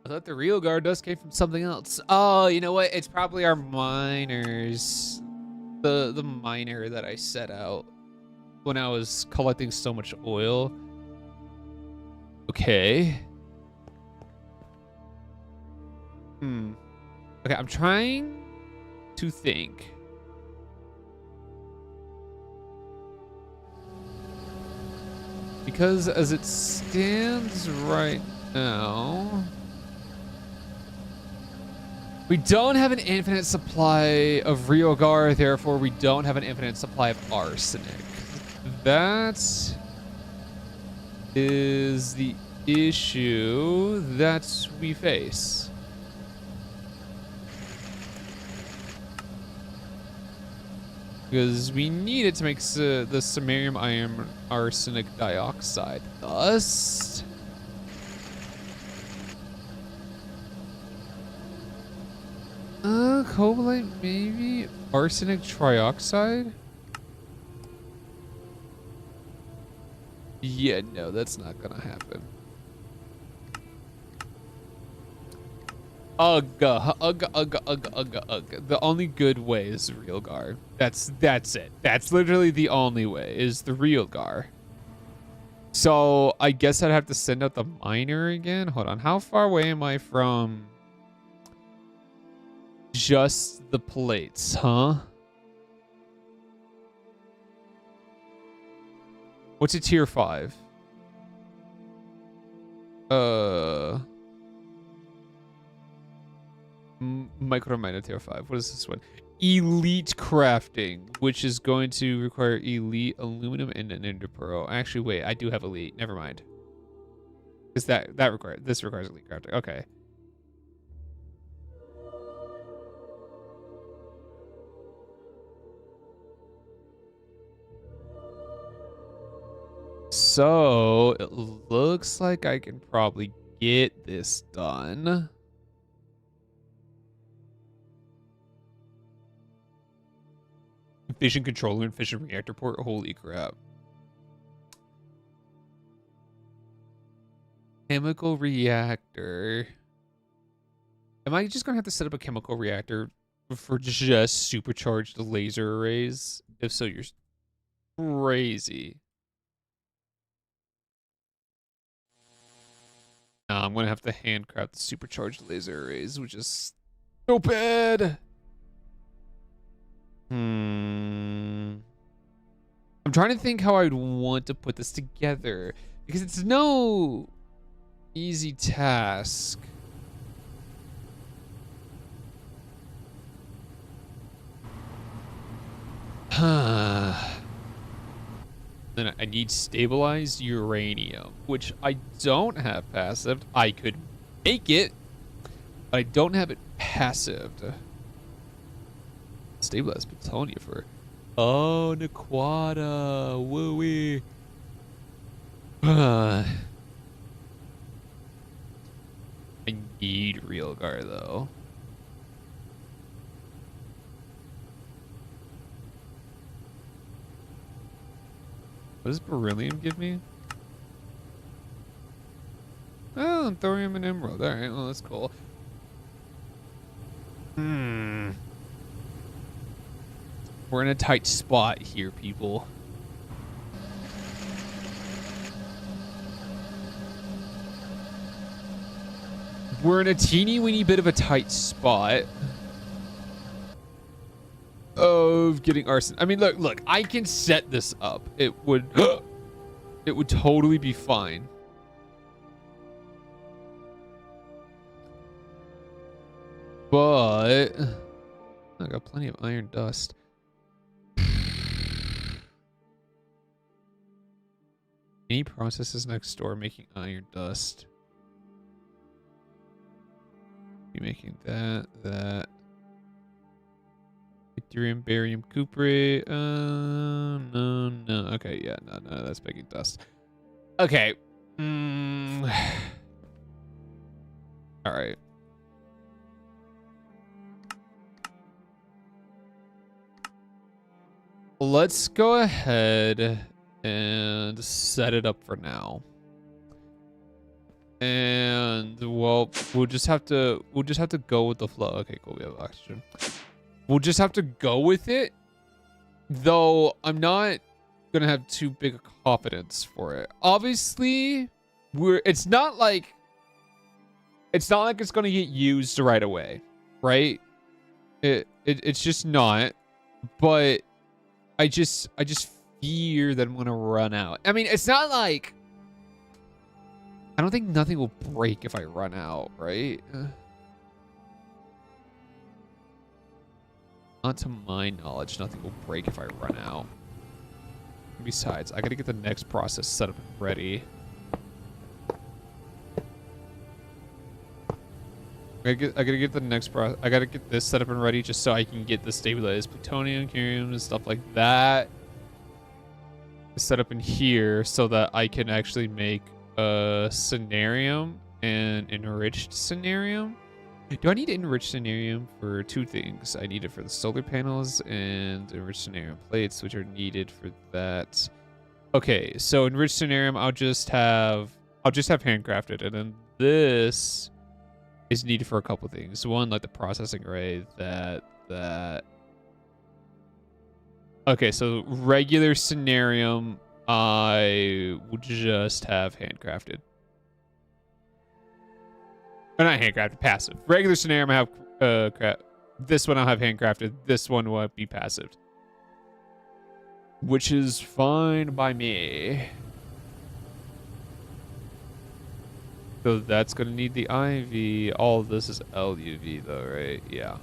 I thought the real guard dust came from something else. Oh, you know what? It's probably our miners. The miner that I set out when I was collecting so much oil. Okay. Okay, I'm trying to think. Because as it stands right now, we don't have an infinite supply of Riogar, therefore we don't have an infinite supply of arsenic. That is the issue that we face. Because we need it to make the samarium iron arsenic dioxide. Thus, cobalt maybe? Arsenic trioxide? Yeah, no, that's not gonna happen. Ugh. The only good way is the real gar. That's it. That's literally the only way is the real gar. So I guess I'd have to send out the miner again. Hold on. How far away am I from just the plates, huh? What's a tier 5? Microminer tier 5. What is this one? Elite crafting, which is going to require elite aluminum and an ender pearl. Actually, wait, I do have elite. Never mind. Because this requires elite crafting. Okay. So it looks like I can probably get this done. Fission controller and fission reactor port. Holy crap. Chemical reactor. Am I just gonna have to set up a chemical reactor for just supercharged laser arrays? If so, you're crazy. No, I'm gonna have to handcraft the supercharged laser arrays, which is stupid. I'm trying to think how I'd want to put this together because it's no easy task. Then I need stabilized uranium, which I don't have passive. I could make it, but I don't have it passived. Stabilized plutonium for. Oh, Naquata. Wooey. I need real gar though. What does beryllium give me? Oh, thorium and emerald. Alright, well, that's cool. We're in a tight spot here, people. We're in a teeny weeny bit of a tight spot of getting arson. I mean, look, I can set this up. It would It would totally be fine. But I got plenty of iron dust. Any processes next door making iron dust. Be making that. Yttrium, barium, cuprate. No. Okay, yeah, no, that's making dust. Okay. All right. Let's go ahead and set it up for now. And well, we'll just have to go with the flow. Okay, cool. We have oxygen. We'll just have to go with it. Though I'm not gonna have too big a confidence for it. Obviously, it's not like it's gonna get used right away, right? It's just not. But I just fear that I'm gonna run out. I mean, it's not like I don't think nothing will break if I run out, right? Not to my knowledge, nothing will break if I run out. Besides, I gotta get the next process set up and ready. I gotta get the next process. I gotta get this set up and ready just so I can get the stabilized plutonium, curium, and stuff like that set up in here so that I can actually make a scenarium and enriched scenarium. Do I need enriched scenarium for two things? I need it for the solar panels and enriched scenarium plates, which are needed for that. Okay, so enriched scenarium, I'll just have handcrafted, and then this is needed for a couple things. One, like the processing array, that. Okay, so regular scenarium, I will just have handcrafted. Or not handcrafted, passive. Regular scenario, I have this one I'll have handcrafted. This one will be passive, which is fine by me. So that's gonna need the IV. All of this is LUV though, right? Yeah.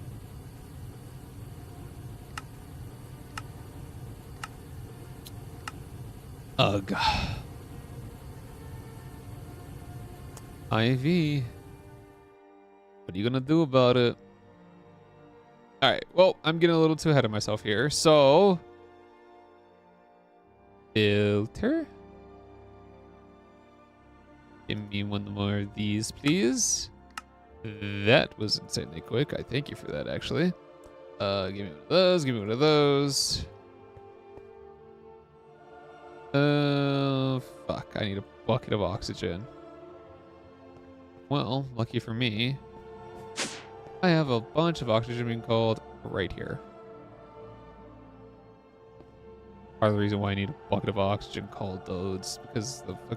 Ugh. IV. What are you gonna do about it? All right. Well, I'm getting a little too ahead of myself here. So, filter. Give me one more of these, please. That was insanely quick. I thank you for that, actually. Give me one of those. Give me one of those. Fuck. I need a bucket of oxygen. Well, lucky for me, I have a bunch of oxygen being called right here. Part of the reason why I need a bucket of oxygen called though, it's because Alright,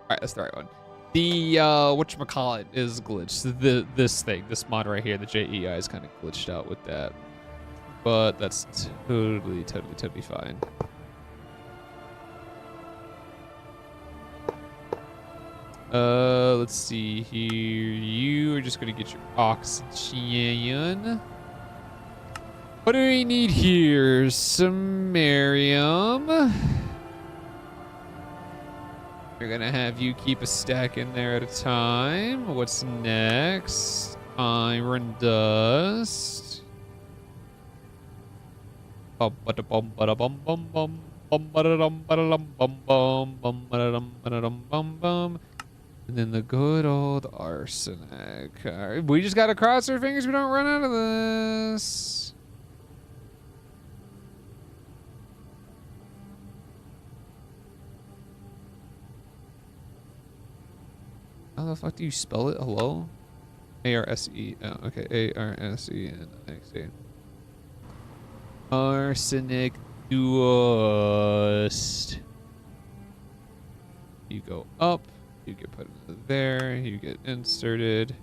that's the right one. The whatchamacallit is glitched. This mod right here, the JEI is kind of glitched out with that. But that's totally fine. Let's see here. You are just gonna get your oxygen. What do we need here? Samarium. We're gonna have you keep a stack in there at a time. What's next? Iron dust. And then the good old arsenic. All right, we just gotta cross our fingers we don't run out of this. How the fuck do you spell it? Hello? A-R-S-E. Oh, okay. A-R-S-E-N-I-C. Arsenic dust. You go up. You get put into there. You get inserted.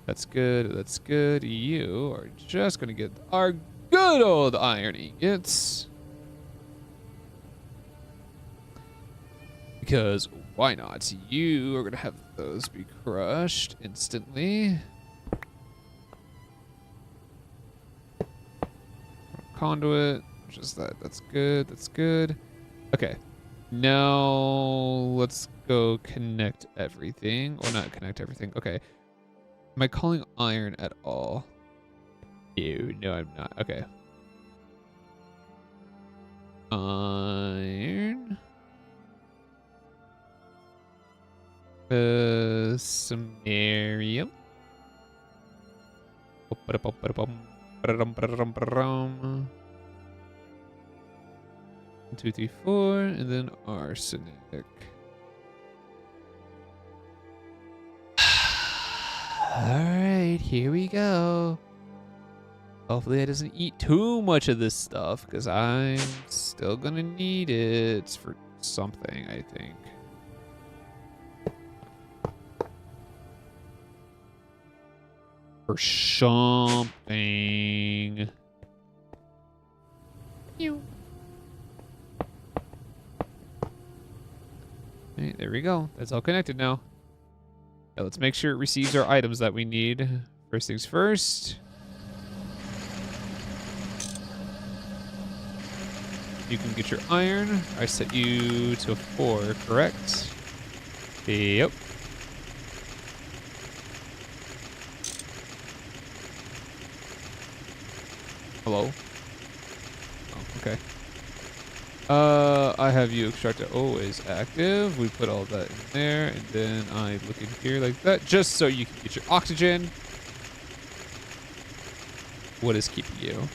That's good. That's good. You are just going to get our good old iron ingots. because why not? You are gonna have those be crushed instantly. Conduit, just that. That's good. That's good. Okay. Now let's go connect everything. Or not connect everything. Okay. Am I calling iron at all? Ew, no, I'm not. Okay. Iron. Samarium. 1, 2, 3, 4, and then arsenic. Alright, here we go. Hopefully it doesn't eat too much of this stuff, because I'm still gonna need it for something, I think. For something. Ew. Right, there we go. That's all connected now. Now let's make sure it receives our items that we need. First things first. You can get your iron. I set you to 4, correct? Yep. Hello? Oh, okay. I have you extractor always active. We put all that in there, and then I look in here like that, just so you can get your oxygen. What is keeping you?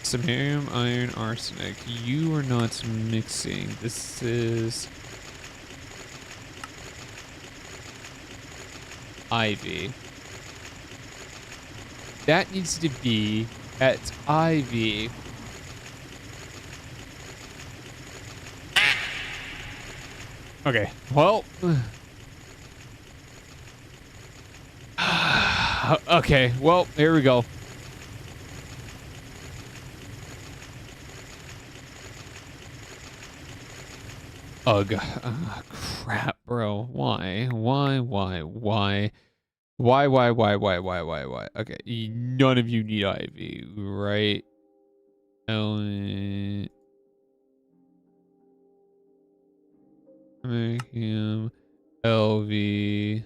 Samarium, iron, arsenic. You are not mixing. This is ivy. That needs to be at ivy. Okay, well. Okay, well, here we go. Ugh. Crap, bro. Why? Why? Why? Okay, none of you need ivy, right? Him, LV.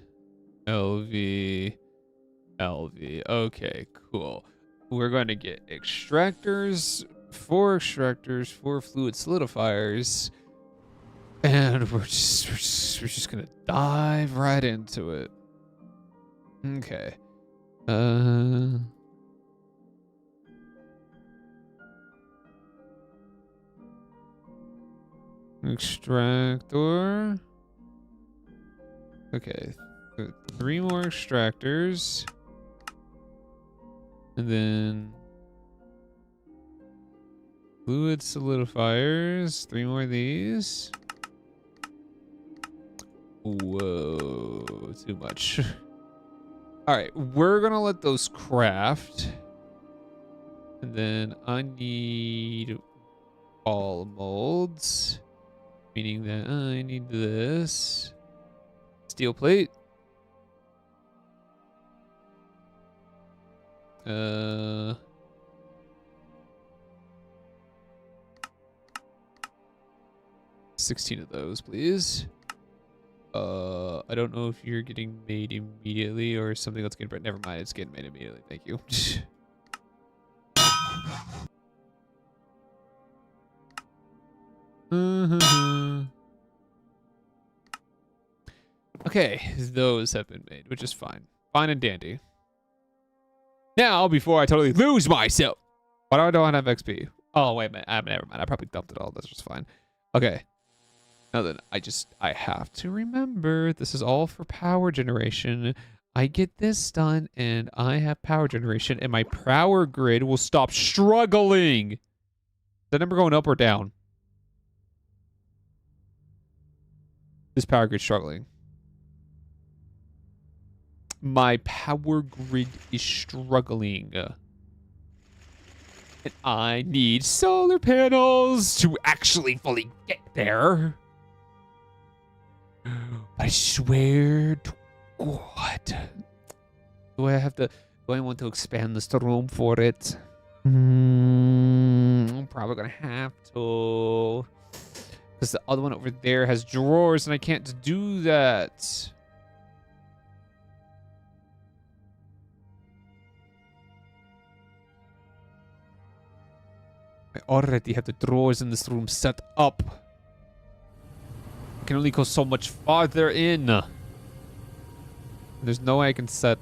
Okay, cool. We're going to get extractors, 4 extractors, 4 fluid solidifiers, and we're just gonna dive right into it. Okay. Extractor. Okay. 3 more extractors. And then fluid solidifiers. 3 more of these. Whoa, too much. All right, we're gonna let those craft. And then I need all molds, meaning that I need this. Steel plate. 16 of those, please. I don't know if you're getting made immediately or something that's getting, but never mind, it's getting made immediately. Thank you. Okay, those have been made, which is fine. Fine and dandy. Now, before I totally lose myself. Why do I don't have XP? Oh, wait a minute. Never mind. I probably dumped it all. That's just fine. Okay. Now then, I have to remember this is all for power generation. I get this done and I have power generation and my power grid will stop struggling. Is that number going up or down? This power grid struggling. My power grid is struggling. And I need solar panels to actually fully get there. I swear to God. Do I want to expand this room for it? I'm probably gonna have to. Because the other one over there has drawers and I can't do that. I already have the drawers in this room set up. I can only go so much farther in. There's no way I can set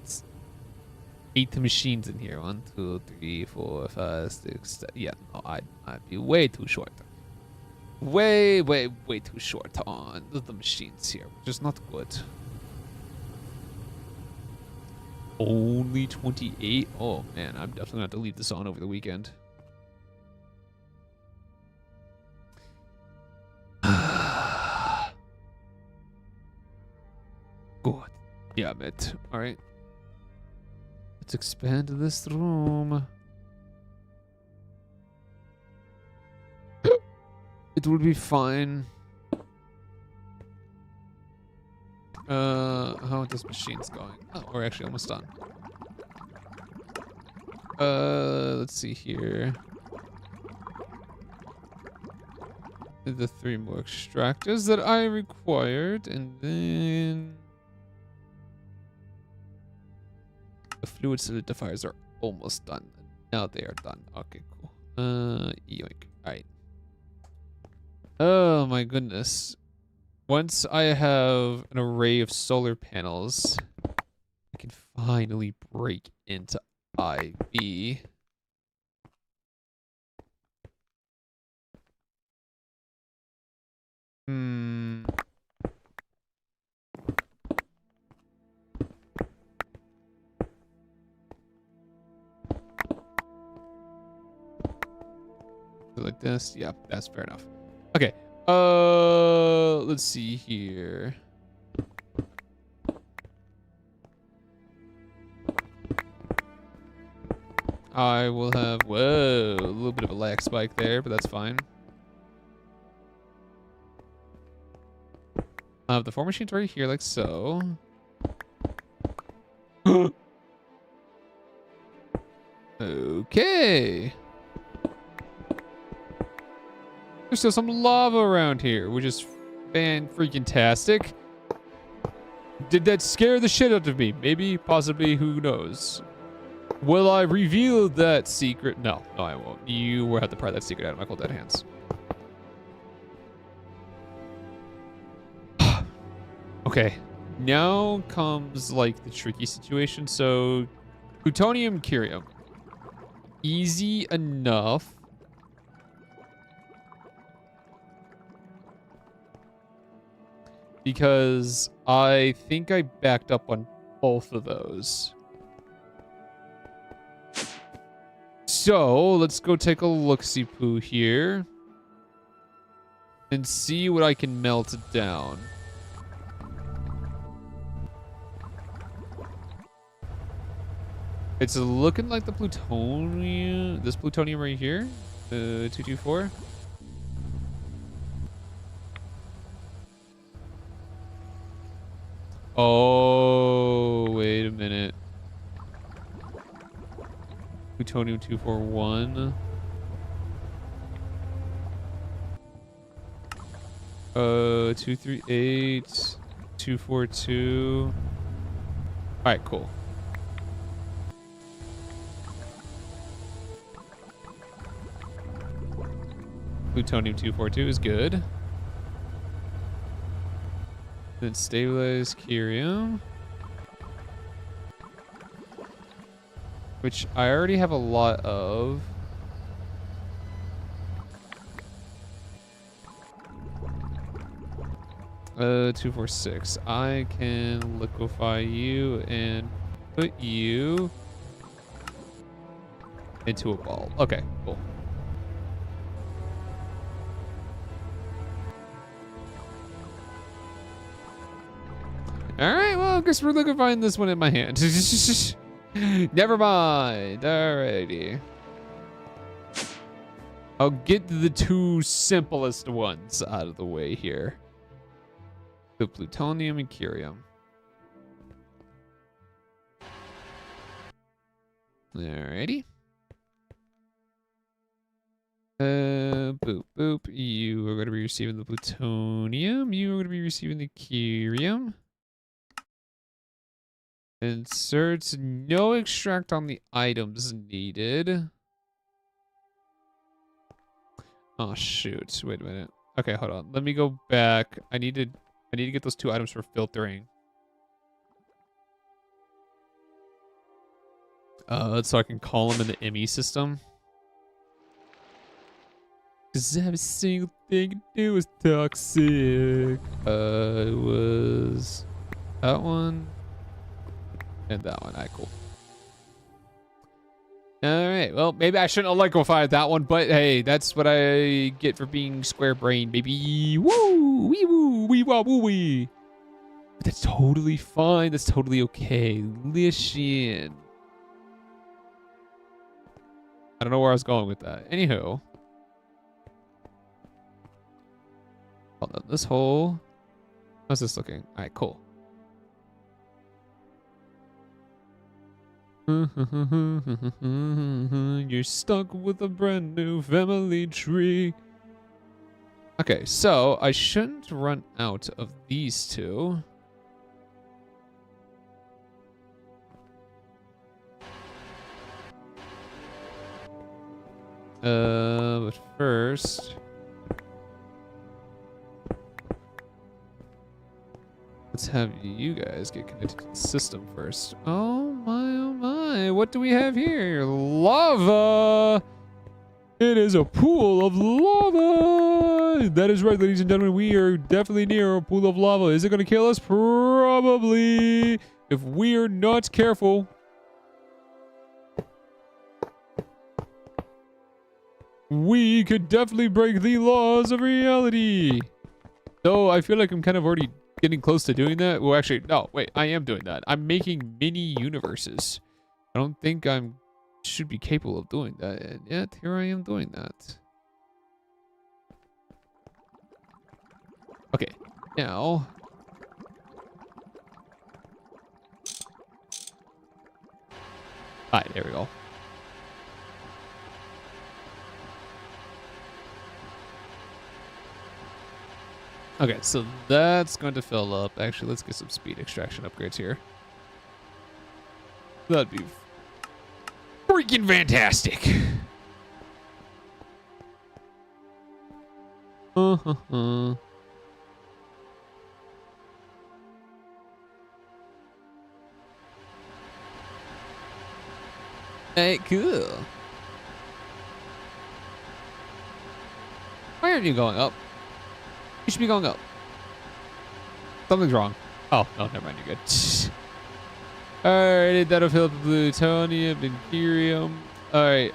8 machines in here. 1, 2, 3, 4, 5, 6, 7. Yeah, no, I'd be way too short. Way too short on the machines here, which is not good. Only 28? Oh man, I'm definitely gonna have to leave this on over the weekend. God damn it. Alright. Let's expand this room. It will be fine. How are those machines going? Oh, we're actually almost done. Let's see here. The 3 more extractors that I required, and then the fluid solidifiers are almost done. Now they are done. Okay, cool. Yoink. Alright. Oh my goodness. Once I have an array of solar panels, I can finally break into IB. Like this? Yeah, that's fair enough. Okay. Let's see here. I will have, whoa, a little bit of a lag spike there, but that's fine. I have the 4 machines right here, like so. Okay. There's still some lava around here, which is fan-freaking-tastic. Did that scare the shit out of me? Maybe, possibly, who knows? Will I reveal that secret? No, I won't. You will have to pry that secret out of my cold dead hands. Okay, now comes, like, the tricky situation. So, plutonium curium. Easy enough. Because I think I backed up on both of those. So, let's go take a look-see-poo here. And see what I can melt down. It's looking like the plutonium... This plutonium right here. 224. Oh, wait a minute. Plutonium 241. 238. 242. Alright, cool. Plutonium 242 is good. Then stabilize curium. Which I already have a lot of. Uh, 246. I can liquefy you and put you into a ball. Okay, cool. Alright, well, I guess we're liquefying this one in my hand. Never mind. Alrighty. I'll get the two simplest ones out of the way here. The plutonium and curium. Alrighty. Boop, boop. You are going to be receiving the plutonium. You are going to be receiving the curium. Insert no extract on the items needed. Oh shoot! Wait a minute. Okay, hold on. Let me go back. I need to get those two items for filtering. So I can call them in the ME system. Cause every single thing you do is toxic. It was that one and that one. Alright, cool. Alright, well, maybe I shouldn't have liquefied that one, but hey, that's what I get for being square brain, baby. Woo! Wee woo! Wee wah woo wee! But that's totally fine. That's totally okay. Listen. I don't know where I was going with that. Anywho. Hold on, this hole. How's this looking? Alright, cool. You're stuck with a brand new family tree. Okay, so I shouldn't run out of these two. But first, let's have you guys get connected to the system first. Oh my, what do we have here? Lava! It is a pool of lava! That is right, ladies and gentlemen, we are definitely near a pool of lava. Is it gonna kill us? Probably, if we are not careful. We could definitely break the laws of reality. Though I feel like I'm kind of already getting close to doing that. Well, actually, no, wait, I am doing that. I'm making mini universes. I don't think I'm should be capable of doing that, and yet here I am doing that. Okay, now alright, there we go. Okay, so that's going to fill up. Actually, let's get some speed extraction upgrades here. That'd be freaking fantastic. Hey, cool. Why aren't you going up? You should be going up. Something's wrong. Oh, no, never mind. You're good. Alright, that'll fill up the plutonium and curium. Alright,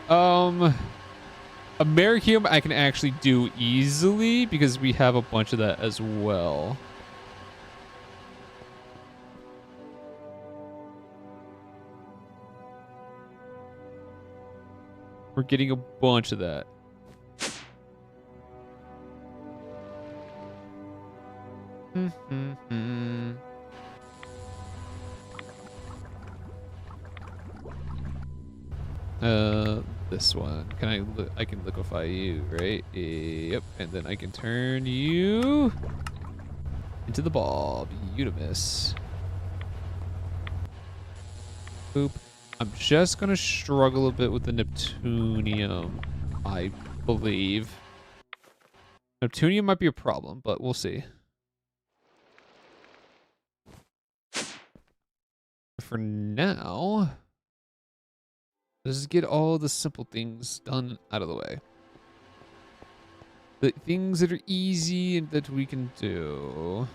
Americium I can actually do easily because we have a bunch of that as well. We're getting a bunch of that. This one. I can liquefy you, right? Yep. And then I can turn you into the ball. Beautimus. Boop. I'm just gonna struggle a bit with the Neptunium, I believe. Neptunium might be a problem, but we'll see. For now, let's get all the simple things done out of the way. The things that are easy and that we can do.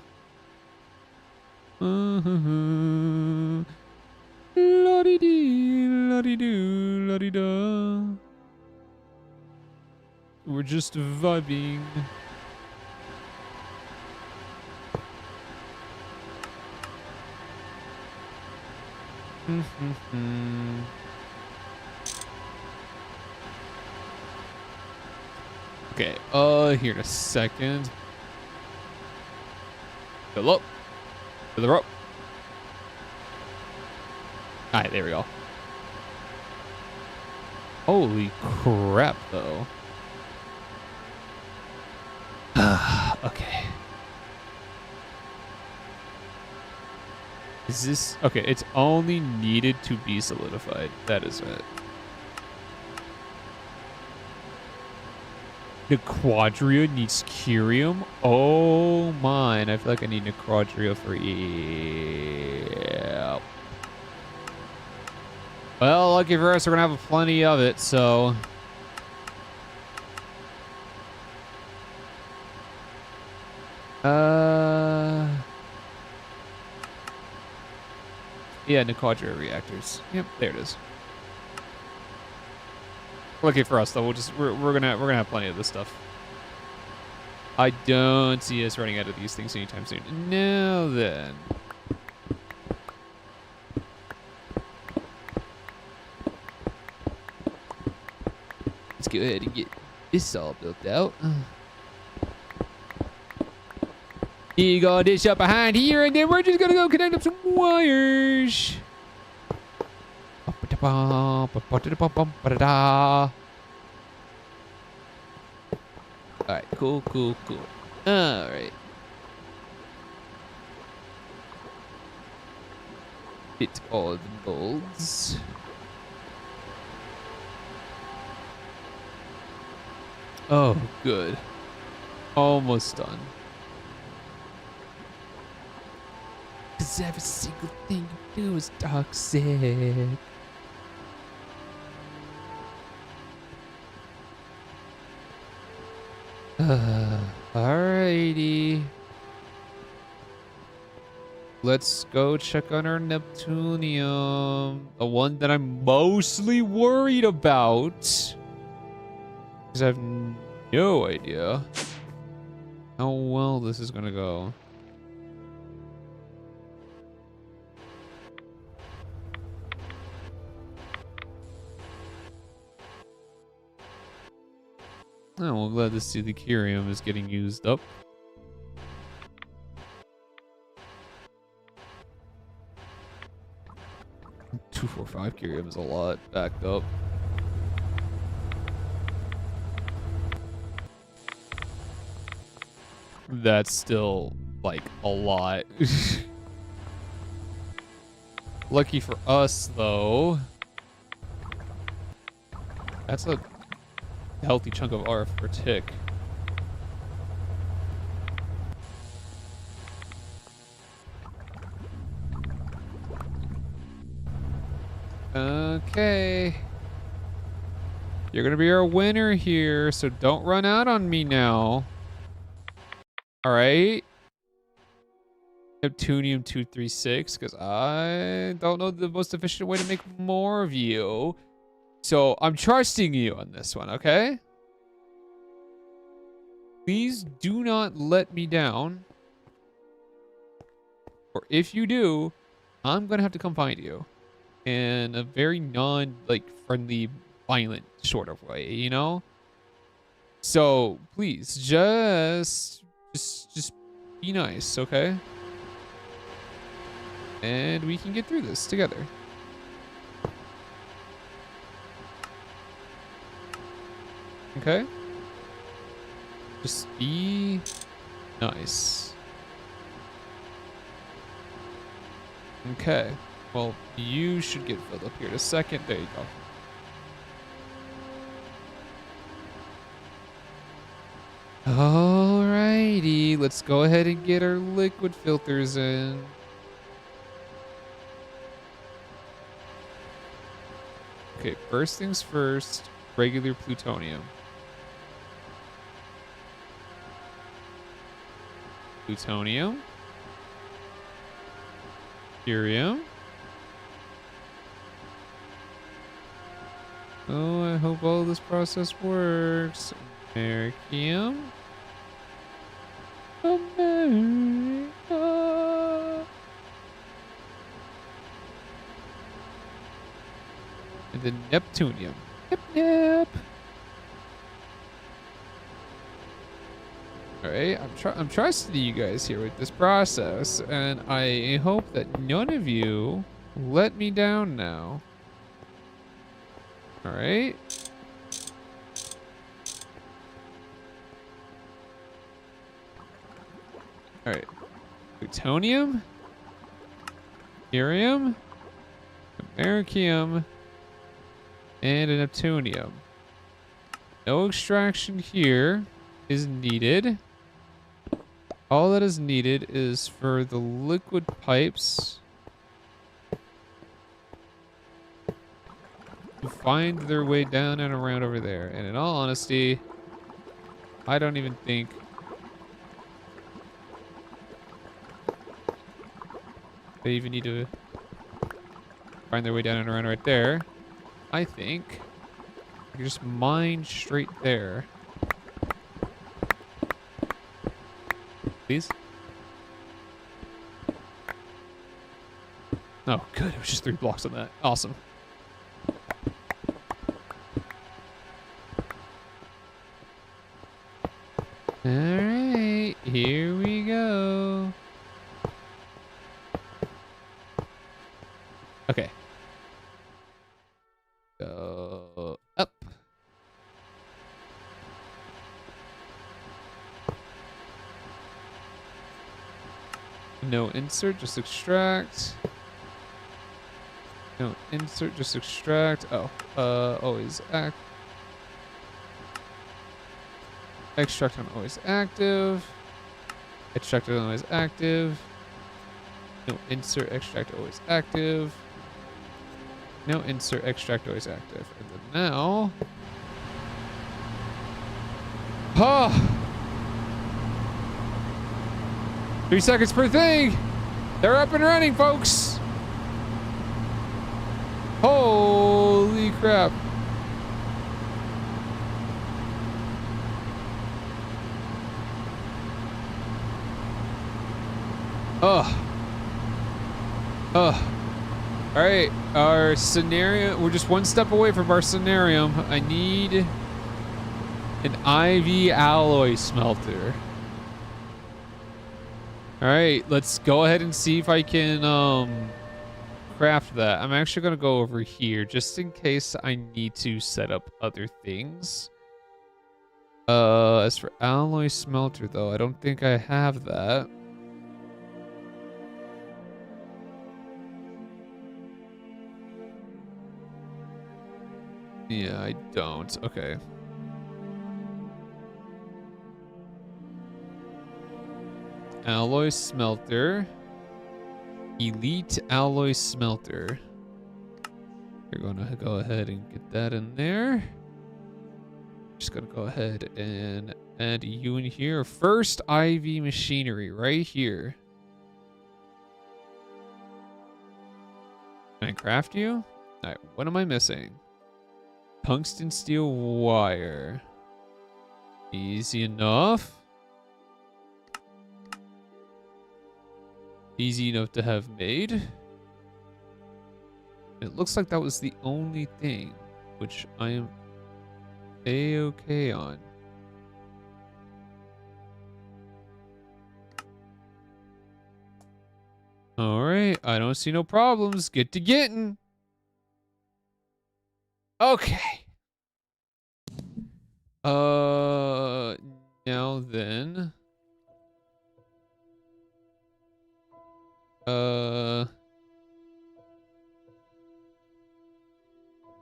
La-dee-dee, la-dee-doo, la-dee-da. We're just vibing. Okay, here in a second. Fill up. To the rope. Alright, there we go. Holy crap, though. Okay. Is this... Okay, it's only needed to be solidified. That is it. Necrodria needs Curium? Oh, mine. I feel like I need Necrodria for... Yeah. Well, lucky for us, we're going to have plenty of it, so... Yeah, Necrodria reactors. Yep, there it is. Lucky for us, though, we're gonna have plenty of this stuff. I don't see us running out of these things anytime soon. Now then. Let's go ahead and get this all built out. You got this up behind here, and then we're just gonna go connect up some wires. Alright, cool. Alright. Fit all the molds. Oh, good. Almost done. Cause every single thing you do is toxic. Alrighty. Let's go check on our Neptunium. The one that I'm mostly worried about. Because I have no idea how well this is gonna go. Oh, well, glad to see the Curium is getting used up. $245 Curium is a lot backed up. That's still, like, a lot. Lucky for us, though. That's a healthy chunk of RF per tick. Okay. You're gonna be our winner here, so don't run out on me now. Alright. Neptunium 236, because I don't know the most efficient way to make more of you. So I'm trusting you on this one, okay? Please do not let me down. Or if you do, I'm gonna have to come find you. In a very friendly, violent sort of way, you know? So please, just be nice, okay? And we can get through this together. Okay? Just be nice. Okay. Well, you should get filled up here in a second. There you go. Alrighty, let's go ahead and get our liquid filters in. Okay, first things first, regular plutonium. Plutonium. Curium. Oh, I hope all this process works. Americium. America. And then Neptunium. Nep. All right, I'm trusting you guys here with this process, and I hope that none of you let me down now. All right. All right. Plutonium, curium, americium, and a neptunium. No extraction here is needed. All that is needed is for the liquid pipes to find their way down and around over there. And in all honesty, I don't even think they even need to find their way down and around right there. I think I can just mine straight there. Please? Oh, good. It was just 3 blocks on that. Awesome. Alright, here we go. Okay. Go up. No insert, just extract. No insert, just extract. Oh, always act. Extract on always active. Extract on always active. No insert, extract always active. No insert, extract always active. And then now. Oh! 3 seconds per thing. They're up and running, folks. Holy crap. Oh. Oh. All right. Our scenario. We're just 1 step away from our scenarium. I need an IV alloy smelter. All right, let's go ahead and see if I can craft that. I'm actually gonna go over here just in case I need to set up other things. As for alloy smelter though, I don't think I have that. Yeah, I don't. Okay. Alloy smelter. Elite alloy smelter. You're gonna go ahead and get that in there. Just gonna go ahead and add you in here. First IV machinery right here. Can I craft you? Alright, what am I missing? Tungsten steel wire. Easy enough. Easy enough to have made. It looks like that was the only thing, which I am A-okay on. Alright, I don't see no problems. Get to getting. Okay. Now then.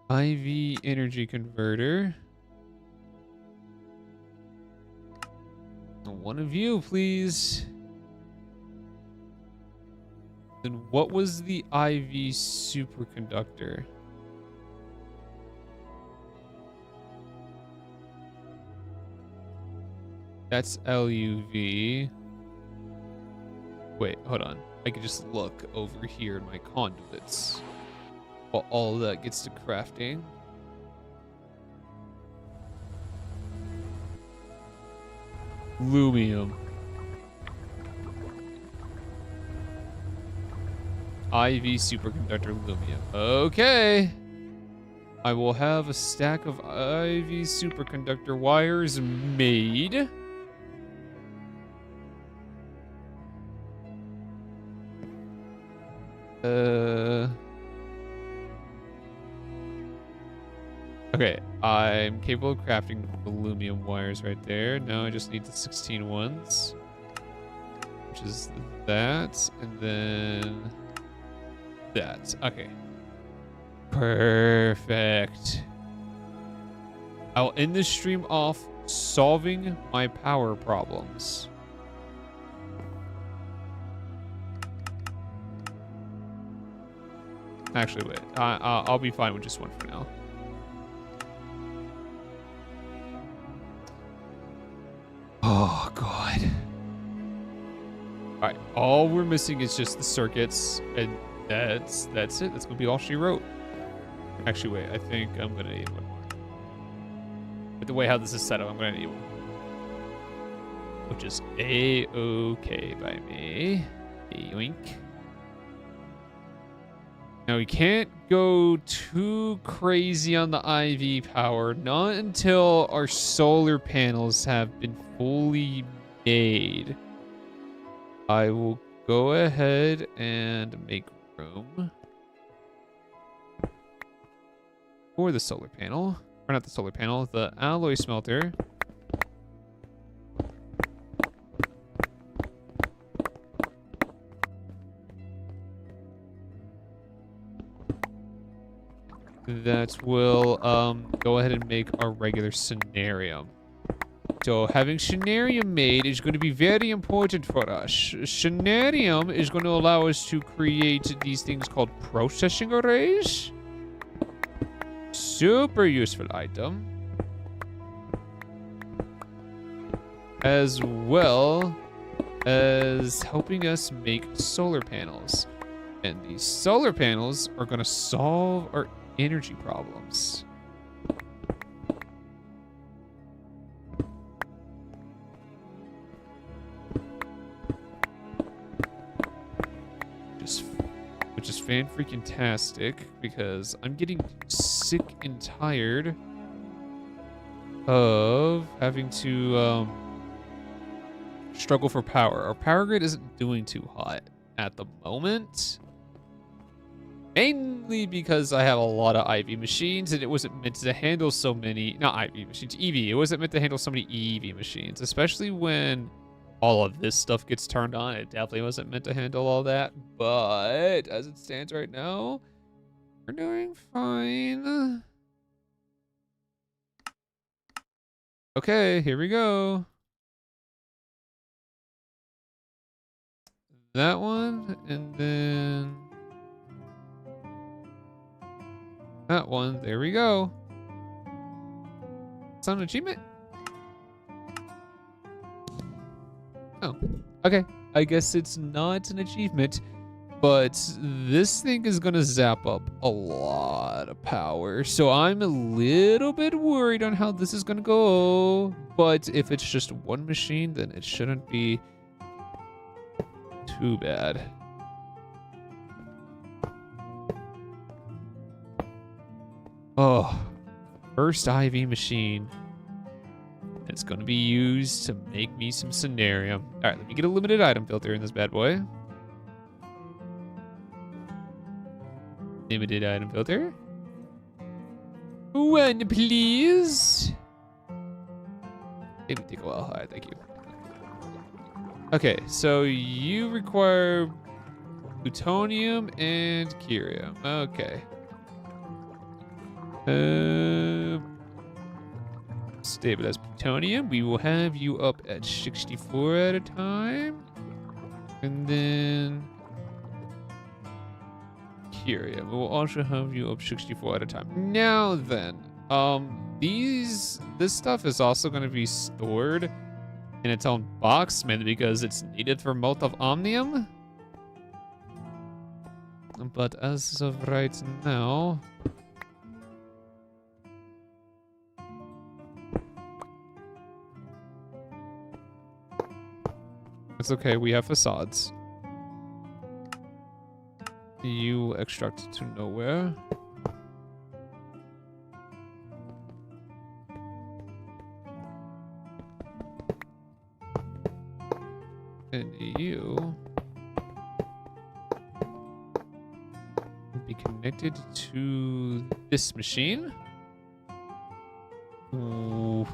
IV energy converter. One of you, please. Then what was the IV superconductor? That's LUV. Wait, hold on. I could just look over here in my conduits while all that gets to crafting. Lumium. IV superconductor lumium. Okay. I will have a stack of IV superconductor wires made. Okay, I'm capable of crafting aluminum wires right there. Now I just need the 16 ones, which is that, and then that. Okay. Perfect. I'll end this stream off solving my power problems. Actually, wait. I'll be fine with just one for now. Oh, God. Alright, all we're missing is just the circuits, and that's it. That's gonna be all she wrote. Actually, wait, I think I'm gonna need one more. With the way how this is set up, I'm gonna need one. Which is A-okay by me. Yoink. Now, we can't go too crazy on the IV power, not until our solar panels have been fully made. I will go ahead and make room for the solar panel. Or not the solar panel, the alloy smelter. That will go ahead and make our regular scenarium. So having scenarium made is going to be very important for us. Scenarium is going to allow us to create these things called processing arrays. Super useful item. As well as helping us make solar panels. And these solar panels are going to solve our energy problems. Which is fan-freaking-tastic, because I'm getting sick and tired of having to struggle for power. Our power grid isn't doing too hot at the moment. Mainly because I have a lot of IV machines, and it wasn't meant to handle so many, not IV machines, EV. It wasn't meant to handle so many EV machines, especially when all of this stuff gets turned on. It definitely wasn't meant to handle all that, but as it stands right now, we're doing fine. Okay, here we go. That one, and then that one. There we go. It's not an achievement? Oh, okay. I guess it's not an achievement, but this thing is gonna zap up a lot of power. So I'm a little bit worried on how this is gonna go. But if it's just one machine, then it shouldn't be too bad. Oh, first IV machine. It's going to be used to make me some scenarium. All right, let me get a limited item filter in this bad boy. Limited item filter. One, please. It would take a while. All right, thank you. Okay, so you require plutonium and curium. Okay. Stabilize plutonium. We will have you up at 64 at a time. And then curium. We will also have you up 64 at a time. Now then, this stuff is also going to be stored in its own box, mainly because it's needed for Mote of Omnium. But as of right now, it's okay, we have facades. You extract to nowhere. And you be connected to this machine. Ooh,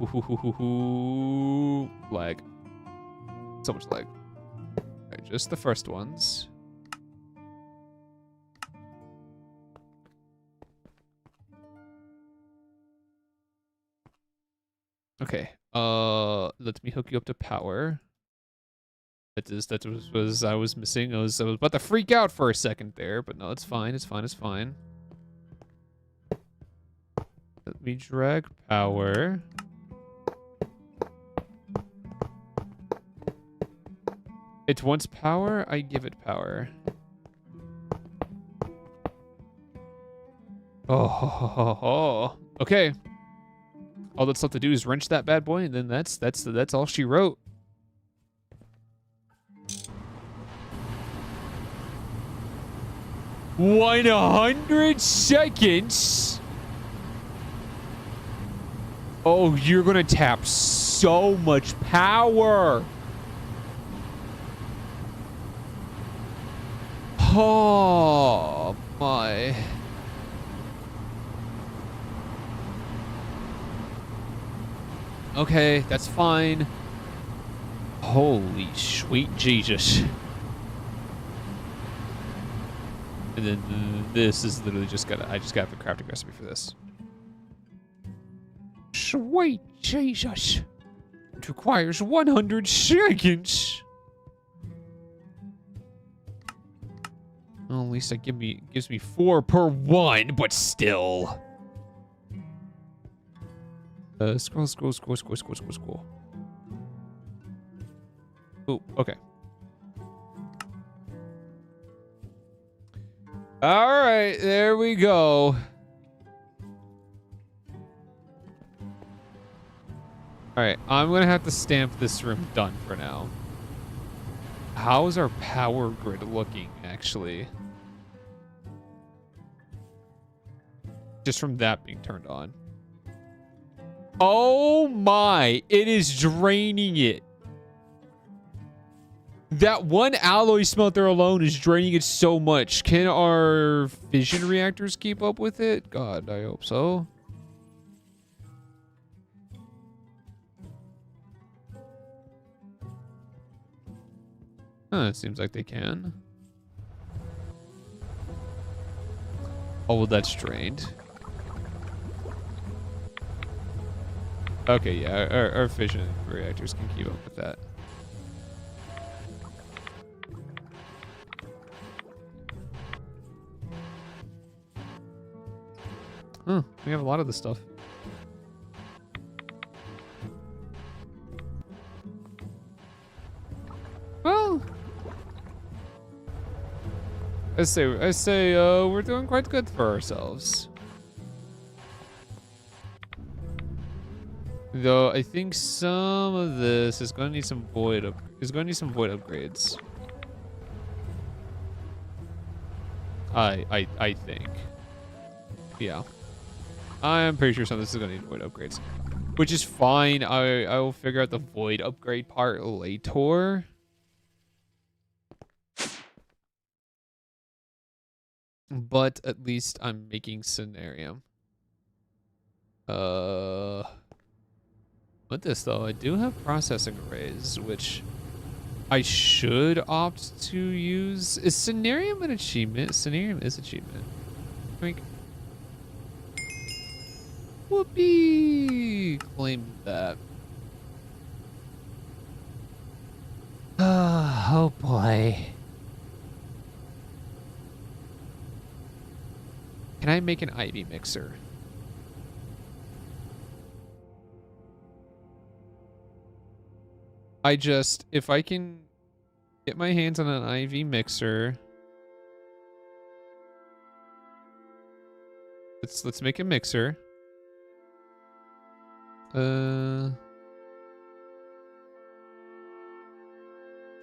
lag. So much lag. Alright, just the first ones. Okay. Let me hook you up to power. That was I was missing. I was about to freak out for a second there, but no, it's fine. It's fine. It's fine. Let me drag power. It wants power. I give it power. Oh, okay. All that's left to do is wrench that bad boy, and then that's all she wrote. One 100 seconds. Oh, you're gonna tap so much power. Oh my. Okay, that's fine. Holy sweet Jesus. And then this is literally I just got the crafting recipe for this. Sweet Jesus. It requires 100 seconds. Well, at least that gives me 4 per 1, but still. Scroll. Oh, okay. All right, there we go. All right, I'm gonna have to stamp this room done for now. How is our power grid looking, actually? Just from that being turned on. Oh my, it is draining it. That one alloy smelter alone is draining it so much. Can our fission reactors keep up with it? God, I hope so. It seems like they can. Oh, well, that's drained. Okay, yeah, our fission reactors can keep up with that. Huh, we have a lot of this stuff. Well, I say, we're doing quite good for ourselves. Though I think some of this is going to need some void upgrades. I think. Yeah. I'm pretty sure some of this is going to need void upgrades. Which is fine. I will figure out the void upgrade part later. But at least I'm making Cenarium. With this though, I do have processing arrays, which I should opt to use. Is Cenarium an achievement? Cenarium is achievement. Think. Whoopee! Claim that. Oh boy. Can I make an Ivy mixer? If I can get my hands on an IV mixer. Let's make a mixer.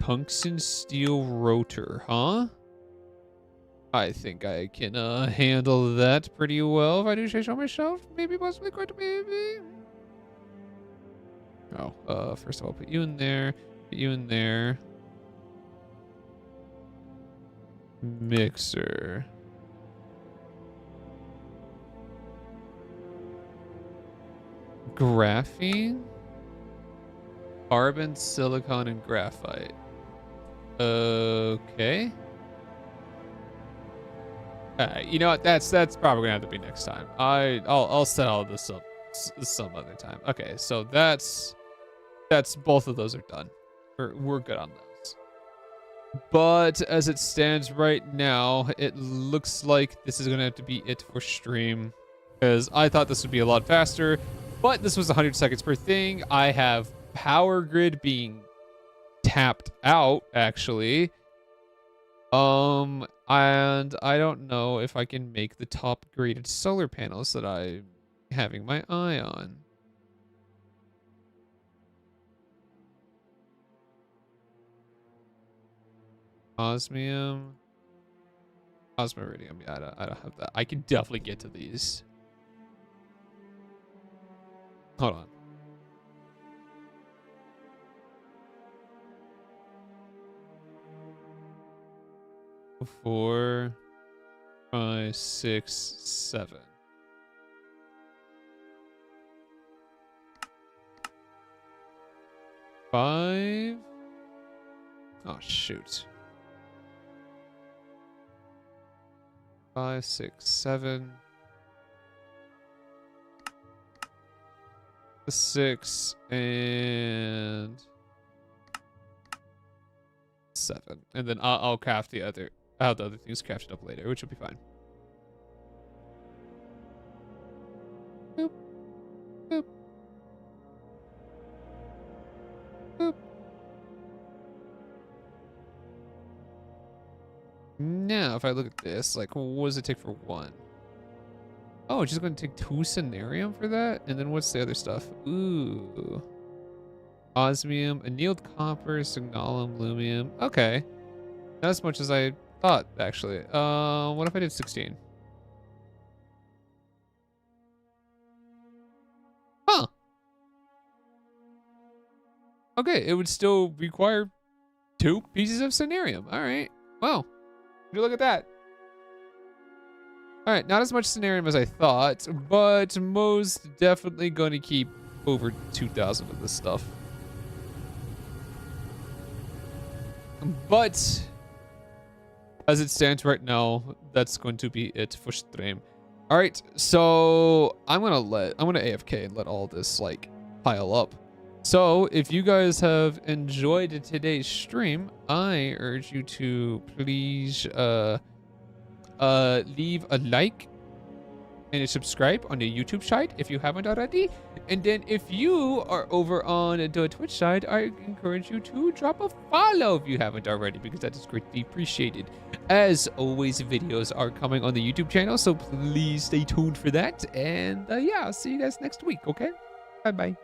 Tungsten steel rotor, huh? I think I can handle that pretty well if I do say so myself. Maybe, possibly, quite maybe. Oh, first of all, put you in there. Put you in there. Mixer. graphene, carbon, silicon, and graphite. Okay. You know what? That's probably gonna have to be next time. I'll set all this up some other time. Okay, so that's both of those are done. We're good on those. But as it stands right now, it looks like this is gonna have to be it for stream, because I thought this would be a lot faster, but this was 100 seconds per thing. I have power grid being tapped out actually. And I don't know if I can make the top graded solar panels that I'm having my eye on. Osmium. Osmiridium. Yeah, I don't have that. I can definitely get to these. Hold on. Four, 5, 6, 7. Five. Oh shoot. 5, 6, 7. 6 and 7, and then I'll craft the other. I'll have the other things crafted up later, which will be fine. Boop. Boop. Boop. Now, if I look at this, like, what does it take for one? Oh, it's just going to take 2 Cenarium for that? And then what's the other stuff? Ooh. Osmium, annealed copper, signalum, lumium. Okay. Not as much as I thought, actually. What if I did 16? Huh. Okay, it would still require 2 pieces of Cenarium. All right. Wow. Look at that. All right, not as much Cenarium as I thought, but most definitely going to keep over 2,000 of this stuff. But as it stands right now, that's going to be it for stream. All right, so I'm gonna AFK and let all this like pile up. So if you guys have enjoyed today's stream, I urge you to please leave a like and a subscribe on the YouTube side if you haven't already. And then if you are over on the Twitch side, I encourage you to drop a follow if you haven't already, because that is greatly appreciated. As always, videos are coming on the YouTube channel, so please stay tuned for that. And yeah, I'll see you guys next week, okay? Bye-bye.